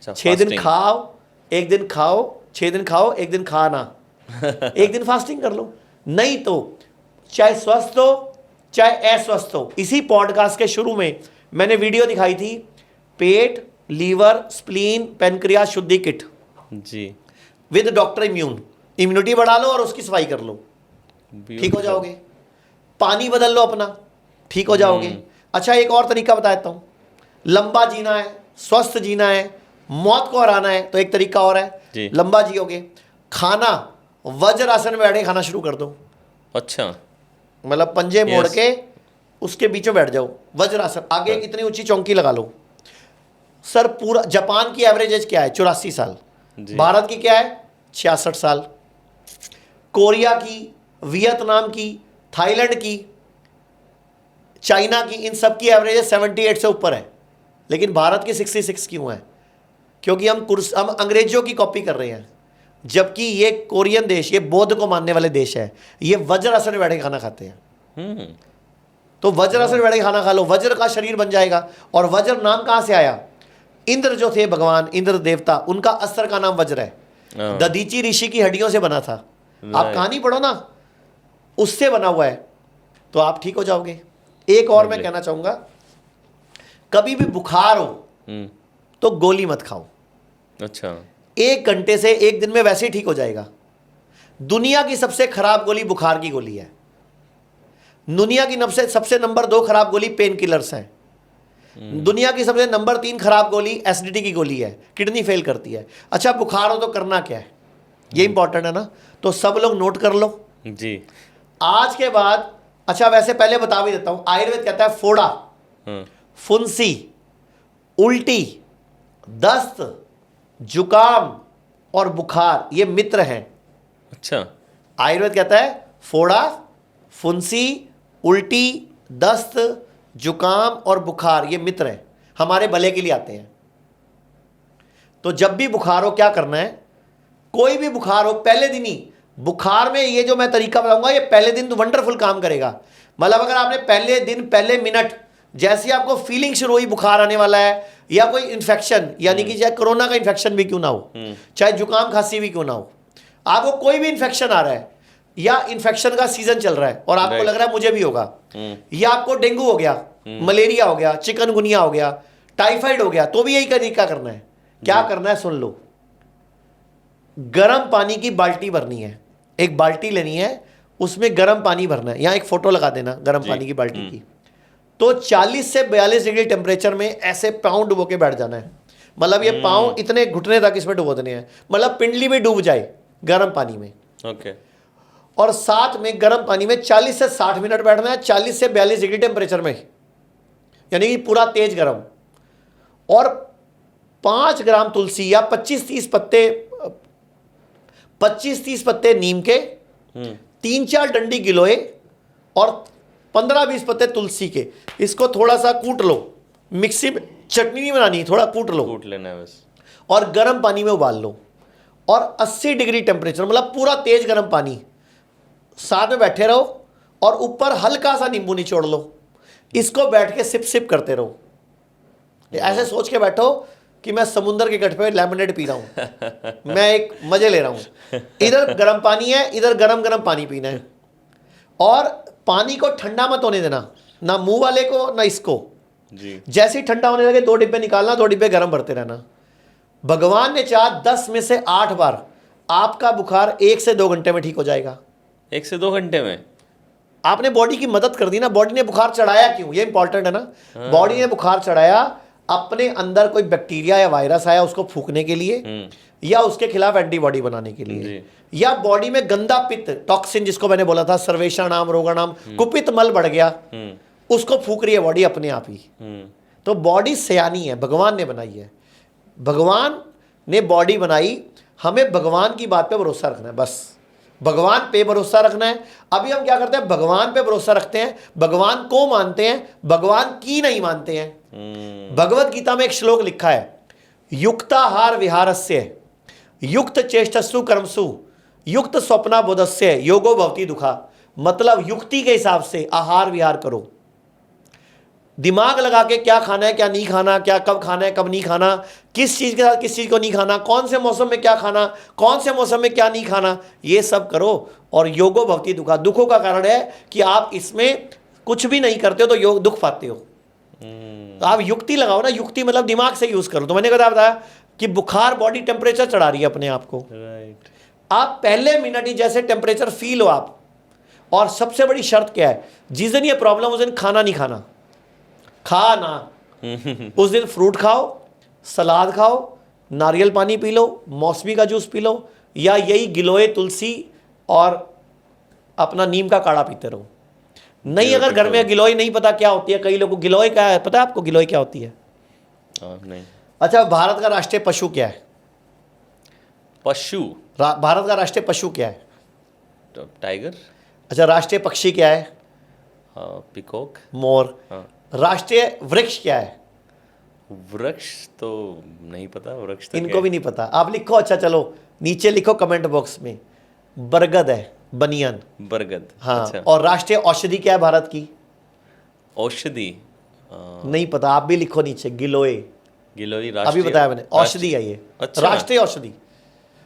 6 दिन खाओ, 1 दिन खाओ, 6 दिन खाओ, 1 दिन खाना, 1 दिन फास्टिंग कर लो। नहीं तो चाहे स्वस्थ हो चाहे अस्वस्थ हो, इसी पॉडकास्ट के शुरू में मैंने वीडियो दिखाई थी, पेट, लीवर, स्प्लीन, पेनक्रियास शुद्धि किट जी, विद डॉक्टर इम्यूनिटी बढ़ा लो और उसकी सफाई कर लो, ठीक हो जाओगे। पानी बदल लो अपना, ठीक हो जाओगे। अच्छा, एक और तरीका बता देता हूँ, लंबा जीना है, स्वस्थ जीना है, मौत को हराना है, तो एक तरीका और है, लंबा जियोगे, खाना वज्रासन में बैठे खाना शुरू कर दो। अच्छा, मतलब पंजे मोड़ के उसके बीच में बैठ जाओ, वज्रासन, आगे इतनी ऊंची चौकी लगा लो। सर पूरा जापान की एवरेज एज क्या है? 84 साल। भारत की क्या है? 66 साल। कोरिया की, वियतनाम की, थाईलैंड की, चाइना की, इन सब की एवरेज 78 से ऊपर है, लेकिन भारत की 66 क्यों है? क्योंकि हम अंग्रेजों की कॉपी कर रहे हैं, जबकि ये कोरियन देश, ये बौद्ध को मानने वाले देश है, ये वज्रासन में बैठे खाना खाते हैं। तो वज्रासन में बैठे खाना खा लो, वज्र का शरीर बन जाएगा। और वज्र नाम कहां से आया? इंद्र जो थे भगवान, इंद्र देवता, उनका अस्त्र का नाम वज्र है। दधीची ऋषि की हड्डियों से बना था, आप कहानी पढ़ो ना, उससे बना हुआ है, तो आप ठीक हो जाओगे। एक और मैं कहना चाहूंगा, कभी भी बुखार हो तो गोली मत खाओ। अच्छा, 1 घंटे से 1 दिन में वैसे ही ठीक हो जाएगा। दुनिया की सबसे खराब गोली बुखार की गोली है। दुनिया की सबसे नंबर 2 खराब गोली पेन किलर्स हैं। दुनिया की सबसे नंबर 3 खराब गोली एसिडिटी की गोली है, किडनी फेल करती है। अच्छा, बुखार हो तो करना क्या है, ये इंपॉर्टेंट है ना, तो सब लोग नोट कर लो जी। आज के बाद। अच्छा, वैसे पहले बता भी देता हूं, आयुर्वेद कहता है फोड़ा, फुंसी, उल्टी, दस्त, जुकाम और बुखार ये मित्र हैं। अच्छा, आयुर्वेद कहता है फोड़ा, फुंसी, उल्टी, दस्त, जुकाम और बुखार ये मित्र हैं, हमारे भले के लिए आते हैं। तो जब भी बुखार हो क्या करना है, कोई भी बुखार हो पहले दिन ही, बुखार में ये जो मैं तरीका बताऊंगा ये पहले दिन तो वंडरफुल काम करेगा। मतलब अगर आपने पहले दिन पहले मिनट जैसे ही आपको फीलिंग शुरू हुई बुखार आने वाला है या कोई इन्फेक्शन, यानी कि चाहे कोरोना का इन्फेक्शन भी क्यों ना हो, चाहे जुकाम खांसी भी क्यों ना हो, आपको कोई भी इन्फेक्शन आ रहा है या इन्फेक्शन का सीजन चल रहा है और आपको लग रहा है मुझे भी होगा, या आपको डेंगू हो गया, मलेरिया हो गया, चिकनगुनिया हो गया, टाइफाइड हो गया, तो भी यही तरीका करना है। क्या करना है सुन लो, गर्म पानी की बाल्टी भरनी है, एक बाल्टी लेनी है, उसमें गर्म पानी भरना है। यहाँ एक फोटो लगा देना गर्म पानी की बाल्टी की। तो 40 से 42 डिग्री टेम्परेचर में ऐसे पाँव डुबो के बैठ जाना है। मतलब ये पाँव इतने घुटने तक इसमें डुबो देने हैं, मतलब पिंडली भी डूब जाए गर्म पानी में। ओके। और साथ में गर्म पानी में 40 से 60 मिनट बैठना है, 40 से 42 डिग्री टेम्परेचर में, यानी कि पूरा तेज गर्म। और 5 ग्राम तुलसी या 25-30 पत्ते नीम के, 3-4 डंडी गिलोय और 15-20 पत्ते तुलसी के, इसको थोड़ा सा कूट लो, मिक्सी में चटनी नहीं बनानी, थोड़ा कूट लो, कूट लेना है बस, और गर्म पानी में उबाल लो। और 80 डिग्री टेम्परेचर, मतलब पूरा तेज गर्म पानी, साथ में बैठे रहो और ऊपर हल्का सा नींबू निचोड़ लो। इसको बैठ के सिप सिप करते रहो। ऐसे सोच के बैठो कि मैं समुंदर के तट पे लेमनेड पी रहा हूं, मैं एक मजे ले रहा हूं। इधर गर्म पानी है, इधर गरम गरम पानी पीना है। और पानी को ठंडा मत होने देना, ना मुंह वाले को ना इसको जी। जैसे ही ठंडा होने लगे 2 डिब्बे निकालना, 2 डिब्बे गर्म भरते रहना। भगवान ने चाहा 10 में से 8 बार आपका बुखार 1 से 2 घंटे में ठीक हो जाएगा। 1 से 2 घंटे में आपने बॉडी की मदद कर दी ना। बॉडी ने बुखार चढ़ाया क्यों, ये इंपॉर्टेंट है ना। बॉडी ने बुखार चढ़ाया अपने अंदर कोई बैक्टीरिया या वायरस आया उसको फूकने के लिए, या उसके खिलाफ एंटीबॉडी बनाने के लिए, या बॉडी में गंदा पित्त टॉक्सिन, जिसको मैंने बोला था सर्वेक्षाणाम रोगाणाम, कुपित मल बढ़ गया, उसको फूक रही है बॉडी अपने आप ही। तो बॉडी सयानी है, भगवान ने बनाई है। भगवान ने बॉडी बनाई, हमें भगवान की बात पे भरोसा रखना है, बस भगवान पे भरोसा रखना है। अभी हम क्या करते हैं, भगवान पे भरोसा रखते हैं, भगवान को मानते हैं, भगवान की नहीं मानते हैं। भगवत गीता में एक श्लोक लिखा है, युक्ताहार विहारस्य युक्त चेष्टसु कर्मसु युक्त स्वप्ना बोधस्य योगो भवति दुखा। मतलब युक्ति के हिसाब से आहार विहार करो, दिमाग लगा के क्या खाना है क्या नहीं खाना, क्या कब खाना है कब नहीं खाना, किस चीज़ के साथ किस चीज़ को नहीं खाना, कौन से मौसम में क्या खाना, कौन से मौसम में क्या नहीं खाना, ये सब करो। और योगो भवति दुखा, दुखों का कारण है कि आप इसमें कुछ भी नहीं करते हो तो योग दुख पाते हो। तो आप युक्ति लगाओ ना, युक्ति मतलब दिमाग से यूज़ करो। तो मैंने बताया कि बुखार बॉडी टेम्परेचर चढ़ा रही है अपने आप को। राइट। आप पहले मिनट ही जैसे टेम्परेचर फील हो आप। और सबसे बड़ी शर्त क्या है, जिस दिन ये प्रॉब्लम उस दिन खाना नहीं खाना, खाना उस दिन फ्रूट खाओ, सलाद खाओ, नारियल पानी पी लो, मौसमी का जूस पी लो, या यही गिलोय तुलसी और अपना नीम का काढ़ा पीते रहो। नहीं, अगर घर में गिलोय नहीं पता क्या होती है, कई लोगों को गिलोय क्या है पता है, आपको गिलोय क्या होती है? नहीं। अच्छा, भारत का राष्ट्रीय पशु क्या है? पशु? भारत का राष्ट्रीय पशु क्या है? टाइगर। अच्छा, राष्ट्रीय पक्षी क्या है? पिकॉक। मोर। राष्ट्रीय वृक्ष क्या है? वृक्ष तो नहीं पता, वृक्ष तो इनको भी नहीं पता। आप लिखो, अच्छा चलो नीचे लिखो कमेंट बॉक्स में, बरगद है, बनियान। बरगद। हाँ। अच्छा। और राष्ट्रीय औषधि क्या है भारत की? औषधि नहीं पता, आप भी लिखो नीचे, गिलोय। गिलोय अभी राष्ट्रीय, बताया मैंने, औषधि है ये। अच्छा। राष्ट्रीय औषधि।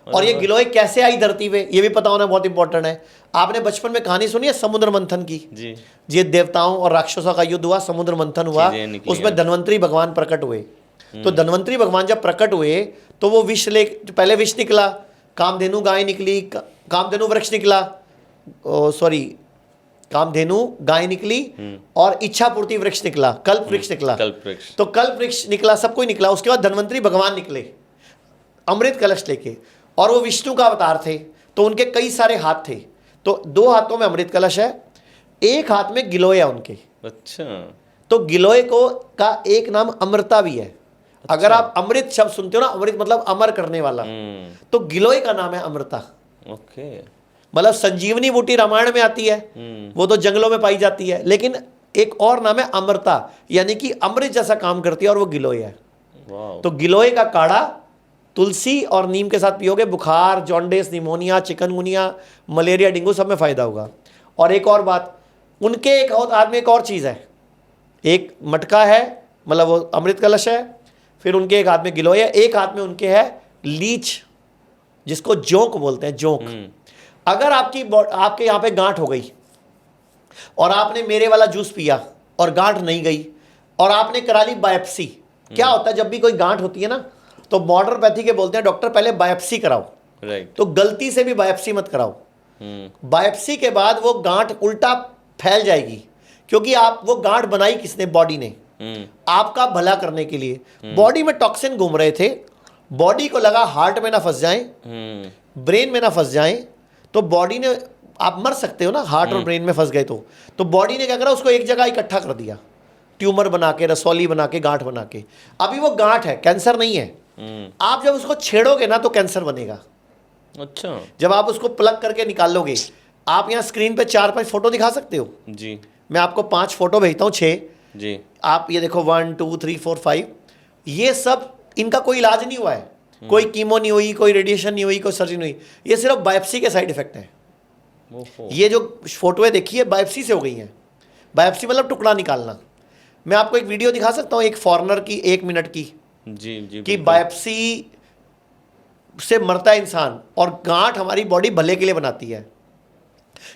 और ये गिलोय कैसे आई धरती पे, ये भी पता होना बहुत इंपॉर्टेंट है। आपने बचपन में कहानी सुनी है समुद्र मंथन की? जी। ये देवताओं और राक्षसों का युद्ध हुआ, समुद्र मंथन हुआ, उसमें धन्वंतरी भगवान प्रकट हुए। तो धन्वंतरी भगवान जब प्रकट हुए तो वो विष ले, पहले विष निकला, कामधेनु गाय निकली, कामधेनु वृक्ष निकला, सॉरी कामधेनु गाय निकली, और इच्छा पूर्ति वृक्ष निकला, कल्प वृक्ष निकला। कल्प वृक्ष। तो कल्प वृक्ष निकला, सब कोई निकला। उसके बाद धन्वंतरी भगवान निकले अमृत कलश लेके, और वो विष्णु का अवतार थे, तो उनके कई सारे हाथ थे। तो 2 हाथों में अमृत कलश है, 1 हाथ में गिलोय है उनके। अच्छा। तो गिलोय को का एक नाम अमृता भी है। अगर आप अमृत शब्द सुनते हो ना, अमृत मतलब अमर करने वाला, तो गिलोय का नाम है अमृता। ओके। मतलब संजीवनी बूटी रामायण में आती है, वो तो जंगलों में पाई जाती है, लेकिन एक और नाम है अमृता, यानी कि अमृत जैसा काम करती है, और वो गिलोय है। वाह। तो गिलोय का काढ़ा तुलसी और नीम के साथ पियोगे, बुखार, jaundice, pneumonia, chikungunya, malaria, dengue सब में फायदा होगा। और एक और बात, उनके एक हाथ में एक और चीज़ है, एक मटका है, मतलब वो अमृत कलश है, फिर उनके एक हाथ में गिलोय है, एक हाथ में उनके है लीच, जिसको जोंक बोलते हैं, जोंक। अगर आपके यहाँ पे गांठ हो गई और आपने मेरे वाला जूस पिया और गांठ नहीं गई, और आपने करा ली बायोप्सी, क्या होता है जब भी कोई गांठ होती है ना, तो मॉडर्न पैथी के बोलते हैं डॉक्टर पहले बायोप्सी कराओ। राइट। तो गलती से भी बायोप्सी मत कराओ। बायोप्सी के बाद वो गांठ उल्टा फैल जाएगी, क्योंकि आप वो गांठ बनाई किसने? बॉडी ने, आपका भला करने के लिए। बॉडी में टॉक्सिन घूम रहे थे, बॉडी को लगा हार्ट में ना फंस जाएं, ब्रेन में ना फंस जाएं, तो बॉडी ने, आप मर सकते हो ना हार्ट और ब्रेन में फंस गए तो बॉडी ने क्या करा, उसको एक जगह इकट्ठा कर दिया, ट्यूमर बना के, रसौली बना के, गांठ बना के। अभी वो गांठ है, कैंसर नहीं है। आप जब उसको छेड़ोगे ना तो कैंसर बनेगा। अच्छा। जब आप उसको प्लग करके निकालोगे, आप यहाँ स्क्रीन पे 4-5 फोटो दिखा सकते हो जी। मैं आपको 5 फोटो भेजता हूँ, 6 जी। आप ये देखो, 1 2 3 4 5, ये सब, इनका कोई इलाज नहीं हुआ है, कोई कीमो नहीं हुई, कोई रेडिएशन नहीं हुई, कोई सर्जरी नहीं हुई, ये सिर्फ बायोप्सी के साइड इफेक्ट है। ये जो फोटोएं देखी है बायोप्सी से हो गई हैं। बायोप्सी मतलब टुकड़ा निकालना। मैं आपको एक वीडियो दिखा सकता हूँ, एक फॉरेनर की, 1 मिनट की, जी कि बायोप्सी से मरता है इंसान, और गांठ हमारी बॉडी भले के लिए बनाती है,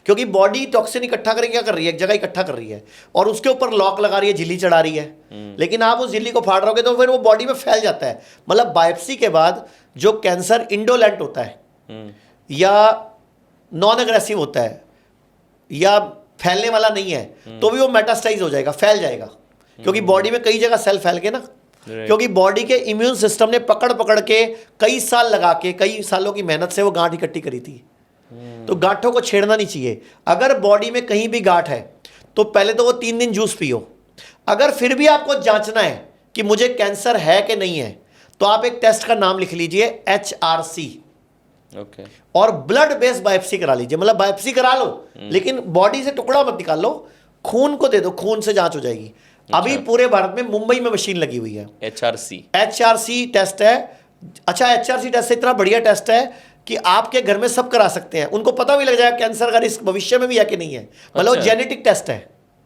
क्योंकि बॉडी टॉक्सिन इकट्ठा करके क्या कर रही है, एक जगह इकट्ठा कर रही है, और उसके ऊपर लॉक लगा रही है, झिल्ली चढ़ा रही है। लेकिन आप उस झिल्ली को फाड़ रहोगे तो फिर वो बॉडी में फैल जाता है। मतलब बायोप्सी के बाद जो कैंसर इंडोलेंट होता है या नॉन एग्रेसिव होता है या फैलने वाला नहीं है, तो भी वो मेटास्टाइज हो जाएगा, फैल जाएगा, क्योंकि बॉडी में कई जगह सेल फैल के ना, क्योंकि बॉडी के इम्यून सिस्टम ने पकड़ पकड़ के कई साल लगा के, कई सालों की मेहनत से वो गांठ इकट्ठी करी थी। तो गांठों को छेड़ना नहीं चाहिए। अगर बॉडी में कहीं भी गांठ है तो पहले तो वो 3 दिन जूस पियो। अगर फिर भी आपको जांचना है कि मुझे कैंसर है कि नहीं है, तो आप एक टेस्ट का नाम लिख लीजिए, HRC। ओके। और ब्लड बेस्ड बायोप्सी करा लीजिए, मतलब बायोप्सी करा लो, लेकिन बॉडी से टुकड़ा मत निकाल लो, खून को दे दो, खून से जांच हो जाएगी। अभी पूरे भारत में मुंबई में मशीन लगी हुई है, HRC टेस्ट है। अच्छा, HRC टेस्ट इतना बढ़िया टेस्ट है कि आपके घर में सब करा सकते हैं, उनको पता भी लग जाएगा कैंसर का रिस्क भविष्य में भी है कि नहीं है। मतलब अच्छा। जेनेटिक टेस्ट है।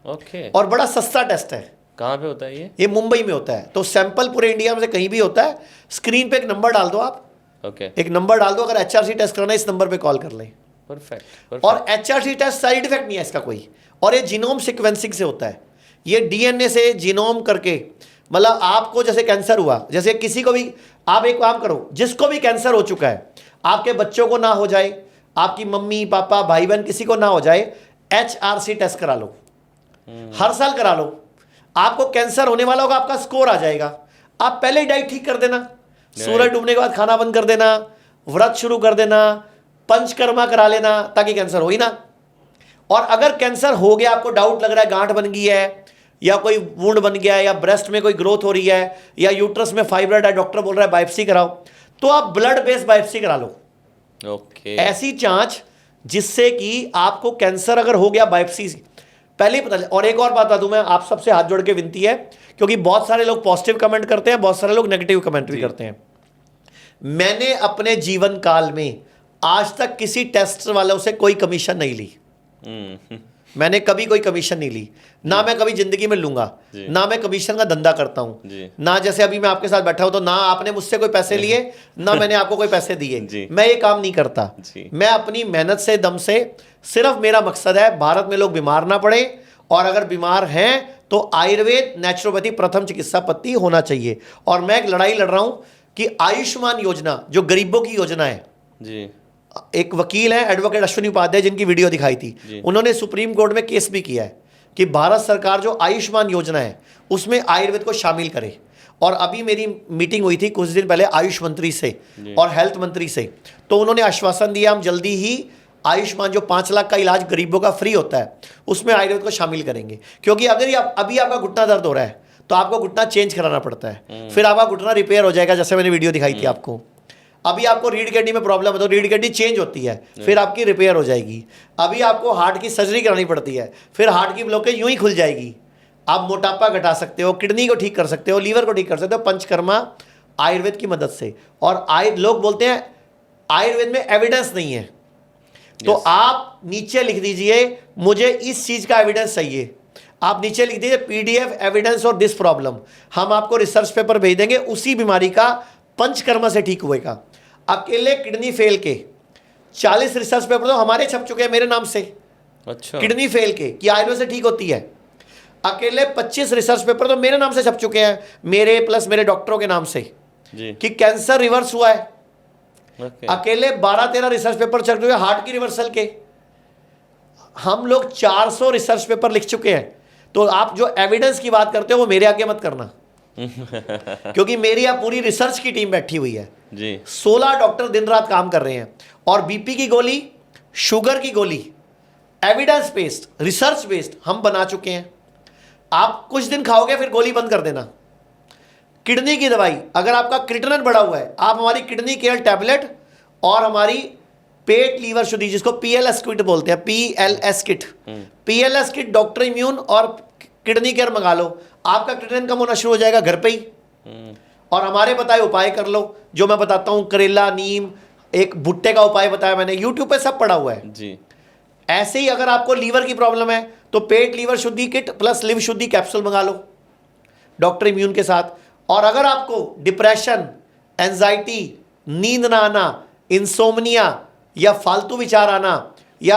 ओके। और बड़ा सस्ता टेस्ट है। कहाँ पे होता है ये? मुंबई में होता है। तो सैंपल पूरे इंडिया में से कहीं भी होता है। स्क्रीन पे एक नंबर डाल दो आप। ओके। एक नंबर डाल दो, अगर HRC टेस्ट करना है इस नंबर पे कॉल कर लें। परफेक्ट। और HRC टेस्ट साइड इफेक्ट नहीं है इसका कोई, और ये जीनोम सीक्वेंसिंग से होता है। ये DNA से जीनोम करके, मतलब आपको जैसे कैंसर हुआ, जैसे किसी को भी, आप एक काम करो, जिसको भी कैंसर हो चुका है, आपके बच्चों को ना हो जाए, आपकी मम्मी पापा भाई बहन किसी को ना हो जाए, HRC टेस्ट करा लो, हर साल करा लो। आपको कैंसर होने वाला होगा, आपका स्कोर आ जाएगा। आप पहले ही डाइट ठीक कर देना, सूरज डूबने के बाद खाना बंद कर देना, व्रत शुरू कर देना, पंचकर्मा करा लेना, ताकि कैंसर हो ही ना। और अगर कैंसर हो गया, आपको डाउट लग रहा है गांठ बन गई है, या कोई वुंड बन गया है, या ब्रेस्ट में कोई ग्रोथ हो रही है, या यूट्रस में फाइब्रॉइड है, डॉक्टर बोल रहा है बायोप्सी कराओ, तो आप ब्लड बेस्ड बायोप्सी करा लो। ओके। ऐसी जांच जिससे कि आपको कैंसर अगर हो गया, बायोप्सी पहले ही पता चले। और एक और बात बता दूं मैं, आप सबसे हाथ जोड़ के विनती है, क्योंकि बहुत सारे लोग पॉजिटिव कमेंट करते हैं, बहुत सारे लोग नेगेटिव कमेंट भी करते हैं। मैंने अपने जीवन काल में आज तक किसी टेस्ट वालों से कोई कमीशन नहीं ली। मैंने कभी कोई कमीशन नहीं ली, ना मैं कभी जिंदगी में लूंगा, ना मैं कमीशन का धंधा करता हूं, ना जैसे अभी मैं आपके साथ बैठा हूं तो ना आपने मुझसे कोई पैसे लिए, ना मैंने आपको कोई पैसे दिए। मैं ये काम नहीं करता। मैं अपनी मेहनत से, दम से, सिर्फ मेरा मकसद है भारत में लोग बीमार ना पड़े, और अगर बीमार हैं तो आयुर्वेद नेचुरोपैथी प्रथम चिकित्सा पद्धति होना चाहिए। और मैं एक लड़ाई लड़ रहा हूं कि आयुष्मान योजना जो गरीबों की योजना है जी। एक वकील है एडवोकेट अश्विनी उपाध्याय, जिनकी वीडियो दिखाई थी, उन्होंने सुप्रीम कोर्ट में केस भी किया है कि भारत सरकार जो आयुष्मान योजना है उसमें आयुर्वेद को शामिल करे। और अभी मेरी मीटिंग हुई थी कुछ दिन पहले आयुष मंत्री से और हेल्थ मंत्री से, तो उन्होंने आश्वासन दिया हम जल्दी ही आयुष्मान जो 5 लाख का इलाज गरीबों का फ्री होता है उसमें आयुर्वेद को शामिल करेंगे। क्योंकि अगर अभी आपका घुटना दर्द हो रहा है तो आपको घुटना चेंज कराना पड़ता है, फिर आपका घुटना रिपेयर हो जाएगा, जैसे मैंने वीडियो दिखाई थी आपको। अभी आपको रीढ़ की हड्डी में प्रॉब्लम है तो रीढ़ की हड्डी चेंज होती है, फिर आपकी रिपेयर हो जाएगी। अभी आपको हार्ट की सर्जरी करानी पड़ती है, फिर हार्ट की ब्लॉकेज यूं ही खुल जाएगी। आप मोटापा घटा सकते हो, किडनी को ठीक कर सकते हो, लीवर को ठीक कर सकते हो पंचकर्मा आयुर्वेद की मदद से। और लोग बोलते हैं आयुर्वेद में एविडेंस नहीं है, तो आप नीचे लिख दीजिए मुझे इस चीज का एविडेंस चाहिए। आप नीचे लिख दीजिए PDF एविडेंस और दिस प्रॉब्लम, हम आपको रिसर्च पेपर भेज देंगे उसी बीमारी का पंचकर्मा से ठीक हुए का। अकेले किडनी फेल के 40 रिसर्च पेपर तो हमारे छप चुके हैं मेरे नाम से। अच्छा, किडनी फेल के कि आयुर्वेद से ठीक होती है, अकेले 25 रिसर्च पेपर तो मेरे नाम से छप चुके हैं, मेरे प्लस मेरे डॉक्टरों के नाम से जी, कि कैंसर रिवर्स हुआ है। ओके, अकेले 12-13 रिसर्च पेपर चल रहे हैं हार्ट की रिवर्सल के। हम लोग 400 रिसर्च पेपर लिख चुके हैं। तो आप जो एविडेंस की बात करते हो वो मेरे आगे मत करना क्योंकि मेरी यहाँ पूरी रिसर्च की टीम बैठी हुई है जी, 16 डॉक्टर दिन रात काम कर रहे हैं। और बीपी की गोली, शुगर की गोली एविडेंस बेस्ड, रिसर्च बेस्ड हम बना चुके हैं। आप कुछ दिन खाओगे फिर गोली बंद कर देना। किडनी की दवाई, अगर आपका क्रिएटिनिन बढ़ा हुआ है, आप हमारी किडनी केयर टैबलेट और हमारी पेट लीवर शुद्धि जिसको PLS किट बोलते हैं, PLS kit, PLS kit doctor immune और किडनी केयर मंगा लो, आपका क्रिएटिनिन कम होना शुरू हो जाएगा घर पे ही। और हमारे बताए उपाय कर लो, जो मैं बताता हूँ, करेला, नीम, एक भुट्टे का उपाय बताया मैंने, यूट्यूब पे सब पड़ा हुआ है जी, ऐसे ही अगर आपको लीवर की प्रॉब्लम है तो पेट लीवर शुद्धि किट प्लस लिव शुद्धि कैप्सूल मंगा लो डॉक्टर इम्यून के साथ। और अगर आपको डिप्रेशन, एंजाइटी, नींद ना आना, इंसोमनिया या फालतू विचार आना या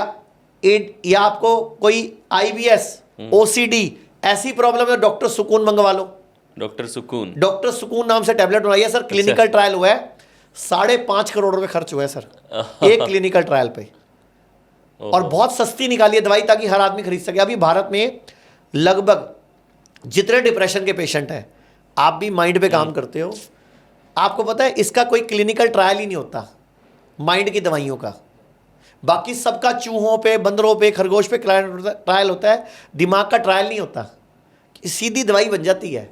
आपको कोई IBS, OCD ऐसी प्रॉब्लम है, डॉक्टर सुकून मंगवा लो। डॉक्टर सुकून, डॉक्टर सुकून नाम से टैबलेट बनाई है सर, क्लिनिकल ट्रायल हुआ है, 5.5 करोड़ रुपए खर्च हुआ है सर एक क्लिनिकल ट्रायल पे। और बहुत सस्ती निकाली है दवाई ताकि हर आदमी खरीद सके। अभी भारत में लगभग जितने डिप्रेशन के पेशेंट हैं, आप भी माइंड पे काम करते हो, आपको पता है इसका कोई क्लिनिकल ट्रायल ही नहीं होता माइंड की दवाइयों का। बाकी सबका चूहों पे, बंदरों पे, खरगोश पे ट्रायल होता है, दिमाग का ट्रायल नहीं होता। सीधी दवाई बन जाती है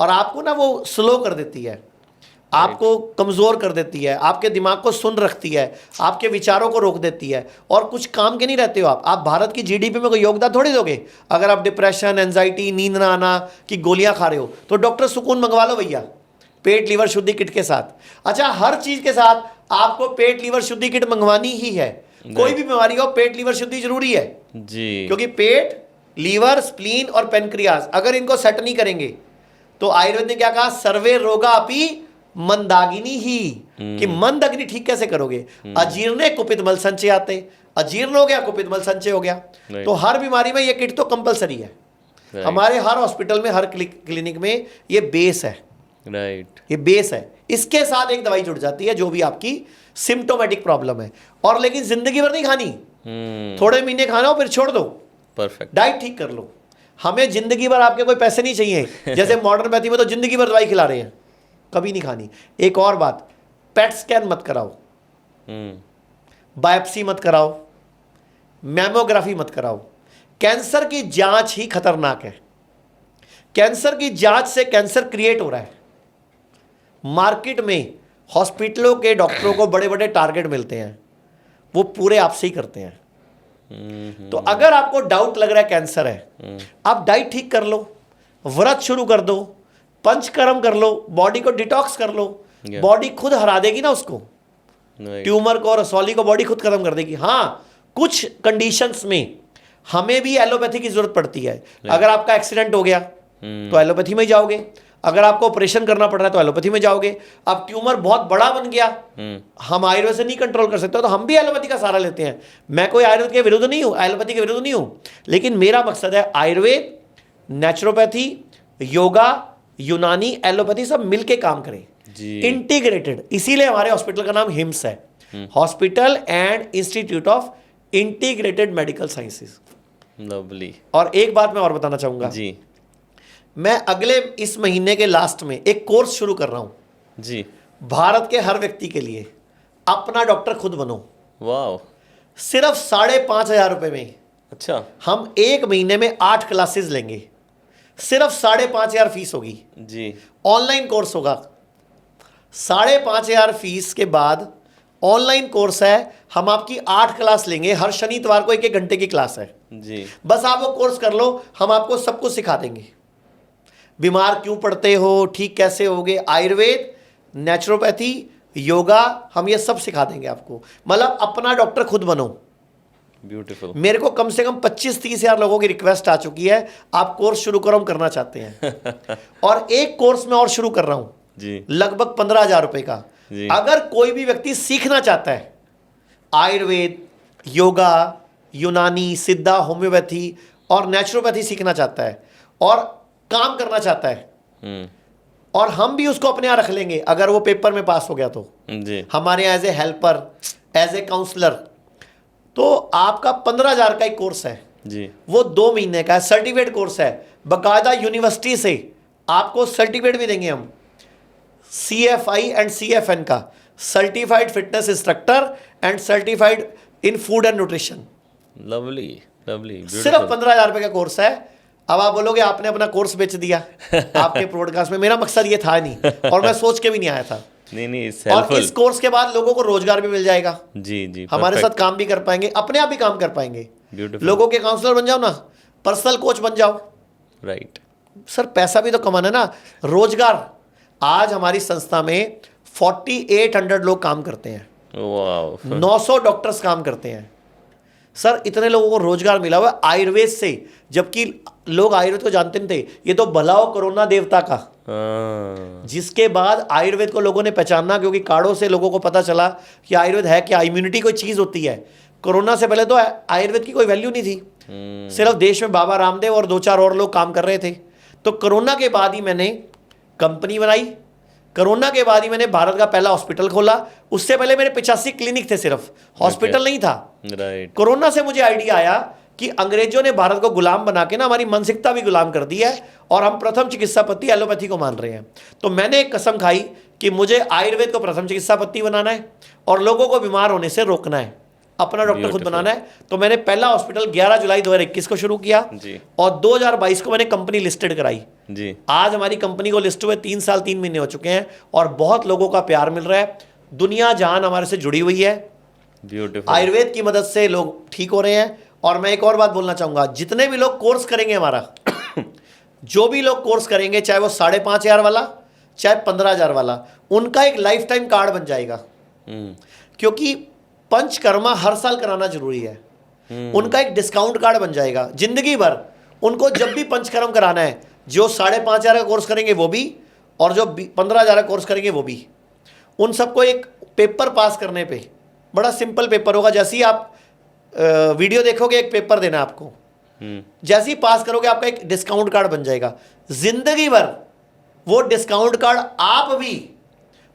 और आपको ना वो स्लो कर देती है, आपको कमज़ोर कर देती है, आपके दिमाग को सुन रखती है, आपके विचारों को रोक देती है और कुछ काम के नहीं रहते हो आप भारत की GDP में कोई योगदान थोड़ी दोगे अगर आप डिप्रेशन, एंजाइटी, नींद ना आना की गोलियां खा रहे हो। तो डॉक्टर सुकून मंगवा लो भैया पेट लीवर शुद्धि किट के साथ। अच्छा, हर चीज़ के साथ आपको पेट लीवर शुद्धि किट मंगवानी ही है। कोई भी बीमारी हो पेट लीवर शुद्धि जरूरी है जी, क्योंकि पेट, लीवर, स्प्लीन और पेनक्रियाज अगर इनको सेट नहीं करेंगे तो आयुर्वेद ने क्या कहा, सर्वे रोगा अपि मंदागिनी ही, कि मंद अग्नि ठीक कैसे करोगे। अजीर्ण कुपित मल संचय आते, अजीर्ण हो गया कुपित मल संचय हो गया। तो हर बीमारी में ये किट तो कंपलसरी है। हमारे हर हॉस्पिटल में, हर क्लिनिक में ये बेस है, राइट, ये बेस है। इसके साथ एक दवाई जुड़ जाती है जो भी आपकी सिम्टोमेटिक प्रॉब्लम है। और लेकिन जिंदगी भर नहीं खानी, थोड़े महीने खाना हो फिर छोड़ दो, परफेक्ट, डाइट ठीक कर लो। हमें जिंदगी भर आपके कोई पैसे नहीं चाहिए जैसे मॉडर्न पैथी में तो जिंदगी भर दवाई खिला रहे हैं, कभी नहीं खानी। एक और बात, पेट स्कैन मत कराओ, बायोप्सी मत कराओ, मैमोग्राफी मत कराओ। कैंसर की जांच ही खतरनाक है। कैंसर की जांच से कैंसर क्रिएट हो रहा है। मार्केट में हॉस्पिटलों के डॉक्टरों को बड़े बड़े टारगेट मिलते हैं, वो पूरे आपसे ही करते हैं। तो अगर आपको डाउट लग रहा है कैंसर है, आप डाइट ठीक कर लो, व्रत शुरू कर दो, पंचकर्म कर लो, बॉडी को डिटॉक्स कर लो, बॉडी खुद हरा देगी ना उसको, ट्यूमर को और रसौली को बॉडी खुद खत्म कर देगी। हाँ, कुछ कंडीशंस में हमें भी एलोपैथी की जरूरत पड़ती है। अगर आपका एक्सीडेंट हो गया तो एलोपैथी में जाओगे, अगर आपको ऑपरेशन करना पड़ रहा है तो एलोपैथी में जाओगे। अब ट्यूमर बहुत बड़ा बन गया, हम आयुर्वेद से नहीं कंट्रोल कर सकते तो हम भी एलोपैथी का सहारा लेते हैं। मैं कोई आयुर्वेद के विरुद्ध नहीं हूँ, एलोपैथी के विरुद्ध नहीं हूँ, लेकिन मेरा मकसद है आयुर्वेद, नेचुरोपैथी, योगा, यूनानी, एलोपैथी सब मिलके काम करें, इंटीग्रेटेड। इसीलिए हमारे हॉस्पिटल का नाम हिम्स है, hospital and institute of integrated medical sciences. Lovely. और एक बात मैं और बताना चाहूंगा जी, मैं अगले इस महीने के लास्ट में एक कोर्स शुरू कर रहा हूं जी, भारत के हर व्यक्ति के लिए, अपना डॉक्टर खुद बनो। वाह, सिर्फ 5,500 रुपए में अच्छा, हम एक महीने में 8 क्लासेस लेंगे। सिर्फ 5,500 फीस होगी। जी। ऑनलाइन कोर्स होगा, 5,500 फीस के बाद ऑनलाइन कोर्स है। हम आपकी 8 क्लास लेंगे, हर शनि इतवार को 1-1 घंटे की क्लास है। जी। बस आप वो कोर्स कर लो, हम आपको सब कुछ सिखा देंगे। बीमार क्यों पड़ते हो, ठीक कैसे होगे, आयुर्वेद, नेचुरोपैथी, योगा, हम ये सब सिखा देंगे आपको। मतलब अपना डॉक्टर खुद बनो। ब्यूटीफुल। मेरे को कम से कम 25-30 हज़ार लोगों की रिक्वेस्ट आ चुकी है, आप कोर्स शुरू करो, हम करना चाहते हैं। और एक कोर्स मैं और शुरू कर रहा हूं जी। लगभग 15,000 रुपए का। जी। अगर कोई भी व्यक्ति सीखना चाहता है आयुर्वेद, योगा, यूनानी, सिद्धा, होम्योपैथी और नेचुरोपैथी सीखना चाहता है और काम करना चाहता है, और हम भी उसको अपने यहाँ रख लेंगे अगर वो पेपर में पास हो गया तो जी। हमारे यहाँ as a helper, as a counsellor. तो आपका 15,000 का एक कोर्स है जी। वो 2 महीने का है, सर्टिफिकेट कोर्स है, बाकायदा यूनिवर्सिटी से आपको सर्टिफिकेट भी देंगे हम, CFI एंड CFN का, certified fitness instructor and certified in food and nutrition. Lovely lovely. सिर्फ 15,000 रुपए का कोर्स है। अब आप बोलोगे आपने अपना कोर्स बेच दिया आपके प्रोडकास्ट में, मेरा मकसद ये था नहीं और मैं सोच के भी नहीं आया था। नहीं, और इस कोर्स के बाद लोगों को रोजगार भी मिल जाएगा। जी जी। हमारे साथ काम भी कर पाएंगे, अपने आप भी काम कर पाएंगे। लोगों के काउंसलर बन जाओ ना, पर्सनल कोच बन जाओ। राइट। सर पैसा भी तो कमाना है ना, रोजगार। आज हमारी संस्था में 4800 लोग काम करते हैं, वाओ। 900 डॉक्टर्स काम करते हैं। सर इतने लोगों को रोजगार मिला हुआ है आयुर्वेद से, जबकि लोग आयुर्वेद को जानते नहीं थे। ये तो भलाओ कोरोना देवता का, जिसके बाद आयुर्वेद को लोगों ने पहचाना, क्योंकि कार्डों से लोगों को पता चला कि आयुर्वेद है क्या, इम्यूनिटी कोई चीज़ होती है। कोरोना से पहले तो आयुर्वेद की कोई वैल्यू नहीं थी, सिर्फ देश में बाबा रामदेव और 2-4 और लोग काम कर रहे थे। तो कोरोना के बाद ही मैंने कंपनी बनाई, कोरोना के बाद ही मैंने भारत का पहला हॉस्पिटल खोला। उससे पहले मेरे 85 क्लिनिक थे, सिर्फ हॉस्पिटल नहीं था। राइट। कोरोना से मुझे आइडिया आया कि अंग्रेजों ने भारत को गुलाम बना के ना हमारी मानसिकता भी गुलाम कर दी है, और हम प्रथम चिकित्सा पद्धति एलोपैथी को मान रहे हैं। तो मैंने एक कसम खाई कि मुझे आयुर्वेद को प्रथम चिकित्सा पद्धति बनाना है और लोगों को बीमार होने से रोकना है, अपना डॉक्टर खुद बनाना है। तो मैंने पहला हॉस्पिटल 11 जुलाई 2021 को शुरू किया जी। और 2022 को मैंने कंपनी लिस्टेड कराई जी। आज हमारी कंपनी को लिस्ट हुए 3 साल 3 महीने हो चुके हैं और बहुत लोगों का प्यार मिल रहा है। दुनिया जहान हमारे से जुड़ी हुई है, ब्यूटीफुल। आयुर्वेद की मदद से लोग ठीक हो रहे हैं। और मैं एक और बात बोलना चाहूंगा, जितने भी लोग कोर्स करेंगे हमारा जो भी लोग कोर्स करेंगे, चाहे वो 5,500 वाला चाहे 15,000 वाला, उनका एक लाइफ टाइम कार्ड बन जाएगा। क्योंकि पंचकर्मा हर साल कराना जरूरी है। उनका एक डिस्काउंट कार्ड बन जाएगा जिंदगी भर। उनको जब भी पंचकर्म कराना है, जो 5,500 का कोर्स करेंगे वो भी, और जो 15,000 का कोर्स करेंगे वो भी, उन सबको एक पेपर पास करने पे, बड़ा सिंपल पेपर होगा। जैसे ही आप वीडियो देखोगे एक पेपर देना आपको, जैसे ही पास करोगे आपका एक डिस्काउंट कार्ड बन जाएगा जिंदगी भर। वो डिस्काउंट कार्ड आप भी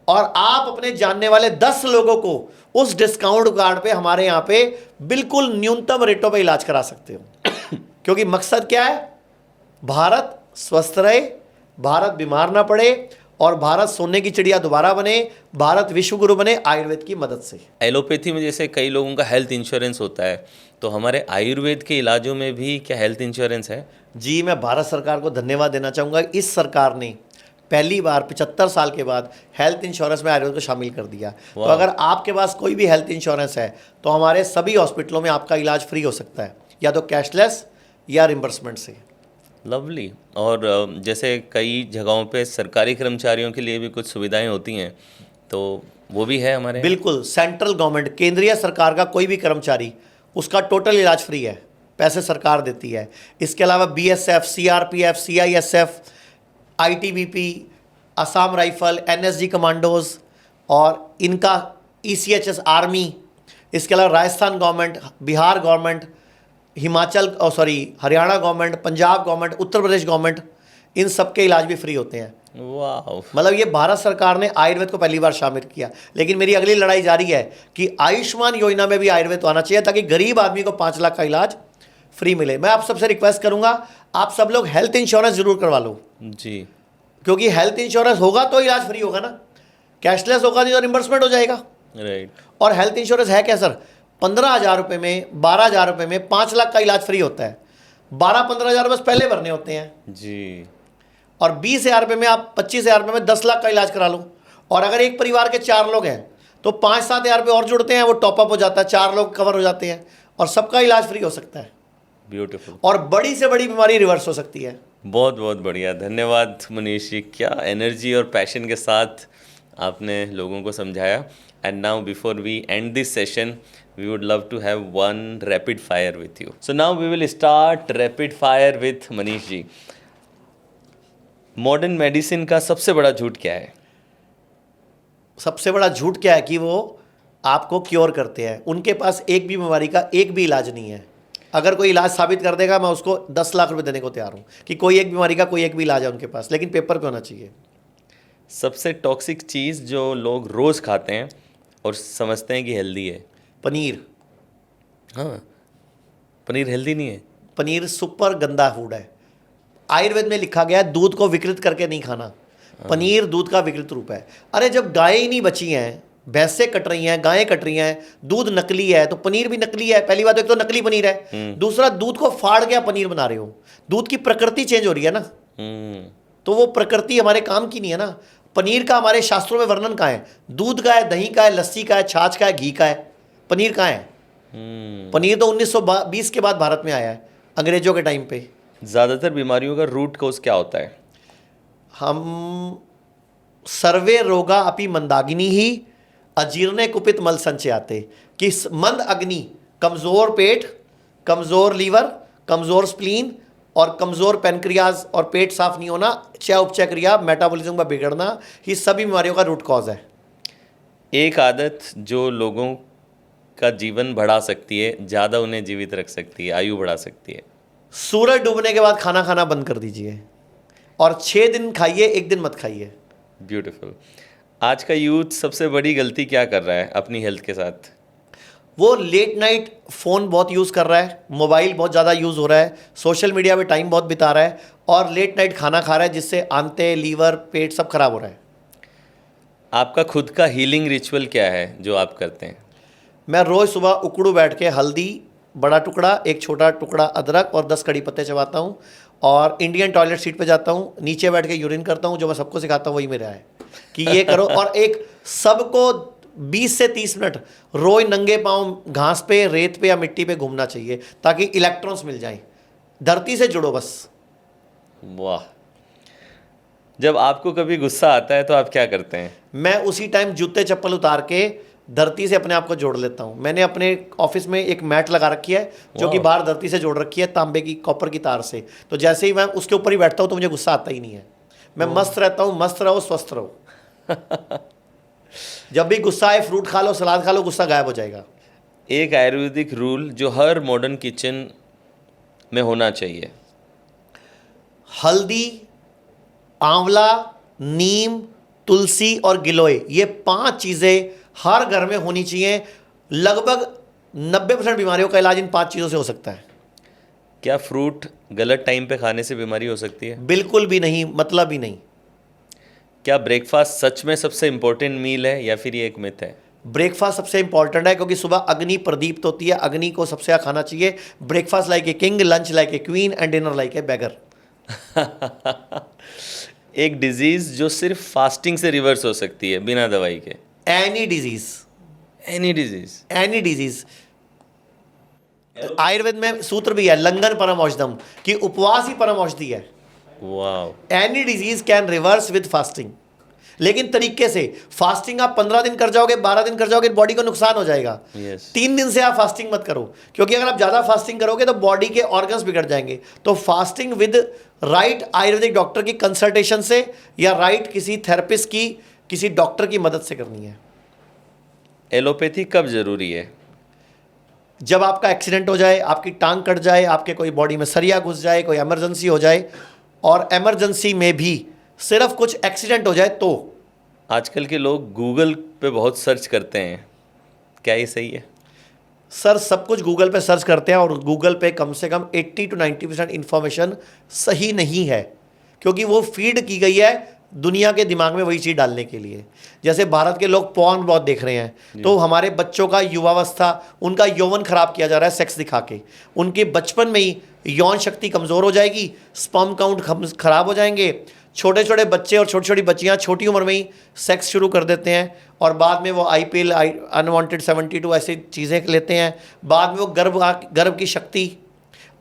और आप अपने जानने वाले 10 लोगों को उस डिस्काउंट कार्ड पे हमारे यहाँ पे बिल्कुल न्यूनतम रेटों पे इलाज करा सकते हो। क्योंकि मकसद क्या है, भारत स्वस्थ रहे, भारत बीमार ना पड़े और भारत सोने की चिड़िया दोबारा बने, भारत विश्व गुरु बने आयुर्वेद की मदद से। एलोपैथी में जैसे कई लोगों का हेल्थ इंश्योरेंस होता है, तो हमारे आयुर्वेद के इलाजों में भी क्या हेल्थ इंश्योरेंस है? जी, मैं भारत सरकार को धन्यवाद देना चाहूँगा। इस सरकार ने पहली बार 75 साल के बाद हेल्थ इंश्योरेंस में आयुर्वेद को शामिल कर दिया। तो अगर आपके पास कोई भी हेल्थ इंश्योरेंस है तो हमारे सभी हॉस्पिटलों में आपका इलाज फ्री हो सकता है, या तो कैशलेस या रिम्बर्समेंट से। लवली। और जैसे कई जगहों पे सरकारी कर्मचारियों के लिए भी कुछ सुविधाएं होती हैं, तो वो भी है हमारे? बिल्कुल, सेंट्रल गवर्नमेंट, केंद्रीय सरकार का कोई भी कर्मचारी, उसका टोटल इलाज फ्री है, पैसे सरकार देती है। इसके अलावा BSF, CRPF, CISF, ITBP, Assam rifle, NSG commandos और इनका ECHS आर्मी, इसके अलावा Rajasthan government, Bihar government, Haryana government, Punjab government, Uttar Pradesh government, इन सब के इलाज भी फ्री होते हैं। वाह। मतलब ये भारत सरकार ने आयुर्वेद को पहली बार शामिल किया। लेकिन मेरी अगली लड़ाई जारी है कि आयुष्मान योजना में भी आयुर्वेद तो आना चाहिए, ताकि गरीब आदमी को 5 लाख का इलाज फ्री मिले। मैं आप सबसे रिक्वेस्ट करूंगा, आप सब लोग हेल्थ इंश्योरेंस जरूर करवा लो जी, क्योंकि हेल्थ इंश्योरेंस होगा तो इलाज फ्री होगा ना, कैशलेस होगा नहीं तो रिम्बर्समेंट हो जाएगा। राइट। और हेल्थ इंश्योरेंस है क्या सर, 15,000 रुपये में, 12,000 रुपये में 5 लाख का इलाज फ्री होता है। 12-15 हज़ार बस पहले भरने होते हैं, जी। और 20,000 रुपये में आप 25,000 रुपये में 10 लाख का इलाज करा लो। और अगर एक परिवार के 4 लोग हैं तो 5-7 हज़ार रुपये और जुड़ते हैं, वो टॉपअप हो जाता है, 4 लोग कवर हो जाते हैं और सबका इलाज फ्री हो सकता है। ब्यूटीफुल। और बड़ी से बड़ी बीमारी रिवर्स हो सकती है। बहुत बहुत बढ़िया, धन्यवाद मनीष जी। क्या एनर्जी और पैशन के साथ आपने लोगों को समझाया। And now before we end this session we would love to have one rapid fire with you. So now we will start rapid fire with Manish ji. Modern medicine का सबसे बड़ा झूठ क्या है? सबसे बड़ा झूठ क्या है कि वो आपको क्योर करते हैं। उनके पास एक भी बीमारी का एक भी इलाज नहीं है। अगर कोई इलाज साबित कर देगा मैं उसको 10 लाख रुपए देने को तैयार हूँ कि कोई एक बीमारी का कोई एक भी इलाज है उनके पास, लेकिन पेपर पे होना चाहिए। सबसे टॉक्सिक चीज़ जो लोग रोज़ खाते हैं और समझते हैं कि हेल्दी है? पनीर। हाँ, पनीर हेल्दी नहीं है। पनीर सुपर गंदा फूड है। आयुर्वेद में लिखा गया है दूध को विकृत करके नहीं खाना। पनीर दूध का विकृत रूप है। अरे जब गायें ही नहीं बची हैं, भैंसें कट रही हैं, गायें कट रही हैं, दूध नकली है तो पनीर भी नकली है। पहली बात, एक तो नकली पनीर है, दूसरा दूध को फाड़ के आप पनीर बना रहे हो। दूध की प्रकृति चेंज हो रही है ना, तो वो प्रकृति हमारे काम की नहीं है ना। पनीर का हमारे शास्त्रों में वर्णन कहाँ है? दूध का है, दही का है, लस्सी का है, छाछ का है, घी का है। पनीर कहाँ है? पनीर तो 1920 के बाद भारत में आया है, अंग्रेजों के टाइम पे। ज़्यादातर बीमारियों का रूट कॉज क्या होता है? हम सर्वे रोगा अपि मंदाग्नि ही अजीर्णे कुपित मल संचयाते, कि मंद अग्नि, कमज़ोर पेट, कमज़ोर लीवर, कमज़ोर स्प्लीन और कमज़ोर पेनक्रियाज और पेट साफ नहीं होना, चय उपचय क्रिया, मेटाबॉलिज्म का बिगड़ना, ये सभी बीमारियों का रूट कॉज है। एक आदत जो लोगों का जीवन बढ़ा सकती है, ज़्यादा उन्हें जीवित रख सकती है, आयु बढ़ा सकती है? सूरज डूबने के बाद खाना खाना बंद कर दीजिए और 6 दिन खाइए, 1 दिन मत खाइए। ब्यूटीफुल। आज का यूथ सबसे बड़ी गलती क्या कर रहा है अपनी हेल्थ के साथ? वो लेट नाइट फ़ोन बहुत यूज़ कर रहा है, मोबाइल बहुत ज़्यादा यूज़ हो रहा है, सोशल मीडिया पे टाइम बहुत बिता रहा है और लेट नाइट खाना खा रहा है, जिससे आंतें, लीवर, पेट सब खराब हो रहा है। आपका खुद का हीलिंग रिचुअल क्या है जो आप करते हैं? मैं रोज़ सुबह उकड़ू बैठ के हल्दी बड़ा टुकड़ा, एक छोटा टुकड़ा अदरक और 10 कड़ी पत्ते चबाता हूँ और इंडियन टॉयलेट सीट पे जाता हूँ, नीचे बैठ के यूरिन करता हूँ। जो मैं सबको सिखाता हूँ वही मेरा है कि ये करो। और एक सबको 20 से 30 मिनट रोज नंगे पाँव घास पे, रेत पे या मिट्टी पे घूमना चाहिए ताकि इलेक्ट्रॉन्स मिल जाएं। धरती से जुड़ो बस। वाह। जब आपको कभी गुस्सा आता है तो आप क्या करते हैं? मैं उसी टाइम जूते चप्पल उतार के धरती से अपने आप को जोड़ लेता हूँ। मैंने अपने ऑफिस में एक मैट लगा रखी है जो कि बाहर धरती से जोड़ रखी है, तांबे की, कॉपर की तार से। तो जैसे ही मैं उसके ऊपर ही बैठता हूँ तो मुझे गुस्सा आता ही नहीं है। मैं मस्त रहता हूँ। मस्त रहो, स्वस्थ रहो। जब भी गुस्सा आए फ्रूट खा लो, सलाद खा लो, गुस्सा गायब हो जाएगा। एक आयुर्वेदिक रूल जो हर मॉडर्न किचन में होना चाहिए? हल्दी, आंवला, नीम, तुलसी और गिलोय, ये 5 चीज़ें हर घर में होनी चाहिए। लगभग 90% बीमारियों का इलाज इन 5 चीज़ों से हो सकता है। क्या फ्रूट गलत टाइम पे खाने से बीमारी हो सकती है? बिल्कुल भी नहीं, मतलब ही नहीं। क्या ब्रेकफास्ट सच में सबसे इम्पोर्टेंट मील है या फिर ये एक मिथ है? ब्रेकफास्ट सबसे इंपॉर्टेंट है क्योंकि सुबह अग्नि प्रदीप्त होती है। अग्नि को सबसे ज़्यादा खाना चाहिए। Breakfast like a king, lunch like a queen and dinner like a beggar. एक डिजीज जो सिर्फ फास्टिंग से रिवर्स हो सकती है बिना दवाई के? Any disease, any disease, any disease. Ayurveda में सूत्र भी है, लंगन परम औषधम, कि उपवास ही परम औषधि है। Wow. Any disease can reverse with fasting, लेकिन तरीके से। फास्टिंग आप 15 दिन कर जाओगे, 12 दिन कर जाओगे, बॉडी को नुकसान हो जाएगा। Yes. 3 दिन से आप फास्टिंग मत करो, क्योंकि अगर आप ज़्यादा फास्टिंग करोगे तो बॉडी के ऑर्गन्स बिगड़ जाएंगे। तो fasting with right Ayurvedic doctor की कंसल्टेशन से या राइट किसी थेरेपिस्ट की, किसी डॉक्टर की मदद से करनी है। एलोपैथी कब जरूरी है? जब आपका एक्सीडेंट हो जाए, आपकी टांग कट जाए, आपके कोई बॉडी में सरिया घुस जाए, कोई इमरजेंसी हो जाए, और इमरजेंसी में भी सिर्फ कुछ एक्सीडेंट हो जाए तो। आजकल के लोग गूगल पे बहुत सर्च करते हैं, क्या ये सही है? सर, सब कुछ गूगल पे सर्च करते हैं और गूगल पे कम से कम 80 to 90% इन्फॉर्मेशन सही नहीं है, क्योंकि वो फीड की गई है दुनिया के दिमाग में वही चीज़ डालने के लिए। जैसे भारत के लोग पॉर्न बहुत देख रहे हैं, तो हमारे बच्चों का युवावस्था, उनका यौवन खराब किया जा रहा है सेक्स दिखा के। उनके बचपन में ही यौन शक्ति कमज़ोर हो जाएगी, स्पर्म काउंट खराब हो जाएंगे, छोटे छोटे बच्चे और छोटी छोटी बच्चियाँ छोटी उम्र में ही सेक्स शुरू कर देते हैं और बाद में वो IPL अनवांटेड 72 ऐसी चीज़ें लेते हैं, बाद में वो गर्भ की शक्ति।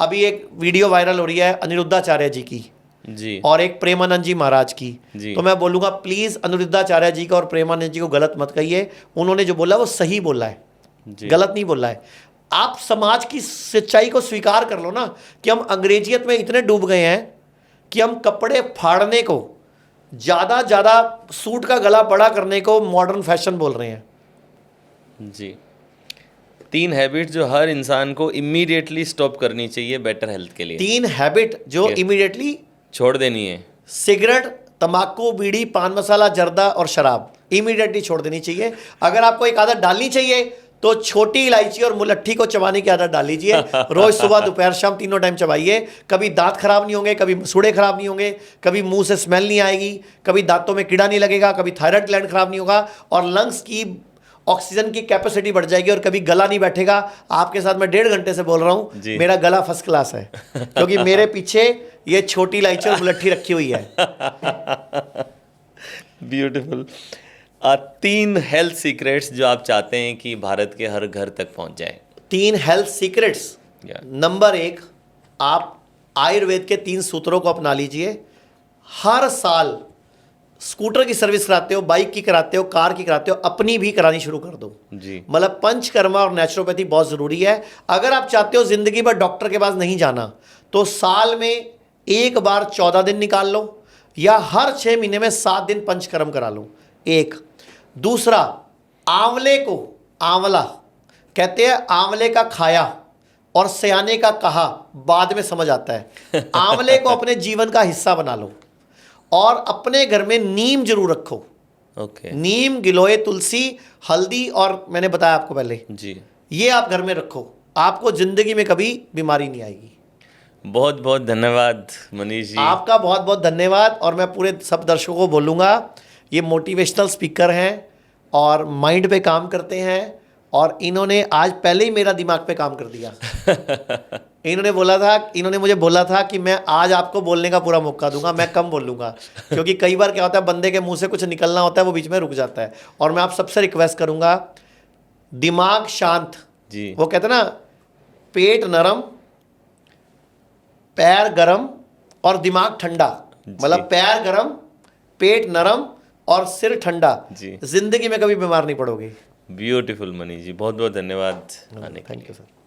अभी एक वीडियो वायरल हो रही है अनिरुद्धाचार्य जी की जी और एक प्रेमानंद जी महाराज की। जी। तो मैं बोलूँगा प्लीज़ अनिरुद्धाचार्य जी का और प्रेमानंद जी को गलत मत कहिए, उन्होंने जो बोला वो सही बोला है, जी गलत नहीं बोला है। आप समाज की सच्चाई को स्वीकार कर लो ना कि हम अंग्रेजियत में इतने डूब गए हैं कि हम कपड़े फाड़ने को, ज़्यादा सूट का गला बड़ा करने को मॉडर्न फैशन बोल रहे हैं। जी 3 हैबिट जो हर इंसान को इमीडिएटली स्टॉप करनी चाहिए बेटर हेल्थ के लिए। 3 हैबिट जो Yes. इमीडिएटली छोड़ देनी है। सिगरेट, तंबाकू, बीड़ी, पान मसाला, जर्दा और शराब इमीडिएटली छोड़ देनी चाहिए। अगर आपको एक आदत डालनी चाहिए तो छोटी इलायची और मुलट्ठी को चबाने की आदत डाल लीजिए। रोज सुबह दोपहर शाम तीनों टाइम चबाइए। कभी दांत खराब नहीं होंगे, कभी मसूड़े खराब नहीं होंगे, कभी मुंह से स्मेल नहीं आएगी, कभी दांतों में कीड़ा नहीं लगेगा, कभी थायराइड ग्लैंड खराब नहीं होगा और लंग्स की ऑक्सीजन की कैपेसिटी बढ़ जाएगी और कभी गला नहीं बैठेगा। आपके साथ मैं 1.5 घंटे से बोल रहा हूँ, जी। मेरा गला फर्स्ट क्लास है क्योंकि मेरे पीछे ये छोटी इलायची और मुलट्ठी रखी हुई है। ब्यूटीफुल। 3 हेल्थ सीक्रेट्स जो आप चाहते हैं कि भारत के हर घर तक पहुंच जाए। 3 हेल्थ सीक्रेट्स। Yeah. नंबर 1, आप आयुर्वेद के 3 सूत्रों को अपना लीजिए। हर साल स्कूटर की सर्विस कराते हो, बाइक की कराते हो, कार की कराते हो, अपनी भी करानी शुरू कर दो। जी मतलब पंचकर्मा और नेचुरोपैथी बहुत ज़रूरी है। अगर आप चाहते हो ज़िंदगी भर डॉक्टर के पास नहीं जाना तो साल में एक बार 14 दिन निकाल लो या हर 6 महीने में 7 दिन पंचकर्म करा लो। एक। दूसरा, आंवले को, आंवला कहते हैं आंवले का खाया और सयाने का कहा बाद में समझ आता है। आंवले को अपने जीवन का हिस्सा बना लो और अपने घर में नीम जरूर रखो। ओके नीम, गिलोय, तुलसी, हल्दी और मैंने बताया आपको पहले, जी ये आप घर में रखो, आपको जिंदगी में कभी बीमारी नहीं आएगी। बहुत बहुत धन्यवाद मनीष जी। आपका बहुत बहुत धन्यवाद। और मैं पूरे सब दर्शकों को बोलूँगा, ये मोटिवेशनल स्पीकर हैं और माइंड पे काम करते हैं और इन्होंने आज पहले ही मेरा दिमाग पे काम कर दिया। इन्होंने मुझे बोला था कि मैं आज आपको बोलने का पूरा मौका दूंगा, मैं कम बोलूँगा क्योंकि कई बार क्या होता है बंदे के मुंह से कुछ निकलना होता है वो बीच में रुक जाता है। और मैं आप सबसे रिक्वेस्ट करूँगा, दिमाग शांत। जी वो कहते हैं ना, पेट नरम, पैर गरम और दिमाग ठंडा। मतलब पैर गरम, पेट नरम और सिर ठंडा। जी जिंदगी में कभी बीमार नहीं पड़ोगे। ब्यूटीफुल मनीष जी, बहुत बहुत धन्यवाद आने के थैंक लिए। You sir.